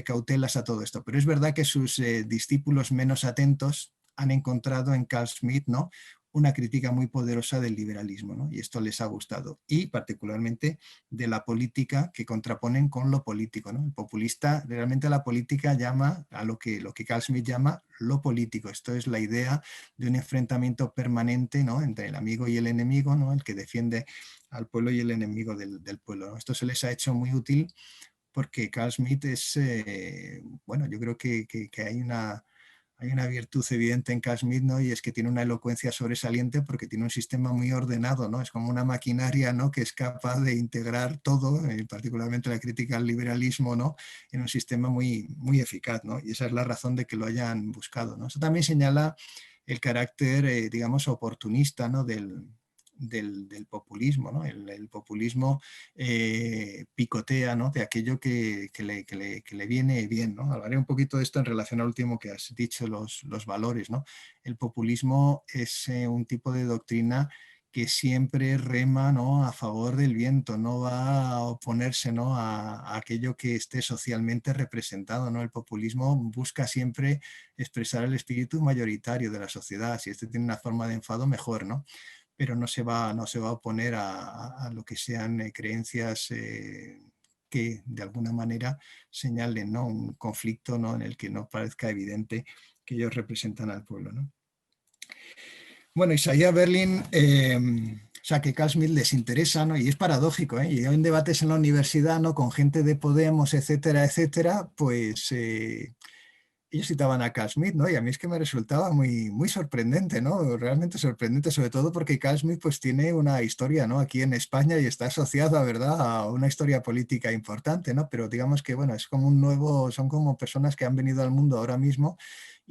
cautelas a todo esto, pero es verdad que sus discípulos menos atentos han encontrado en Carl Schmitt, ¿no? Una crítica muy poderosa del liberalismo, ¿no? Y esto les ha gustado, y particularmente de la política que contraponen con lo político, ¿no? El populista, realmente la política llama a lo que Carl Schmitt llama lo político. Esto es la idea de un enfrentamiento permanente, ¿no? Entre el amigo y el enemigo, ¿no? El que defiende al pueblo y el enemigo del pueblo, ¿no? Esto se les ha hecho muy útil porque Carl Schmitt es, bueno, yo creo que hay una virtud evidente en Carl Schmitt, ¿no? Y es que tiene una elocuencia sobresaliente porque tiene un sistema muy ordenado, ¿no? Es como una maquinaria, ¿no? Que es capaz de integrar todo, particularmente la crítica al liberalismo, ¿no? En un sistema muy, muy eficaz, ¿no? Y esa es la razón de que lo hayan buscado, ¿no? Eso también señala el carácter, digamos, oportunista, ¿no? del populismo, ¿no? El populismo picotea, ¿no? De aquello que le viene bien, ¿no? Hablaré un poquito de esto en relación al último que has dicho, los valores, ¿no? El populismo es un tipo de doctrina que siempre rema, ¿no? A favor del viento, no va a oponerse, ¿no? a aquello que esté socialmente representado, ¿no? El populismo busca siempre expresar el espíritu mayoritario de la sociedad. Si este tiene una forma de enfado, mejor, ¿no? Pero no se va a oponer a lo que sean creencias que de alguna manera señalen, ¿no? Un conflicto, ¿no? En el que no parezca evidente que ellos representan al pueblo, ¿no? Bueno, Isaiah Berlin, o sea, que Carl Schmitt les interesa, ¿no? Y es paradójico, ¿eh? Y en debates en la universidad, ¿no? Con gente de Podemos, etcétera, etcétera, pues ellos citaban a Carl Schmitt, ¿no? Y a mí es que me resultaba muy, muy sorprendente, ¿no? Realmente sorprendente, sobre todo porque Carl Schmitt pues tiene una historia, ¿no? Aquí en España y está asociada, ¿verdad? A una historia política importante, ¿no? Pero digamos que, bueno, es como son como personas que han venido al mundo ahora mismo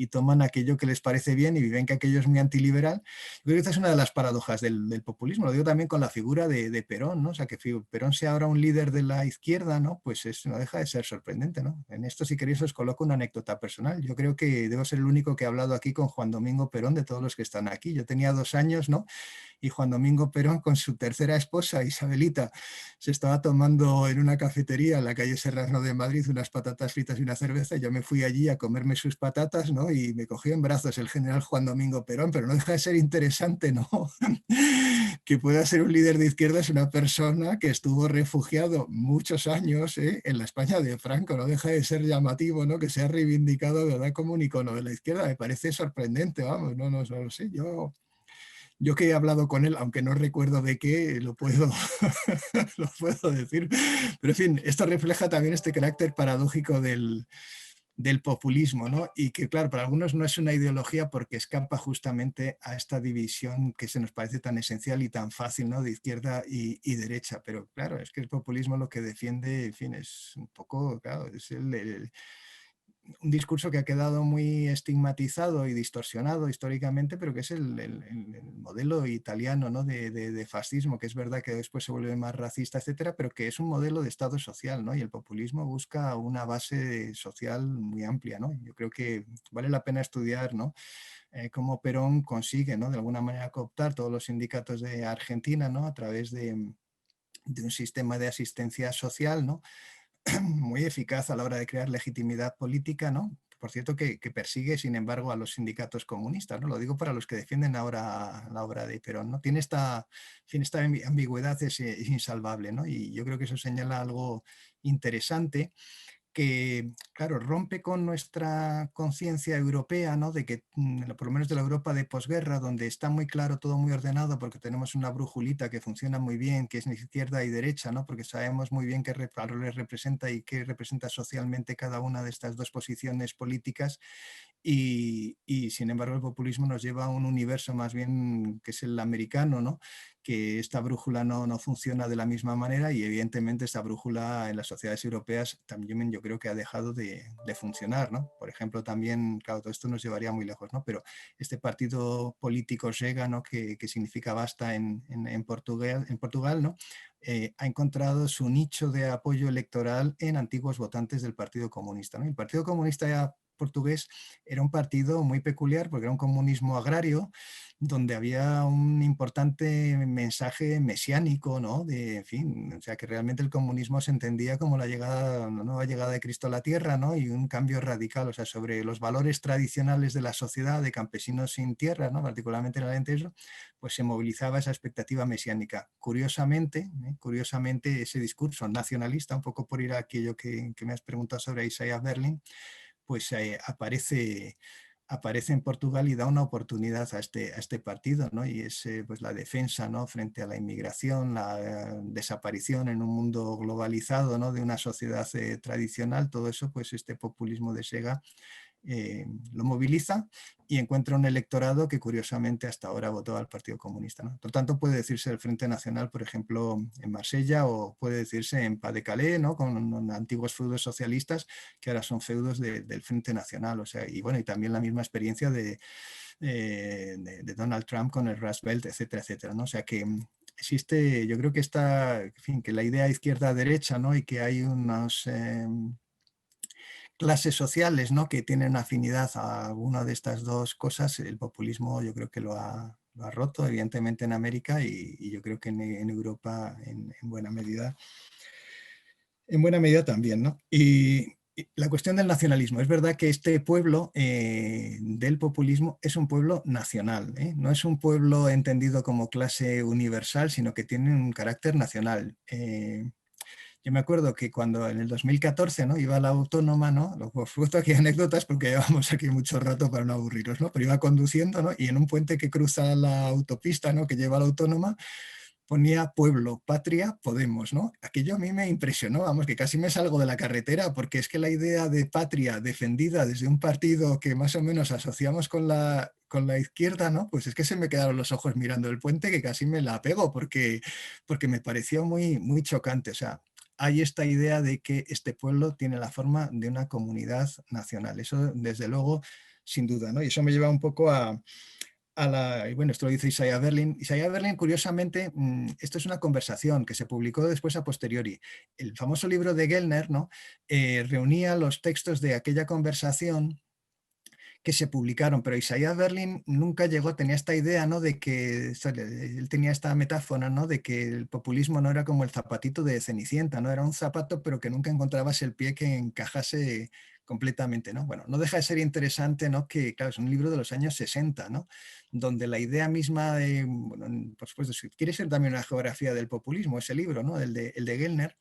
y toman aquello que les parece bien y viven que aquello es muy antiliberal. Yo creo que esta es una de las paradojas del populismo, lo digo también con la figura de Perón, ¿no? O sea, que Perón sea ahora un líder de la izquierda, ¿no? Pues no deja de ser sorprendente, ¿no? En esto, si queréis, os coloco una anécdota personal. Yo creo que debo ser el único que ha hablado aquí con Juan Domingo Perón de todos los que están aquí. Yo tenía 2 años, ¿no? Y Juan Domingo Perón con su tercera esposa, Isabelita, se estaba tomando en una cafetería en la calle Serrano de Madrid unas patatas fritas y una cerveza. Yo me fui allí a comerme sus patatas, ¿no? Y me cogió en brazos el general Juan Domingo Perón, pero no deja de ser interesante, ¿no? que pueda ser un líder de izquierda es una persona que estuvo refugiado muchos años en la España de Franco. No deja de ser llamativo, ¿no? Que se ha reivindicado, ¿verdad?, como un icono de la izquierda. Me parece sorprendente, vamos, no lo sé. Yo que he hablado con él, aunque no recuerdo de qué, lo puedo, lo puedo decir. Pero en fin, esto refleja también este carácter paradójico del populismo, ¿no? Y que, claro, para algunos no es una ideología porque escapa justamente a esta división que se nos parece tan esencial y tan fácil, ¿no?, de izquierda y derecha. Pero claro, es que el populismo lo que defiende, en fin, es un poco, claro, es un discurso que ha quedado muy estigmatizado y distorsionado históricamente, pero que es el modelo italiano, ¿no?, de fascismo, que es verdad que después se vuelve más racista, etcétera, pero que es un modelo de Estado social, ¿no? Y el populismo busca una base social muy amplia, ¿no? Yo creo que vale la pena estudiar, ¿no?, cómo Perón consigue, ¿no?, de alguna manera cooptar todos los sindicatos de Argentina, ¿no?, a través de un sistema de asistencia social, ¿no?, muy eficaz a la hora de crear legitimidad política, ¿no? Por cierto, que persigue, sin embargo, a los sindicatos comunistas, ¿no? Lo digo para los que defienden ahora la obra de Perón, ¿no? Tiene esta, en fin, esta ambigüedad es insalvable, ¿no? Y yo creo que eso señala algo interesante que, claro, rompe con nuestra conciencia europea, ¿no?, de que, por lo menos de la Europa de posguerra, donde está muy claro, todo muy ordenado, porque tenemos una brújulita que funciona muy bien, que es izquierda y derecha, ¿no?, porque sabemos muy bien qué valores representa y qué representa socialmente cada una de estas dos posiciones políticas. Y, sin embargo el populismo nos lleva a un universo más bien que es el americano, ¿no?, que esta brújula no funciona de la misma manera y evidentemente esta brújula en las sociedades europeas también yo creo que ha dejado de funcionar, ¿no? Por ejemplo, también, claro, todo esto nos llevaría muy lejos, ¿no? Pero este partido político Chega, ¿no?, que significa basta en Portugal, ¿no?, ha encontrado su nicho de apoyo electoral en antiguos votantes del Partido Comunista, ¿no? El Partido Comunista portugués era un partido muy peculiar porque era un comunismo agrario donde había un importante mensaje mesiánico, ¿no?, de, en fin, o sea, que realmente el comunismo se entendía como la llegada, la nueva llegada de Cristo a la tierra, ¿no?, y un cambio radical, o sea, sobre los valores tradicionales de la sociedad de campesinos sin tierra, ¿no?, particularmente en el Alentejo, pues se movilizaba esa expectativa mesiánica. Curiosamente, ese discurso nacionalista, un poco por ir a aquello que me has preguntado sobre Isaiah Berlin, pues aparece en Portugal y da una oportunidad a este partido, ¿no? Y es pues la defensa, ¿no?, frente a la inmigración, la desaparición en un mundo globalizado, ¿no?, de una sociedad tradicional, todo eso, pues este populismo de Sega lo moviliza y encuentra un electorado que curiosamente hasta ahora votó al Partido Comunista, ¿no? Por tanto, puede decirse el Frente Nacional, por ejemplo, en Marsella, o puede decirse en Pas de Calais, ¿no?, con antiguos feudos socialistas que ahora son feudos del Frente Nacional. O sea, y bueno, y también la misma experiencia de Donald Trump con el Rust Belt, etcétera, etcétera, ¿no? O sea que existe, yo creo que está, en fin, que la idea izquierda-derecha, ¿no?, y que hay unos clases sociales, ¿no?, que tienen afinidad a alguna de estas dos cosas. El populismo yo creo que lo ha roto, evidentemente en América y yo creo que en Europa en buena medida también, ¿no? Y la cuestión del nacionalismo. Es verdad que este pueblo del populismo es un pueblo nacional, ¿eh? No es un pueblo entendido como clase universal, sino que tiene un carácter nacional. Yo me acuerdo que cuando en el 2014, ¿no?, iba a la autónoma, ¿no?, por supuesto aquí hay anécdotas porque llevamos aquí mucho rato para no aburriros, ¿no?, pero iba conduciendo, ¿no?, y en un puente que cruza la autopista, ¿no?, que lleva a la autónoma, ponía pueblo, patria, Podemos, ¿no? Aquello a mí me impresionó, vamos, que casi me salgo de la carretera, porque es que la idea de patria defendida desde un partido que más o menos asociamos con la izquierda, ¿no?, pues es que se me quedaron los ojos mirando el puente que casi me la pego, porque me pareció muy, muy chocante. O sea, hay esta idea de que este pueblo tiene la forma de una comunidad nacional. Eso, desde luego, sin duda, ¿no? Y eso me lleva un poco y bueno, esto lo dice Isaiah Berlin. Isaiah Berlin, curiosamente, esto es una conversación que se publicó después a posteriori. El famoso libro de Gellner, ¿no?, reunía los textos de aquella conversación que se publicaron, pero Isaiah Berlin nunca llegó, tenía esta idea, ¿no?, de que, él tenía esta metáfora, ¿no?, de que el populismo no era como el zapatito de Cenicienta, ¿no?, era un zapato pero que nunca encontrabas el pie que encajase completamente, ¿no? Bueno, no deja de ser interesante, ¿no? Que, claro, es un libro de los años 60, ¿no? Donde la idea misma de, bueno, por supuesto, quiere ser también una geografía del populismo, ese libro, ¿no? El de Gellner,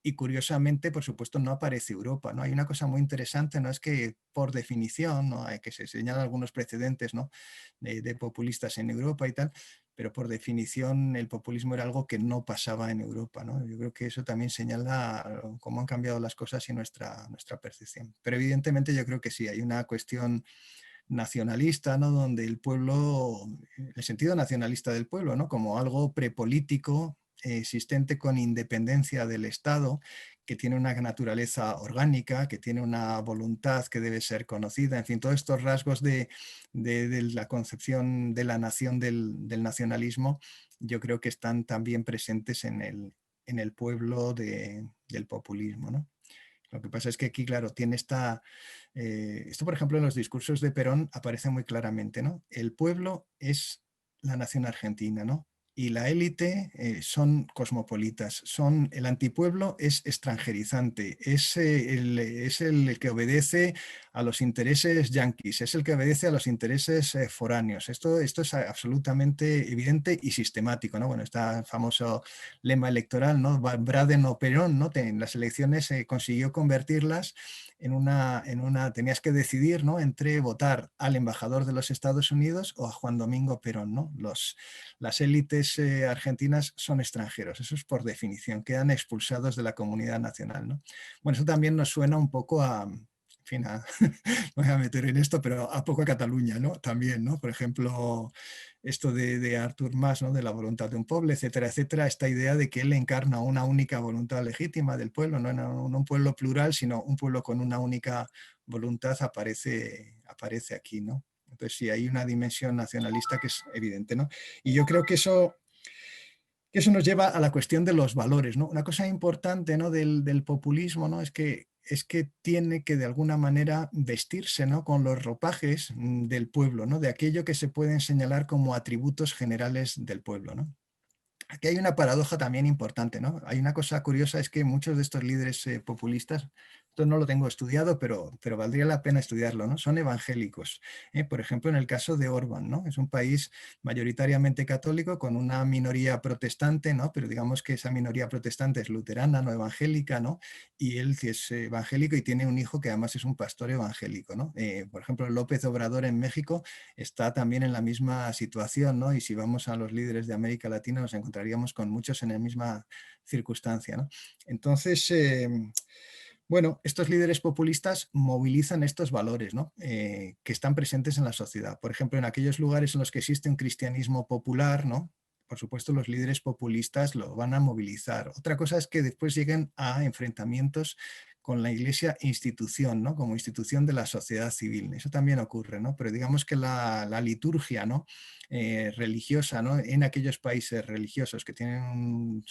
y curiosamente, por supuesto, no aparece Europa, ¿no? Hay una cosa muy interesante, ¿no? Es que por definición, ¿no? Hay que se señalan algunos precedentes, ¿no? De populistas en Europa y tal, pero por definición el populismo era algo que no pasaba en Europa, ¿no? Yo creo que eso también señala cómo han cambiado las cosas y nuestra percepción. Pero evidentemente yo creo que sí, hay una cuestión nacionalista, ¿no? Donde el pueblo, el sentido nacionalista del pueblo, ¿no? Como algo prepolítico, existente con independencia del Estado, que tiene una naturaleza orgánica, que tiene una voluntad que debe ser conocida, en fin, todos estos rasgos de la concepción de la nación del nacionalismo, yo creo que están también presentes en el pueblo del populismo, ¿no? Lo que pasa es que aquí, claro, tiene esto, por ejemplo, en los discursos de Perón aparece muy claramente, ¿no? El pueblo es la nación argentina, ¿no? Y la élite son cosmopolitas, el antipueblo es extranjerizante, es el que obedece a los intereses yanquis, es el que obedece a los intereses foráneos. Esto es absolutamente evidente y sistemático, ¿no? Bueno, está el famoso lema electoral, ¿no? Braden o Perón, ¿no? En las elecciones consiguió convertirlas tenías que decidir, ¿no? Entre votar al embajador de los Estados Unidos o a Juan Domingo Perón, ¿no? Las élites argentinas son extranjeros, eso es por definición, quedan expulsados de la comunidad nacional, ¿no? Bueno, eso también nos suena un poco en fin, no voy a meter en esto, pero a poco a Cataluña, ¿no? También, ¿no? Por ejemplo, esto de Artur Mas, ¿no? De la voluntad de un pueblo, etcétera, etcétera, esta idea de que él encarna una única voluntad legítima del pueblo, no un pueblo plural, sino un pueblo con una única voluntad aparece aquí, ¿no? Entonces sí, hay una dimensión nacionalista que es evidente, ¿no? Y yo creo que eso nos lleva a la cuestión de los valores, ¿no? Una cosa importante, ¿no? del populismo, ¿no? Es que tiene que de alguna manera vestirse, ¿no? Con los ropajes del pueblo, ¿no? De aquello que se pueden señalar como atributos generales del pueblo, ¿no? Aquí hay una paradoja también importante, ¿no? Hay una cosa curiosa, es que muchos de estos líderes populistas, esto no lo tengo estudiado, pero valdría la pena estudiarlo, ¿no? Son evangélicos. Por ejemplo, en el caso de Orbán, ¿no? Es un país mayoritariamente católico con una minoría protestante, ¿no? Pero digamos que esa minoría protestante es luterana, no evangélica, ¿no? Y él sí es evangélico y tiene un hijo que además es un pastor evangélico, ¿no? Por ejemplo, López Obrador en México está también en la misma situación, ¿no? Y si vamos a los líderes de América Latina nos encontraríamos con muchos en la misma circunstancia, ¿no? Entonces, bueno, estos líderes populistas movilizan estos valores, ¿no? Que están presentes en la sociedad. Por ejemplo, en aquellos lugares en los que existe un cristianismo popular, ¿no? Por supuesto, los líderes populistas lo van a movilizar. Otra cosa es que después lleguen a enfrentamientos con la Iglesia institución, ¿no? Como institución de la sociedad civil. Eso también ocurre, ¿no? Pero digamos que la liturgia, ¿no? Religiosa, ¿no? En aquellos países religiosos que tienen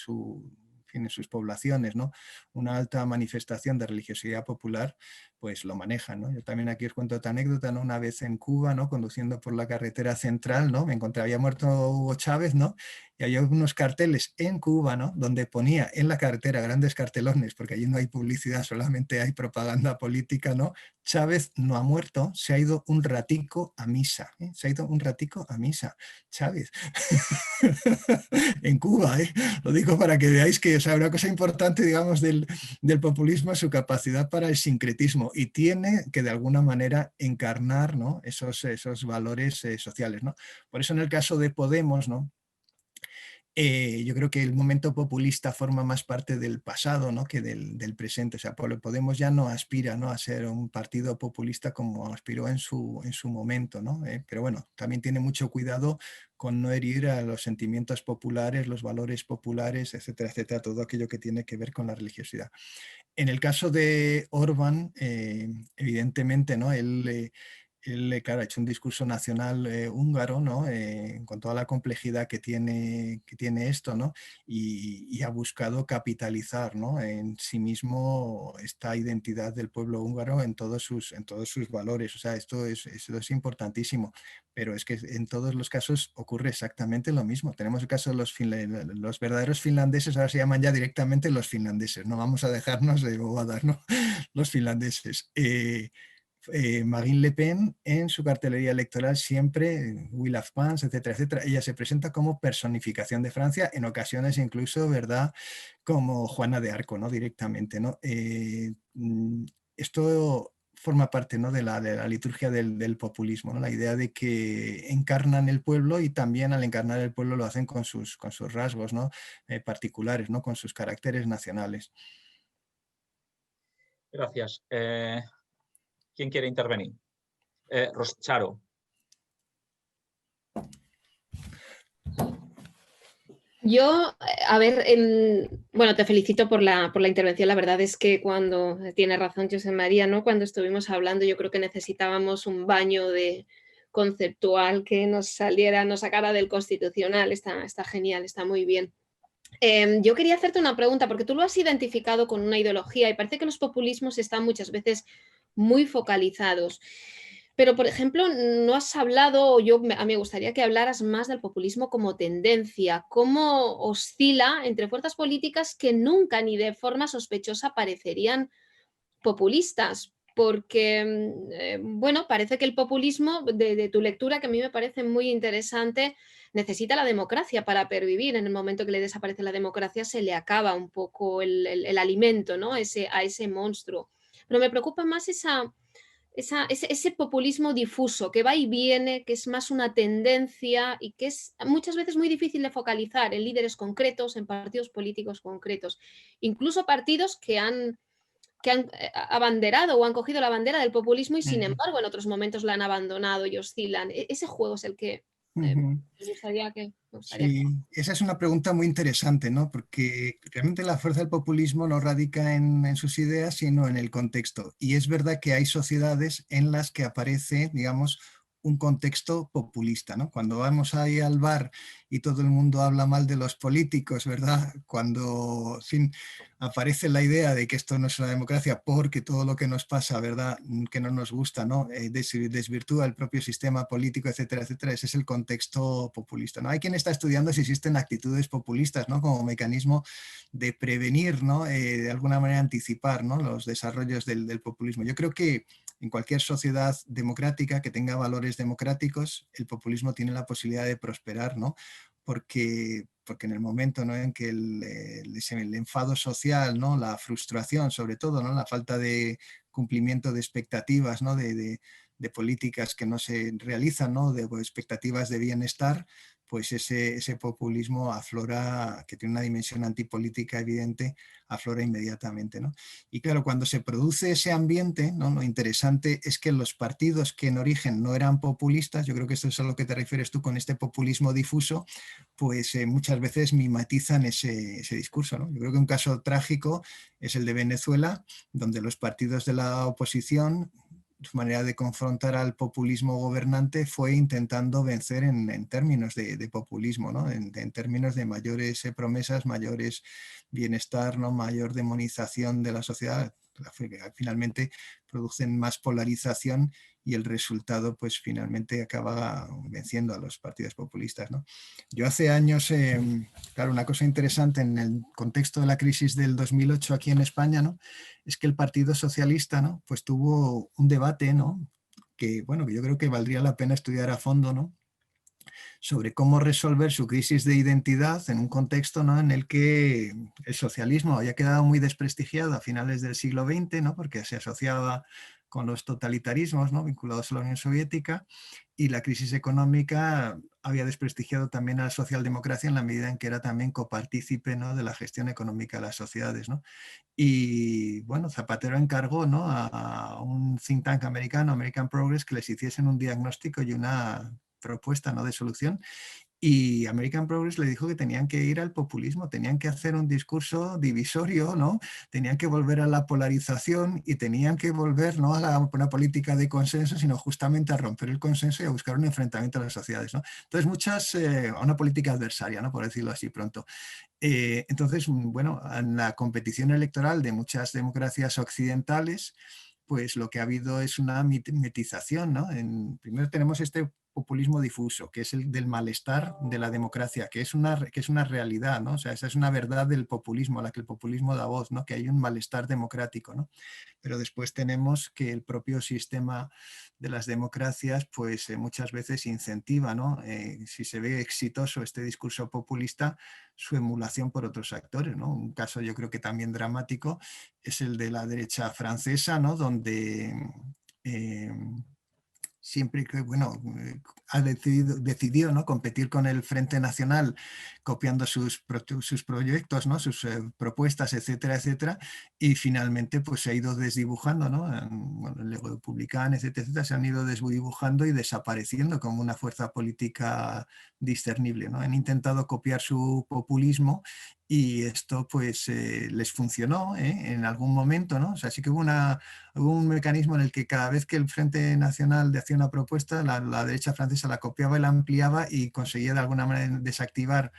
en sus poblaciones, ¿no? Una alta manifestación de religiosidad popular, pues lo manejan, ¿no? Yo también aquí os cuento otra anécdota, ¿no? Una vez en Cuba, ¿no? Conduciendo por la carretera central, ¿no? Me encontré, había muerto Hugo Chávez, ¿no? Y había unos carteles en Cuba, ¿no? Donde ponía en la carretera grandes cartelones, porque allí no hay publicidad, solamente hay propaganda política, ¿no? Chávez no ha muerto, se ha ido un ratico a misa, ¿eh? Se ha ido un ratico a misa, Chávez. En Cuba, ¿eh? Lo digo para que veáis que, o sea, una cosa importante, digamos, del populismo es su capacidad para el sincretismo y tiene que de alguna manera encarnar, ¿no? esos valores sociales, ¿no? Por eso en el caso de Podemos, ¿no? Yo creo que el momento populista forma más parte del pasado, ¿no? Que del presente. O sea, Podemos ya no aspira, ¿no? A ser un partido populista como aspiró en su momento, ¿no? Pero bueno, también tiene mucho cuidado con no herir a los sentimientos populares, los valores populares, etcétera, etcétera, todo aquello que tiene que ver con la religiosidad. En el caso de Orbán, evidentemente, ¿no? él, claro, ha hecho un discurso nacional húngaro, ¿no? Con toda la complejidad que tiene esto, ¿no? Y ha buscado capitalizar, ¿no? En sí mismo esta identidad del pueblo húngaro en todos sus valores. O sea, esto es importantísimo, pero es que en todos los casos ocurre exactamente lo mismo. Tenemos el caso de los verdaderos finlandeses, ahora se llaman ya directamente los finlandeses, no vamos a dejarnos de bobadas, ¿no? Los finlandeses. Marine Le Pen en su cartelería electoral siempre, Will of Pans, etcétera, etcétera, ella se presenta como personificación de Francia, en ocasiones incluso, ¿verdad?, como Juana de Arco, ¿no? Directamente, ¿no? Esto forma parte, ¿no?, de la liturgia del populismo, ¿no? La idea de que encarnan el pueblo y también al encarnar el pueblo lo hacen con sus rasgos, ¿no?, particulares, ¿no?, con sus caracteres nacionales. Gracias. ¿Quién quiere intervenir? Charo. Yo, a ver, bueno, te felicito por la intervención. La verdad es que cuando tiene razón José María, ¿no? Cuando estuvimos hablando, yo creo que necesitábamos un baño de conceptual que nos saliera, nos sacara del constitucional. Está genial, está muy bien. Yo quería hacerte una pregunta, porque tú lo has identificado con una ideología y parece que los populismos están muchas veces muy focalizados. Pero, por ejemplo, no has hablado, o a mí me gustaría que hablaras más del populismo como tendencia, cómo oscila entre fuerzas políticas que nunca ni de forma sospechosa parecerían populistas, porque, bueno, parece que el populismo, de tu lectura, que a mí me parece muy interesante, necesita la democracia para pervivir. En el momento que le desaparece la democracia, se le acaba un poco el alimento, ¿no? A ese monstruo. Pero me preocupa más ese populismo difuso que va y viene, que es más una tendencia y que es muchas veces muy difícil de focalizar en líderes concretos, en partidos políticos concretos, incluso partidos que han abanderado o han cogido la bandera del populismo y sin embargo en otros momentos la han abandonado y oscilan. Ese juego es el que me gustaría que... Sí, esa es una pregunta muy interesante, ¿no? Porque realmente la fuerza del populismo no radica en sus ideas, sino en el contexto. Y es verdad que hay sociedades en las que aparece, digamos, un contexto populista, ¿no? Cuando vamos ahí al bar y todo el mundo habla mal de los políticos, ¿verdad? Cuando, en fin, aparece la idea de que esto no es una democracia porque todo lo que nos pasa, ¿verdad?, que no nos gusta, ¿no?, desvirtúa el propio sistema político, etcétera, etcétera. Ese es el contexto populista, ¿no? Hay quien está estudiando si existen actitudes populistas, ¿no?, como mecanismo de prevenir, ¿no?, de alguna manera anticipar, ¿no?, los desarrollos del populismo. Yo creo que en cualquier sociedad democrática que tenga valores democráticos, el populismo tiene la posibilidad de prosperar, ¿no? Porque en el momento, ¿no?, en que el enfado social, ¿no?, la frustración sobre todo, ¿no?, la falta de cumplimiento de expectativas, ¿no?, de políticas que no se realizan, ¿no?, de expectativas de bienestar, pues ese populismo aflora, que tiene una dimensión antipolítica evidente, aflora inmediatamente, ¿no? Y claro, cuando se produce ese ambiente, ¿no?, lo interesante es que los partidos que en origen no eran populistas, yo creo que esto es a lo que te refieres tú con este populismo difuso, pues muchas veces mimetizan ese discurso, ¿no? Yo creo que un caso trágico es el de Venezuela, donde los partidos de la oposición, su manera de confrontar al populismo gobernante fue intentando vencer en términos de populismo, ¿no?, en términos de mayores promesas, mayores bienestar, ¿no?, mayor demonización de la sociedad. Finalmente producen más polarización y el resultado pues finalmente acaba venciendo a los partidos populistas, ¿no? Yo hace años, claro, una cosa interesante en el contexto de la crisis del 2008 aquí en España, ¿no?, es que el Partido Socialista, ¿no?, pues tuvo un debate, ¿no?, que, bueno, que yo creo que valdría la pena estudiar a fondo, ¿no?, sobre cómo resolver su crisis de identidad en un contexto, ¿no?, en el que el socialismo había quedado muy desprestigiado a finales del siglo XX, ¿no?, porque se asociaba con los totalitarismos, ¿no?, vinculados a la Unión Soviética, y la crisis económica había desprestigiado también a la socialdemocracia en la medida en que era también copartícipe, ¿no?, de la gestión económica de las sociedades, ¿no? Y bueno, Zapatero encargó, ¿no?, a un think tank americano, American Progress, que les hiciesen un diagnóstico y una propuesta, ¿no?, de solución. y American Progress le dijo que tenían que ir al populismo, tenían que hacer un discurso divisorio, ¿no? Tenían que volver a la polarización y tenían que volver no a una política de consenso, sino justamente a romper el consenso y a buscar un enfrentamiento a las sociedades, ¿no? Entonces, a una política adversaria, ¿no? Por decirlo así pronto. Entonces, bueno, en la competición electoral de muchas democracias occidentales, pues lo que ha habido es una mimetización, ¿no? Primero tenemos este populismo difuso, que es el del malestar de la democracia, que es una realidad, ¿no? O sea, esa es una verdad del populismo, a la que el populismo da voz, ¿no? Que hay un malestar democrático, ¿no? Pero después tenemos que el propio sistema de las democracias, pues muchas veces incentiva, ¿no? Si se ve exitoso este discurso populista, su emulación por otros actores, ¿no? Un caso yo creo que también dramático es el de la derecha francesa, ¿no? Donde siempre que, bueno, decidió, ¿no? Competir con el Frente Nacional copiando sus proyectos, ¿no? Sus propuestas, etcétera, etcétera, y finalmente pues se ha ido desdibujando, ¿no? Bueno, el Lego Republicano, etcétera, etcétera, se han ido desdibujando y desapareciendo como una fuerza política discernible, ¿no? Han intentado copiar su populismo y esto pues les funcionó en algún momento, ¿no? O sea, sí que hubo un mecanismo en el que cada vez que el Frente Nacional hacía una propuesta, la derecha francesa la copiaba y la ampliaba y conseguía de alguna manera desactivar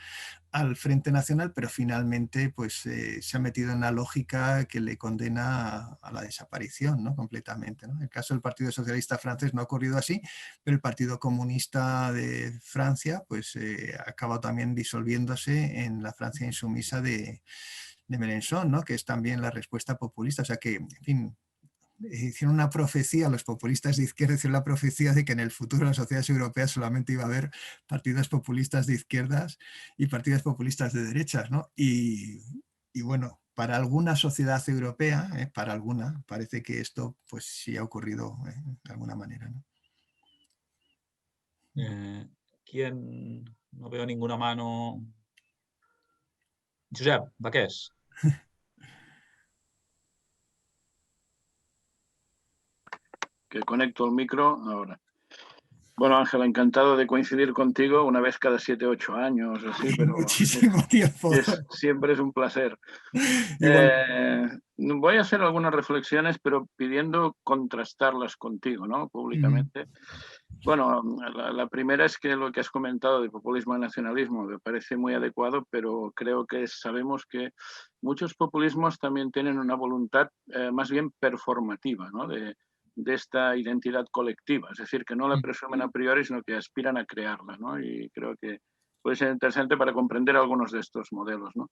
al Frente Nacional, pero finalmente pues, se ha metido en una lógica que le condena a la desaparición, ¿no? Completamente, ¿no? En el caso del Partido Socialista francés no ha ocurrido así, pero el Partido Comunista de Francia pues, ha acabado también disolviéndose en la Francia insumisa de Mélenchon, ¿no? Que es también la respuesta populista. O sea que, en fin, hicieron una profecía, los populistas de izquierda hicieron la profecía de que en el futuro en las sociedades europeas solamente iba a haber partidos populistas de izquierdas y partidos populistas de derechas, ¿no? Y bueno, para alguna sociedad europea, para alguna, parece que esto pues sí ha ocurrido de alguna manera, ¿no? ¿Quién? No veo ninguna mano. Josep, Baqués. Que conecto el micro ahora. Bueno, Ángel, encantado de coincidir contigo una vez cada 7, 8 años, así, pero muchísimo tiempo. Siempre es un placer. Igual. Voy a hacer algunas reflexiones, pero pidiendo contrastarlas contigo, ¿no? Públicamente. Bueno, la primera es que lo que has comentado de populismo y nacionalismo me parece muy adecuado, pero creo que sabemos que muchos populismos también tienen una voluntad más bien performativa, ¿no? De esta identidad colectiva, es decir, que no la presumen a priori, sino que aspiran a crearla, ¿no? Y creo que puede ser interesante para comprender algunos de estos modelos, ¿no?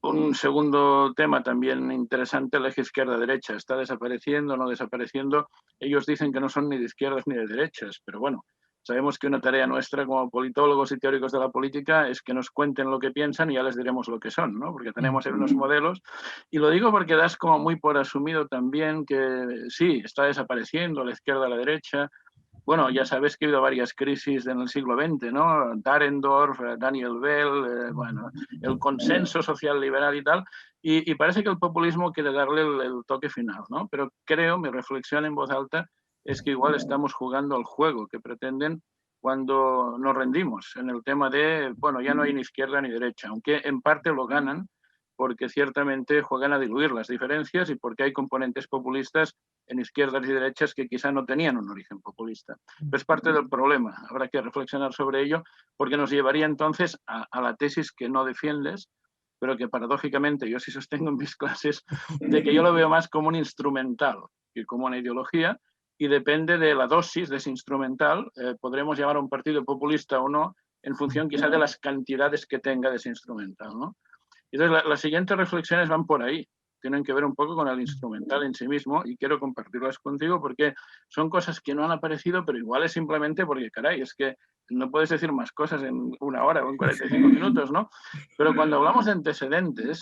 Un segundo tema también interesante, el eje izquierda-derecha. ¿Está desapareciendo o no desapareciendo? Ellos dicen que no son ni de izquierdas ni de derechas, pero bueno, sabemos que una tarea nuestra como politólogos y teóricos de la política es que nos cuenten lo que piensan y ya les diremos lo que son, ¿no? Porque tenemos ahí unos modelos. Y lo digo porque das como muy por asumido también que sí, está desapareciendo la izquierda a la derecha. Bueno, ya sabes que ha habido varias crisis en el siglo XX, ¿no? Dahrendorf, Daniel Bell, bueno, el consenso social liberal y tal, y parece que el populismo quiere darle el toque final, ¿no? Pero creo, mi reflexión en voz alta, es que igual estamos jugando al juego que pretenden cuando nos rendimos en el tema de, bueno, ya no hay ni izquierda ni derecha, aunque en parte lo ganan, porque ciertamente juegan a diluir las diferencias y porque hay componentes populistas en izquierdas y derechas que quizá no tenían un origen populista. Pero es parte del problema, habrá que reflexionar sobre ello, porque nos llevaría entonces a la tesis que no defiendes, pero que paradójicamente yo sí sostengo en mis clases, de que yo lo veo más como un instrumental que como una ideología, y depende de la dosis de ese instrumental, podremos llamar a un partido populista o no, en función quizá de las cantidades que tenga de ese instrumental, ¿no? Entonces, las siguientes reflexiones van por ahí, tienen que ver un poco con el instrumental en sí mismo y quiero compartirlas contigo porque son cosas que no han aparecido, pero igual es simplemente porque, caray, es que no puedes decir más cosas en 1 hora o en 45 minutos, ¿no? Pero cuando hablamos de antecedentes,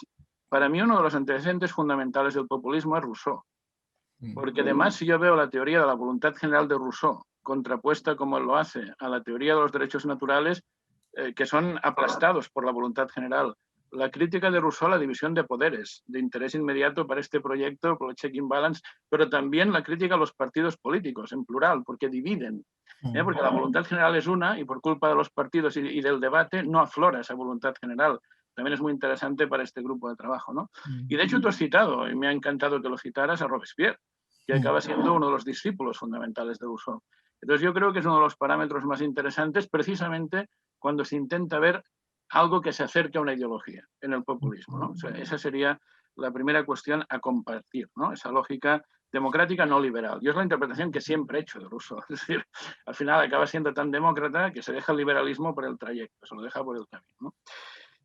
para mí uno de los antecedentes fundamentales del populismo es Rousseau. Porque además, si yo veo la teoría de la voluntad general de Rousseau contrapuesta como él lo hace a la teoría de los derechos naturales, que son aplastados por la voluntad general la crítica de Rousseau a la división de poderes, de interés inmediato para este proyecto, por el check and balance, pero también la crítica a los partidos políticos, en plural, porque dividen. Porque la voluntad general es una y por culpa de los partidos y del debate no aflora esa voluntad general. También es muy interesante para este grupo de trabajo, ¿no? Y de hecho tú has citado, y me ha encantado que lo citaras, a Robespierre, que acaba siendo uno de los discípulos fundamentales de Rousseau. Entonces yo creo que es uno de los parámetros más interesantes precisamente cuando se intenta ver algo que se acerque a una ideología en el populismo, ¿no? O sea, esa sería la primera cuestión a compartir, ¿no? Esa lógica democrática no liberal. Yo es la interpretación que siempre he hecho de Rousseau. Es decir, al final acaba siendo tan demócrata que se deja el liberalismo por el trayecto, se lo deja por el camino, ¿no?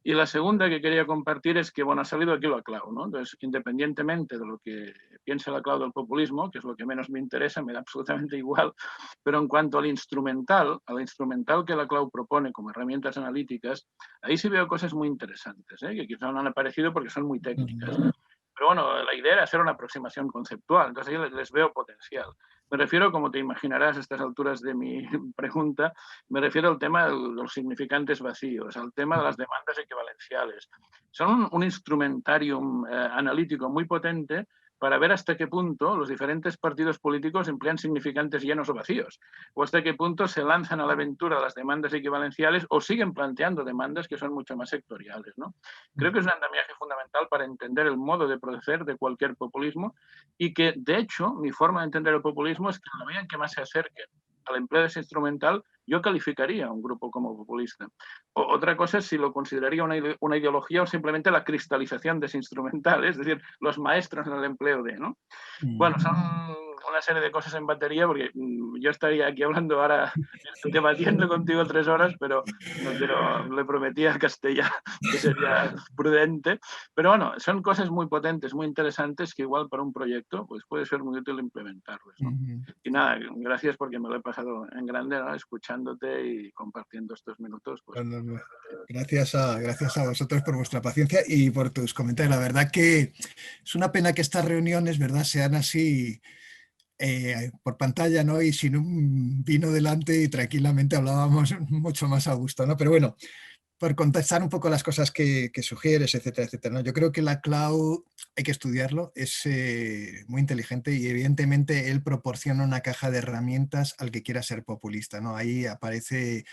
Y la segunda que quería compartir es que, bueno, ha salido aquí la clau, ¿no? Entonces, independientemente de lo que piense la clau del populismo, que es lo que menos me interesa, me da absolutamente igual, pero en cuanto al instrumental que la clau propone como herramientas analíticas, ahí sí veo cosas muy interesantes, que quizá no han aparecido porque son muy técnicas. Pero bueno, la idea era hacer una aproximación conceptual, entonces ahí les veo potencial. Me refiero, como te imaginarás a estas alturas de mi pregunta, me refiero al tema de los significantes vacíos, al tema de las demandas equivalenciales. Son un instrumentarium analítico muy potente para ver hasta qué punto los diferentes partidos políticos emplean significantes llenos o vacíos, o hasta qué punto se lanzan a la aventura las demandas equivalenciales o siguen planteando demandas que son mucho más sectoriales, ¿no? Creo que es un andamiaje fundamental para entender el modo de proceder de cualquier populismo y que, de hecho, mi forma de entender el populismo es que en la medida en que más se acerquen al empleo de ese instrumental, yo calificaría a un grupo como populista. Otra cosa es si lo consideraría una ideología o simplemente la cristalización de ese instrumental, es decir, los maestros en el empleo de, ¿no? Bueno, son una serie de cosas en batería, porque yo estaría aquí hablando ahora, debatiendo contigo 3 horas, pero no le prometí a Castella que sería prudente. Pero bueno, son cosas muy potentes, muy interesantes, que igual para un proyecto pues puede ser muy útil implementarlos, ¿no? Y nada, gracias porque me lo he pasado en grande, ¿no? Escuchándote y compartiendo estos minutos. Pues, no. Gracias a vosotros por vuestra paciencia y por tus comentarios. La verdad que es una pena que estas reuniones, ¿verdad?, sean así por pantalla, ¿no? Y sin un vino delante y tranquilamente hablábamos mucho más a gusto, ¿no? Pero bueno, por contestar un poco las cosas que sugieres, etcétera, etcétera, ¿no? Yo creo que la cloud hay que estudiarlo, es muy inteligente y evidentemente él proporciona una caja de herramientas al que quiera ser populista, ¿no? Ahí aparece,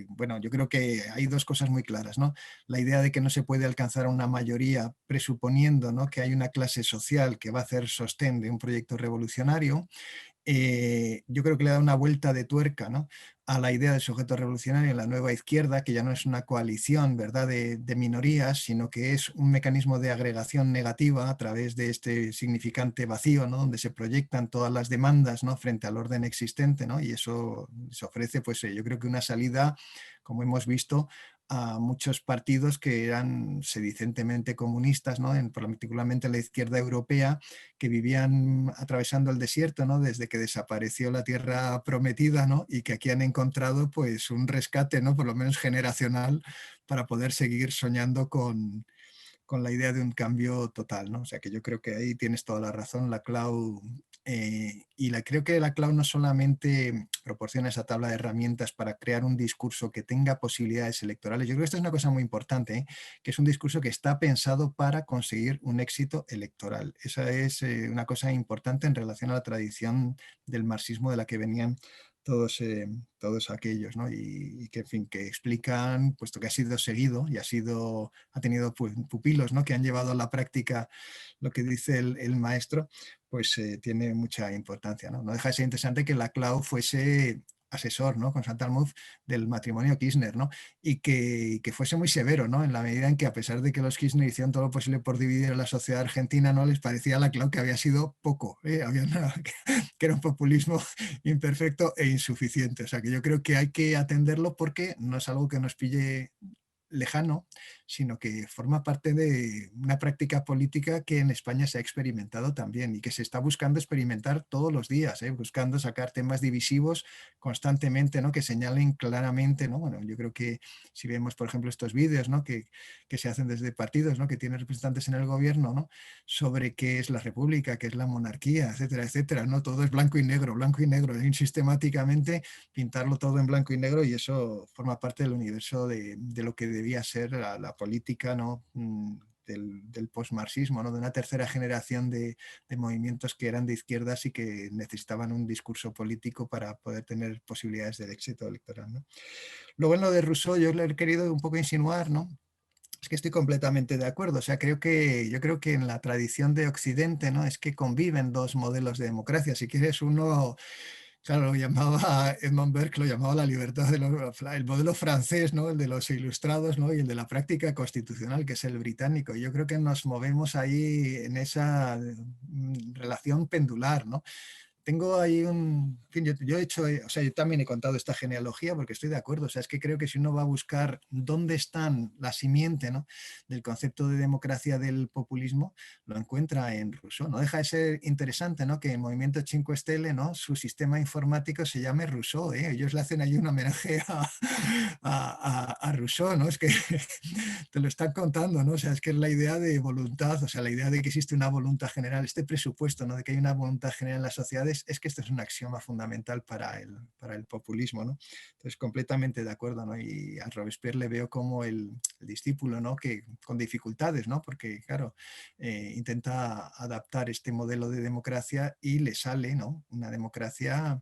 bueno, yo creo que hay 2 cosas muy claras, ¿no? La idea de que no se puede alcanzar una mayoría presuponiendo, ¿no?, que hay una clase social que va a hacer sostén de un proyecto revolucionario. Yo creo que le da una vuelta de tuerca, ¿no?, a la idea del sujeto revolucionario en la nueva izquierda, que ya no es una coalición, ¿verdad?, de minorías, sino que es un mecanismo de agregación negativa a través de este significante vacío, ¿no?, donde se proyectan todas las demandas, ¿no?, frente al orden existente, ¿no? Y eso se ofrece, pues yo creo que una salida, como hemos visto, a muchos partidos que eran sedicentemente comunistas, ¿no?, particularmente la izquierda europea, que vivían atravesando el desierto, ¿no?, desde que desapareció la tierra prometida, ¿no?, y que aquí han encontrado pues un rescate, ¿no?, por lo menos generacional, para poder seguir soñando con la idea de un cambio total, ¿no? O sea que yo creo que ahí tienes toda la razón, la cloud, creo que la cloud no solamente proporciona esa tabla de herramientas para crear un discurso que tenga posibilidades electorales, yo creo que esto es una cosa muy importante, que es un discurso que está pensado para conseguir un éxito electoral. Esa es una cosa importante en relación a la tradición del marxismo de la que venían todos aquellos, ¿no? Y que, en fin, que explican, puesto que ha sido seguido y ha tenido pupilos, ¿no?, que han llevado a la práctica lo que dice el maestro, pues tiene mucha importancia, ¿no? No deja de ser interesante que la clau fuese asesor, ¿no?, con Santalmuz, del matrimonio Kirchner, ¿no?, y que fuese muy severo, ¿no?, en la medida en que, a pesar de que los Kirchner hicieron todo lo posible por dividir a la sociedad argentina, no les parecía a la clau que había sido poco, había nada, que era un populismo imperfecto e insuficiente. O sea que yo creo que hay que atenderlo porque no es algo que nos pille lejano, sino que forma parte de una práctica política que en España se ha experimentado también y que se está buscando experimentar todos los días, buscando sacar temas divisivos constantemente, ¿no?, que señalen claramente, ¿no? Bueno, yo creo que si vemos, por ejemplo, estos vídeos, ¿no?, que se hacen desde partidos, ¿no?, que tienen representantes en el gobierno, ¿no?, sobre qué es la república, qué es la monarquía, etcétera, etcétera, ¿no? Todo es blanco y negro, y sistemáticamente pintarlo todo en blanco y negro, y eso forma parte del universo de lo que debía ser la política, ¿no? Del postmarxismo, ¿no? De una tercera generación de movimientos que eran de izquierdas y que necesitaban un discurso político para poder tener posibilidades de éxito electoral, ¿no? Luego en lo de Rousseau yo le he querido un poco insinuar, ¿no? Es que estoy completamente de acuerdo. O sea, yo creo que en la tradición de Occidente, ¿no? Es que conviven dos modelos de democracia. Si quieres uno, claro, lo llamaba Edmund Burke, lo llamaba la libertad, el modelo francés, ¿no? El de los ilustrados, ¿no? Y el de la práctica constitucional, que es el británico. Yo creo que nos movemos ahí en esa relación pendular, ¿no? Tengo ahí un... En fin, yo he hecho, o sea, yo también he contado esta genealogía porque estoy de acuerdo. O sea, es que creo que si uno va a buscar dónde están la simiente, ¿no? del concepto de democracia del populismo, lo encuentra en Rousseau. No deja de ser interesante, ¿no? Que el Movimiento 5 Stelle, ¿no? Su sistema informático se llame Rousseau, ¿eh? Ellos le hacen ahí un homenaje a Rousseau, ¿no? Es que te lo están contando, ¿no? O sea, es que es la idea de voluntad, o sea, la idea de que existe una voluntad general, este presupuesto, ¿no? De que hay una voluntad general en las sociedades, es que esto es un axioma fundamental para el populismo, ¿no? Entonces, completamente de acuerdo, ¿no? Y a Robespierre le veo como el discípulo, ¿no? Que con dificultades, ¿no? Porque, claro, intenta adaptar este modelo de democracia y le sale, ¿no? Una democracia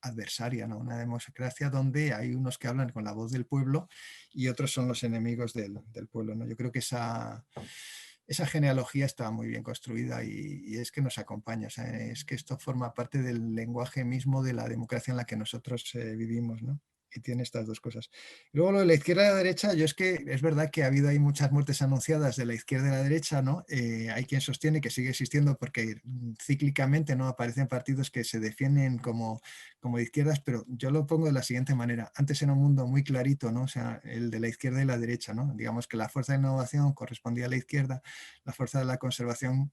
adversaria, ¿no? Una democracia donde hay unos que hablan con la voz del pueblo y otros son los enemigos del pueblo, ¿no? Yo creo que esa genealogía está muy bien construida y es que nos acompaña, o sea, es que esto forma parte del lenguaje mismo de la democracia en la que nosotros vivimos, ¿no? Y tiene estas dos cosas. Luego lo de la izquierda y la derecha, yo es que es verdad que ha habido ahí muchas muertes anunciadas de la izquierda y la derecha, ¿no? Hay quien sostiene que sigue existiendo porque cíclicamente no aparecen partidos que se defienden como de izquierdas, pero yo lo pongo de la siguiente manera. Antes era un mundo muy clarito, ¿no? O sea, el de la izquierda y la derecha, ¿no? Digamos que la fuerza de innovación correspondía a la izquierda, la fuerza de la conservación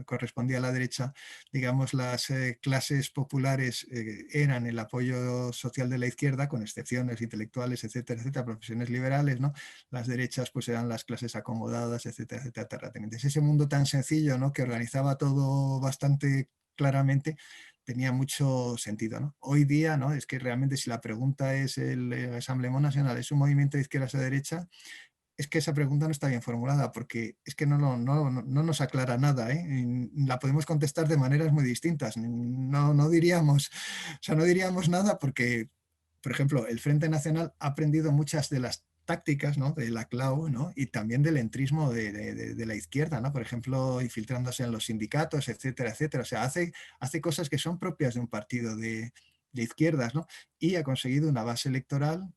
correspondía a la derecha, digamos, las clases populares eran el apoyo social de la izquierda, con excepciones intelectuales, etcétera, etcétera, profesiones liberales, ¿no? Las derechas pues eran las clases acomodadas, etcétera, etcétera, terratenientes. Ese mundo tan sencillo, ¿no? Que organizaba todo bastante claramente, tenía mucho sentido, ¿no? Hoy día, ¿no? Es que realmente si la pregunta es el Rassemblement Nacional, ¿es un movimiento de izquierdas o de derecha? Es que esa pregunta no está bien formulada porque es que no nos aclara nada, ¿eh? Y la podemos contestar de maneras muy distintas. No diríamos, o sea, no diríamos nada porque, por ejemplo, el Frente Nacional ha aprendido muchas de las tácticas, ¿no? de la CLAU, ¿no? y también del entrismo de la izquierda, ¿no? por ejemplo, infiltrándose en los sindicatos, etcétera, etcétera. O sea, hace cosas que son propias de un partido de izquierdas, ¿no? y ha conseguido una base electoral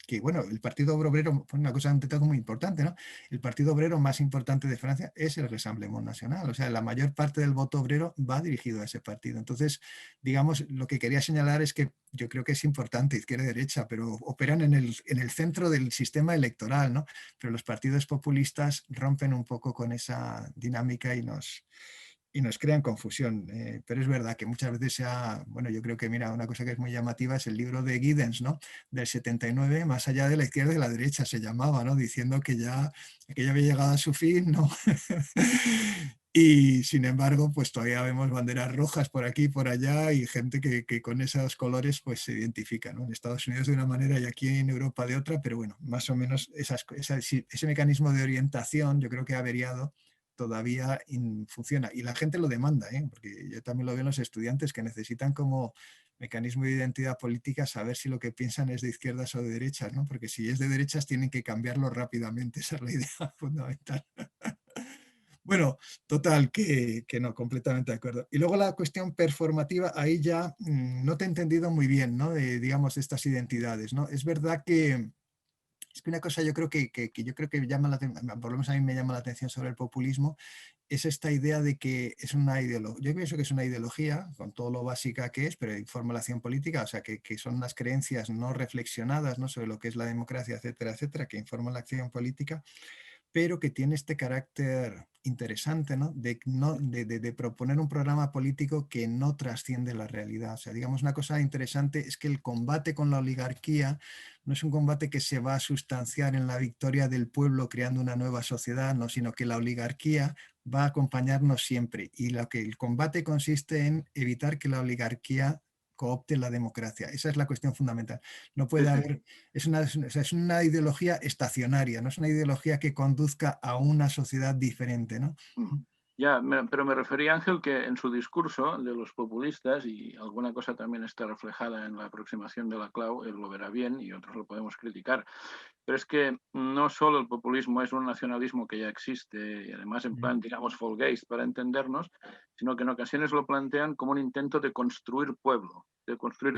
que, bueno, el Partido Obrero, una cosa ante todo muy importante, ¿no? El Partido Obrero más importante de Francia es el Rassemblement National, o sea, la mayor parte del voto obrero va dirigido a ese partido. Entonces, digamos, lo que quería señalar es que yo creo que es importante, izquierda y derecha, pero operan en el centro del sistema electoral, ¿no? Pero los partidos populistas rompen un poco con esa dinámica y nos crean confusión. Pero es verdad que muchas veces bueno, yo creo que, mira, una cosa que es muy llamativa es el libro de Giddens, ¿no? Del 79, Más allá de la izquierda y la derecha, se llamaba, ¿no? Diciendo que ya había llegado a su fin, ¿no? Y sin embargo, pues todavía vemos banderas rojas por aquí y por allá y gente que con esos colores pues se identifica, ¿no? En Estados Unidos de una manera y aquí en Europa de otra, pero bueno, más o menos ese mecanismo de orientación yo creo que ha averiado todavía funciona y la gente lo demanda, ¿eh? Porque yo también lo veo en los estudiantes que necesitan como mecanismo de identidad política saber si lo que piensan es de izquierdas o de derechas, ¿no? Porque si es de derechas tienen que cambiarlo rápidamente, esa es la idea fundamental. Bueno, total, que no, completamente de acuerdo. Y luego la cuestión performativa, ahí ya no te he entendido muy bien, ¿no? Digamos, de estas identidades, ¿no? Es verdad que es que una cosa yo creo que llama la atención, por lo menos a mí me llama la atención sobre el populismo, es esta idea de que es una ideología. Yo pienso que es una ideología, con todo lo básica que es, pero hay formulación política, o sea, que son unas creencias no reflexionadas, ¿no? sobre lo que es la democracia, etcétera, etcétera, que informan la acción política, pero que tiene este carácter interesante, ¿no? De proponer un programa político que no trasciende la realidad. O sea, digamos, una cosa interesante es que el combate con la oligarquía no es un combate que se va a sustanciar en la victoria del pueblo creando una nueva sociedad, ¿no? Sino que la oligarquía va a acompañarnos siempre. Y el combate consiste en evitar que la oligarquía coopte la democracia. Esa es la cuestión fundamental. No puede haber, es una ideología estacionaria, no es una ideología que conduzca a una sociedad diferente, ¿no? Ya, pero me refería, Ángel, que en su discurso de los populistas, y alguna cosa también está reflejada en la aproximación de la Clau, él lo verá bien y otros lo podemos criticar, pero es que no solo el populismo es un nacionalismo que ya existe, y además en plan, digamos, Folgeist para entendernos, sino que en ocasiones lo plantean como un intento de construir pueblo, de construir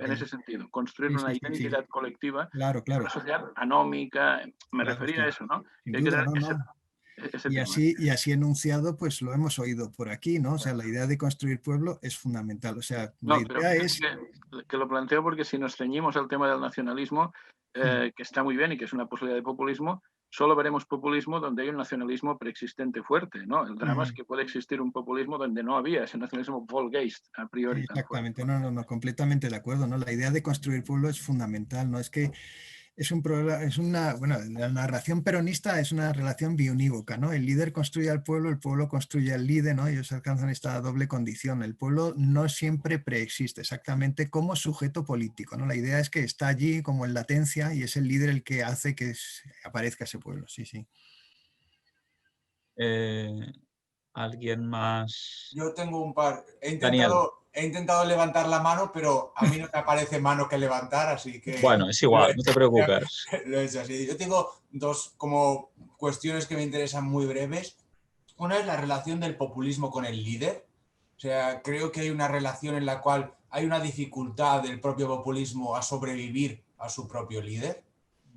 en ese sentido, construir una identidad colectiva, Claro, claro. una sociedad anómica, me Claro, refería a eso, ¿no? sin Hay que duda, tener no, no. ese Y tema. así enunciado, pues lo hemos oído por aquí, ¿no? O sea, la idea de construir pueblo es fundamental. O sea, la No, pero idea es... que lo planteo porque si nos ceñimos al tema del nacionalismo, que está muy bien y que es una posibilidad de populismo, solo veremos populismo donde hay un nacionalismo preexistente fuerte, ¿no? El drama es que puede existir un populismo donde no había ese nacionalismo Volksgeist a priori tan fuerte. Exactamente, no, completamente de acuerdo, ¿no? La idea de construir pueblo es fundamental, ¿no? Es que bueno, la narración peronista es una relación biunívoca, ¿no? El líder construye al pueblo, el pueblo construye al líder, ¿no? Ellos alcanzan esta doble condición. El pueblo no siempre preexiste exactamente como sujeto político, ¿no? La idea es que está allí como en latencia y es el líder el que hace que aparezca ese pueblo, sí, sí. ¿Alguien más? Yo tengo un par. Daniel. He intentado levantar la mano, pero a mí no me aparece mano que levantar, así que... Bueno, es igual, no te preocupes. Lo he hecho así. Yo tengo dos como cuestiones que me interesan muy breves. Una es la relación del populismo con el líder. O sea, creo que hay una relación en la cual hay una dificultad del propio populismo a sobrevivir a su propio líder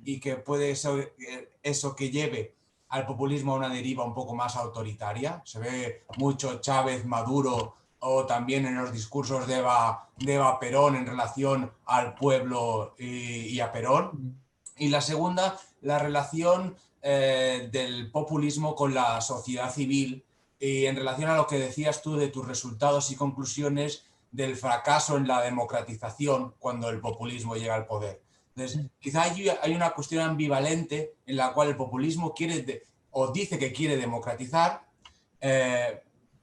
y que puede ser eso que lleve al populismo a una deriva un poco más autoritaria. Se ve mucho Chávez, Maduro o también en los discursos de Eva Perón en relación al pueblo y a Perón. Y la segunda, la relación del populismo con la sociedad civil y en relación a lo que decías tú de tus resultados y conclusiones del fracaso en la democratización cuando el populismo llega al poder. Entonces, quizá hay una cuestión ambivalente en la cual el populismo quiere o dice que quiere democratizar,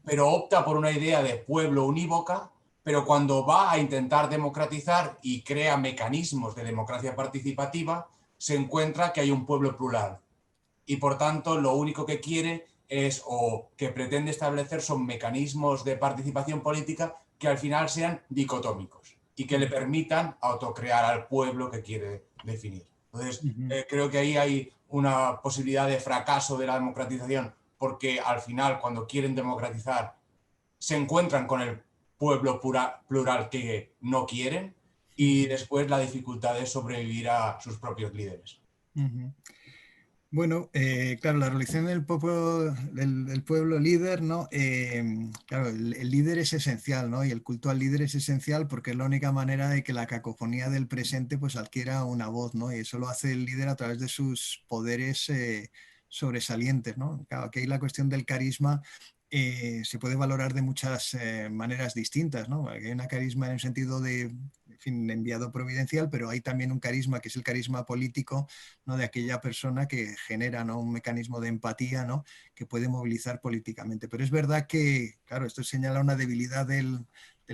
pero opta por una idea de pueblo unívoca, pero cuando va a intentar democratizar y crea mecanismos de democracia participativa, se encuentra que hay un pueblo plural. Y por tanto, lo único que quiere es, o que pretende establecer, son mecanismos de participación política que al final sean dicotómicos y que le permitan autocrear al pueblo que quiere definir. Entonces, creo que ahí hay una posibilidad de fracaso de la democratización, porque al final, cuando quieren democratizar, se encuentran con el pueblo plural que no quieren y después la dificultad de sobrevivir a sus propios líderes. Bueno, claro, la religión del pueblo líder, ¿no? Claro, el líder es esencial, ¿no? Y el culto al líder es esencial porque es la única manera de que la cacofonía del presente pues adquiera una voz, ¿no? Y eso lo hace el líder a través de sus poderes sobresalientes, ¿no? Claro, aquí hay la cuestión del carisma. Se puede valorar de muchas maneras distintas, ¿no? Hay una carisma en el sentido de, en fin, enviado providencial, pero hay también un carisma que es el carisma político, ¿no? De aquella persona que genera, ¿no? Un mecanismo de empatía, ¿no? Que puede movilizar políticamente. Pero es verdad que, claro, esto señala una debilidad del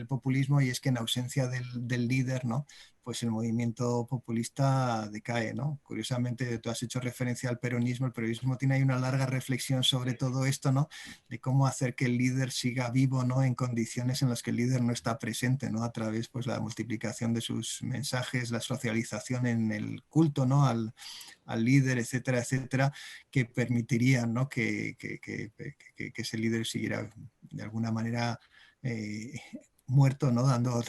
populismo y es que en ausencia del líder, ¿no? Pues el movimiento populista decae, ¿no? Curiosamente, tú has hecho referencia al peronismo. El peronismo tiene ahí una larga reflexión sobre todo esto, ¿no? De cómo hacer que el líder siga vivo, ¿no? En condiciones en las que el líder no está presente, ¿no? A través, pues, la multiplicación de sus mensajes, la socialización en el culto, ¿no? Al líder, etcétera, etcétera, que permitirían, ¿no? que ese líder siguiera de alguna manera muerto, ¿no? Yo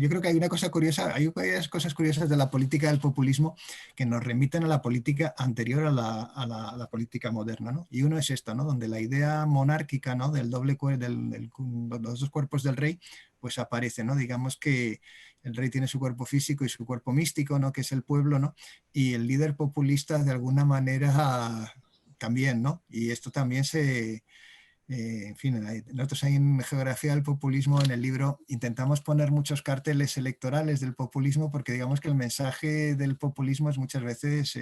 creo que hay una cosa curiosa, hay varias cosas curiosas de la política del populismo que nos remiten a la política anterior a la política moderna, ¿no? Y uno es esto, ¿no? Donde la idea monárquica, ¿no? Del los dos cuerpos del rey, pues aparece, ¿no? Digamos que el rey tiene su cuerpo físico y su cuerpo místico, ¿no? Que es el pueblo, ¿no? Y el líder populista de alguna manera también, ¿no? Y esto también en fin, nosotros ahí en Geografía del Populismo, en el libro, intentamos poner muchos carteles electorales del populismo porque digamos que el mensaje del populismo es muchas veces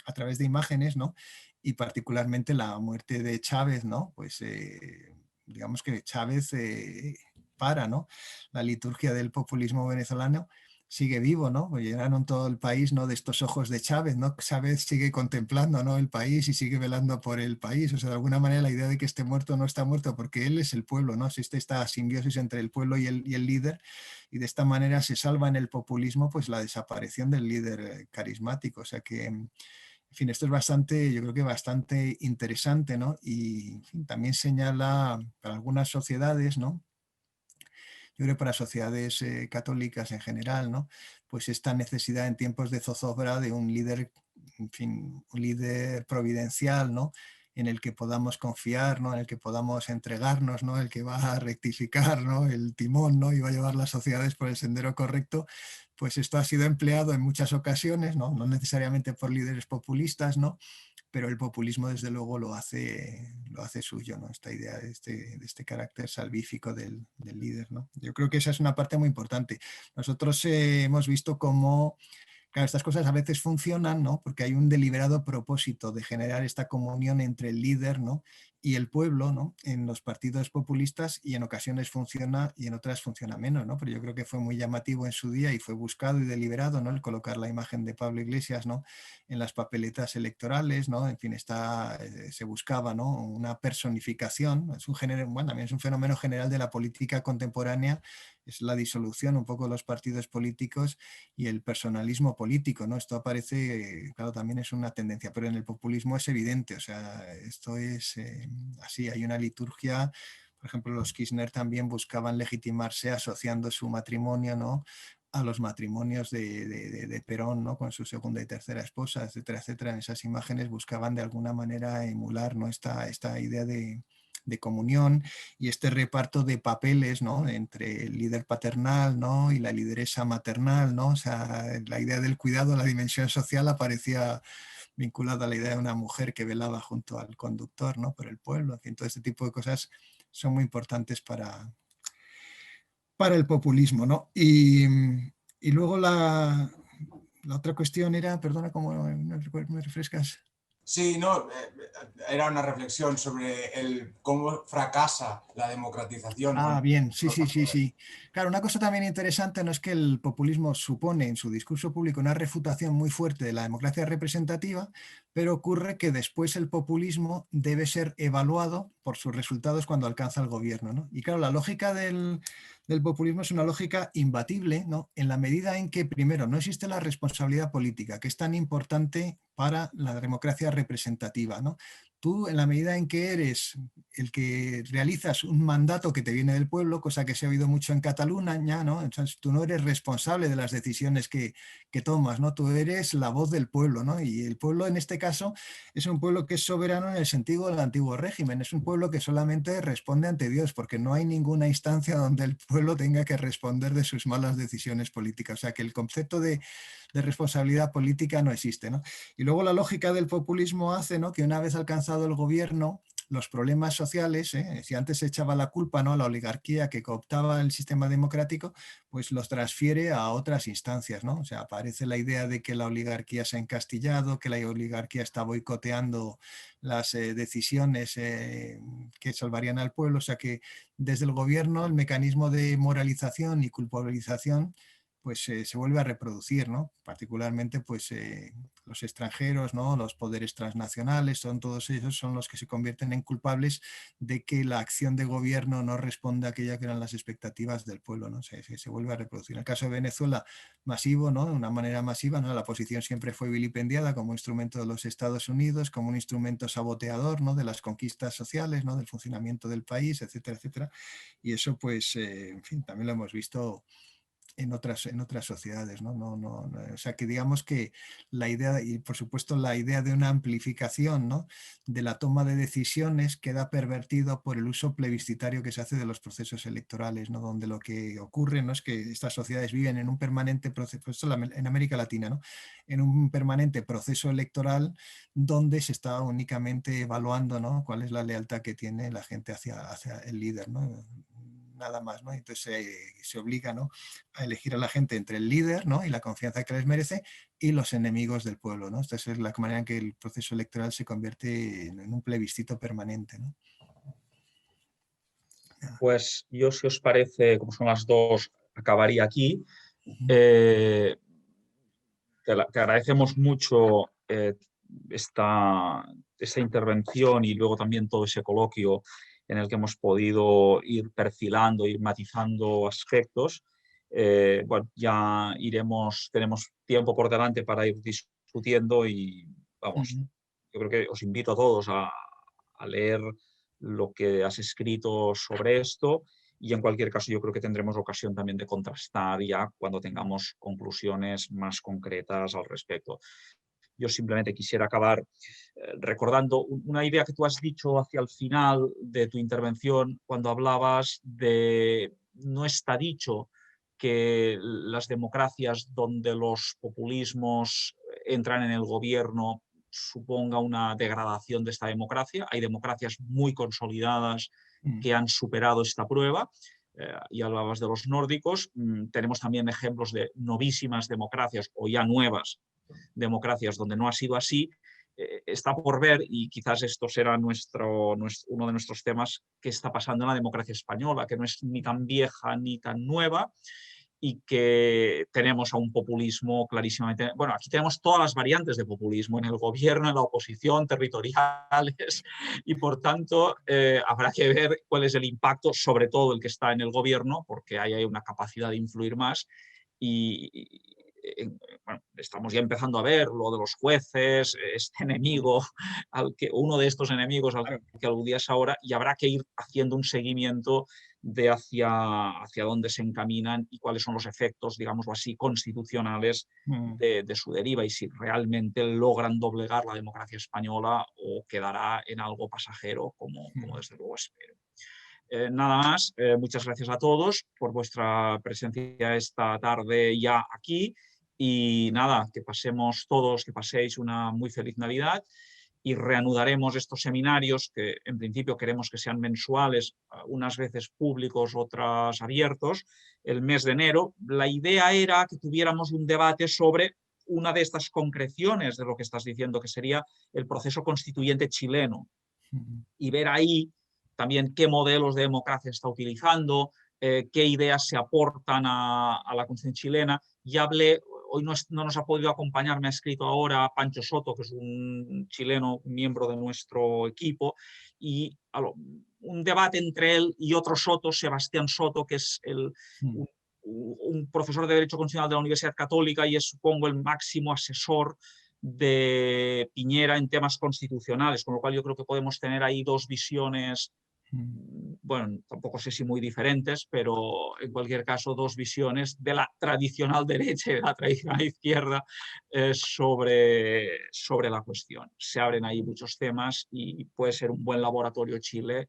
a través de imágenes, ¿no? Y particularmente la muerte de Chávez, ¿no? Pues digamos que Chávez para, ¿no? La liturgia del populismo venezolano sigue vivo, ¿no? Pues llenaron todo el país, ¿no? De estos ojos de Chávez, ¿no? Chávez sigue contemplando, ¿no? El país y sigue velando por el país. O sea, de alguna manera la idea de que esté muerto no está muerto porque él es el pueblo, ¿no? Existe esta simbiosis entre el pueblo y el líder, y de esta manera se salva en el populismo pues la desaparición del líder carismático. O sea que, en fin, esto es bastante, yo creo que bastante interesante, ¿no? Y en fin, también señala para algunas sociedades, ¿no? Yo creo que para sociedades católicas en general, ¿no? Pues esta necesidad en tiempos de zozobra de un líder, en fin, un líder providencial, ¿no? En el que podamos confiar, ¿no? En el que podamos entregarnos, ¿no? El que va a rectificar, ¿no? El timón, ¿no? Y va a llevar las sociedades por el sendero correcto. Pues esto ha sido empleado en muchas ocasiones, ¿no? No necesariamente por líderes populistas, ¿no? Pero el populismo desde luego lo hace suyo, ¿no? Esta idea de este carácter salvífico del líder, ¿no? Yo creo que esa es una parte muy importante. Nosotros hemos visto cómo, claro, estas cosas a veces funcionan, ¿no? Porque hay un deliberado propósito de generar esta comunión entre el líder, ¿no? Y el pueblo, ¿no? En los partidos populistas, y en ocasiones funciona y en otras funciona menos, ¿no? Pero yo creo que fue muy llamativo en su día y fue buscado y deliberado, ¿no? El colocar la imagen de Pablo Iglesias, ¿no? En las papeletas electorales, ¿no? En fin, se buscaba, ¿no? Una personificación. Es un género, bueno, también es un fenómeno general de la política contemporánea, es la disolución un poco de los partidos políticos y el personalismo político, ¿no? Esto aparece, claro, también es una tendencia, pero en el populismo es evidente, o sea, esto es así, hay una liturgia. Por ejemplo, los Kirchner también buscaban legitimarse asociando su matrimonio, ¿no? A los matrimonios de Perón, ¿no? Con su segunda y tercera esposa, etcétera, etcétera. En esas imágenes buscaban de alguna manera emular, ¿no? esta idea de comunión y este reparto de papeles, ¿no? Entre el líder paternal, ¿no? Y la lideresa maternal, ¿no? O sea, la idea del cuidado, la dimensión social aparecía vinculada a la idea de una mujer que velaba junto al conductor, ¿no? Por el pueblo. En fin, todo este tipo de cosas son muy importantes para el populismo, ¿no? Y luego la otra cuestión era, perdona, ¿cómo me refrescas? Sí, no, era una reflexión sobre cómo fracasa la democratización. Ah, bien, sí. Claro, una cosa también interesante no es que el populismo supone en su discurso público una refutación muy fuerte de la democracia representativa, pero ocurre que después el populismo debe ser evaluado por sus resultados cuando alcanza el gobierno, ¿no? Y claro, la lógica del populismo es una lógica imbatible, ¿no? En la medida en que, primero, no existe la responsabilidad política, que es tan importante para la democracia representativa, ¿no? Tú, en la medida en que eres el que realizas un mandato que te viene del pueblo, cosa que se ha oído mucho en Cataluña, ¿no? Entonces, tú no eres responsable de las decisiones que tomas, ¿no? Tú eres la voz del pueblo, ¿no? Y el pueblo, en este caso, es un pueblo que es soberano en el sentido del antiguo régimen. Es un pueblo que solamente responde ante Dios, porque no hay ninguna instancia donde el pueblo tenga que responder de sus malas decisiones políticas. O sea, que el concepto de responsabilidad política no existe, ¿no? Y luego la lógica del populismo hace, ¿no? Que una vez alcanzado el gobierno, los problemas sociales, si antes se echaba la culpa, ¿no? a la oligarquía que cooptaba el sistema democrático, pues los transfiere a otras instancias, ¿no? O sea, aparece la idea de que la oligarquía se ha encastillado, que la oligarquía está boicoteando las decisiones que salvarían al pueblo, o sea que desde el gobierno el mecanismo de moralización y culpabilización pues se vuelve a reproducir, ¿no? Particularmente pues los extranjeros, ¿no? Los poderes transnacionales, todos ellos son los que se convierten en culpables de que la acción de gobierno no responde a aquella que eran las expectativas del pueblo, ¿no? Se vuelve a reproducir. En el caso de Venezuela, masivo, ¿no? De una manera masiva, ¿no? La oposición siempre fue vilipendiada como instrumento de los Estados Unidos, como un instrumento saboteador, ¿no? De las conquistas sociales, ¿no? Del funcionamiento del país, etcétera, etcétera. Y eso, pues, en fin, también lo hemos visto en otras sociedades, ¿no? O sea, que digamos que la idea, y por supuesto la idea de una amplificación, ¿no? de la toma de decisiones queda pervertido por el uso plebiscitario que se hace de los procesos electorales, ¿no? Donde lo que ocurre, ¿no? es que estas sociedades viven en un permanente proceso, en América Latina, ¿no? en un permanente proceso electoral donde se está únicamente evaluando, ¿no? cuál es la lealtad que tiene la gente hacia el líder, ¿no? Nada más, ¿no? Entonces se obliga, ¿no? a elegir a la gente entre el líder, ¿no? y la confianza que les merece y los enemigos del pueblo, ¿no? Esta es la manera en que el proceso electoral se convierte en un plebiscito permanente, ¿no? Pues yo, si os parece, como son las 2, acabaría aquí. Te agradecemos mucho esta intervención y luego también todo ese coloquio en el que hemos podido ir perfilando, ir matizando aspectos. Bueno, ya tenemos tiempo por delante para ir discutiendo y vamos, yo creo que os invito a todos a leer lo que has escrito sobre esto. Y en cualquier caso, yo creo que tendremos ocasión también de contrastar ya cuando tengamos conclusiones más concretas al respecto. Yo simplemente quisiera acabar recordando una idea que tú has dicho hacia el final de tu intervención, cuando hablabas de no está dicho que las democracias donde los populismos entran en el gobierno suponga una degradación de esta democracia. Hay democracias muy consolidadas que han superado esta prueba. Y hablabas de los nórdicos. Tenemos también ejemplos de novísimas democracias o ya nuevas democracias donde no ha sido así. Está por ver, y quizás esto será uno de nuestros temas, qué está pasando en la democracia española, que no es ni tan vieja ni tan nueva, y que tenemos a un populismo clarísimamente... Bueno, aquí tenemos todas las variantes de populismo, en el gobierno, en la oposición, territoriales, y por tanto habrá que ver cuál es el impacto, sobre todo el que está en el gobierno, porque ahí hay una capacidad de influir más, bueno, estamos ya empezando a ver lo de los jueces, este enemigo, uno de estos enemigos al que aludías ahora, y habrá que ir haciendo un seguimiento de hacia dónde se encaminan y cuáles son los efectos, digámoslo así, constitucionales de su deriva, y si realmente logran doblegar la democracia española o quedará en algo pasajero, como desde luego espero. Nada más, muchas gracias a todos por vuestra presencia esta tarde ya aquí, y nada, que paséis una muy feliz Navidad, y reanudaremos estos seminarios que en principio queremos que sean mensuales, unas veces públicos, otras abiertos, el mes de enero. La idea era que tuviéramos un debate sobre una de estas concreciones de lo que estás diciendo, que sería el proceso constituyente chileno, y ver ahí también qué modelos de democracia está utilizando, qué ideas se aportan a la Constitución chilena. Ya hablé, hoy no nos ha podido acompañar, me ha escrito ahora Pancho Soto, que es un chileno, miembro de nuestro equipo, y un debate entre él y otro Soto, Sebastián Soto, que es un profesor de Derecho Constitucional de la Universidad Católica y es, supongo, el máximo asesor de Piñera en temas constitucionales, con lo cual yo creo que podemos tener ahí dos visiones, bueno, tampoco sé si muy diferentes, pero en cualquier caso dos visiones de la tradicional derecha y de la tradicional izquierda sobre la cuestión. Se abren ahí muchos temas y puede ser un buen laboratorio Chile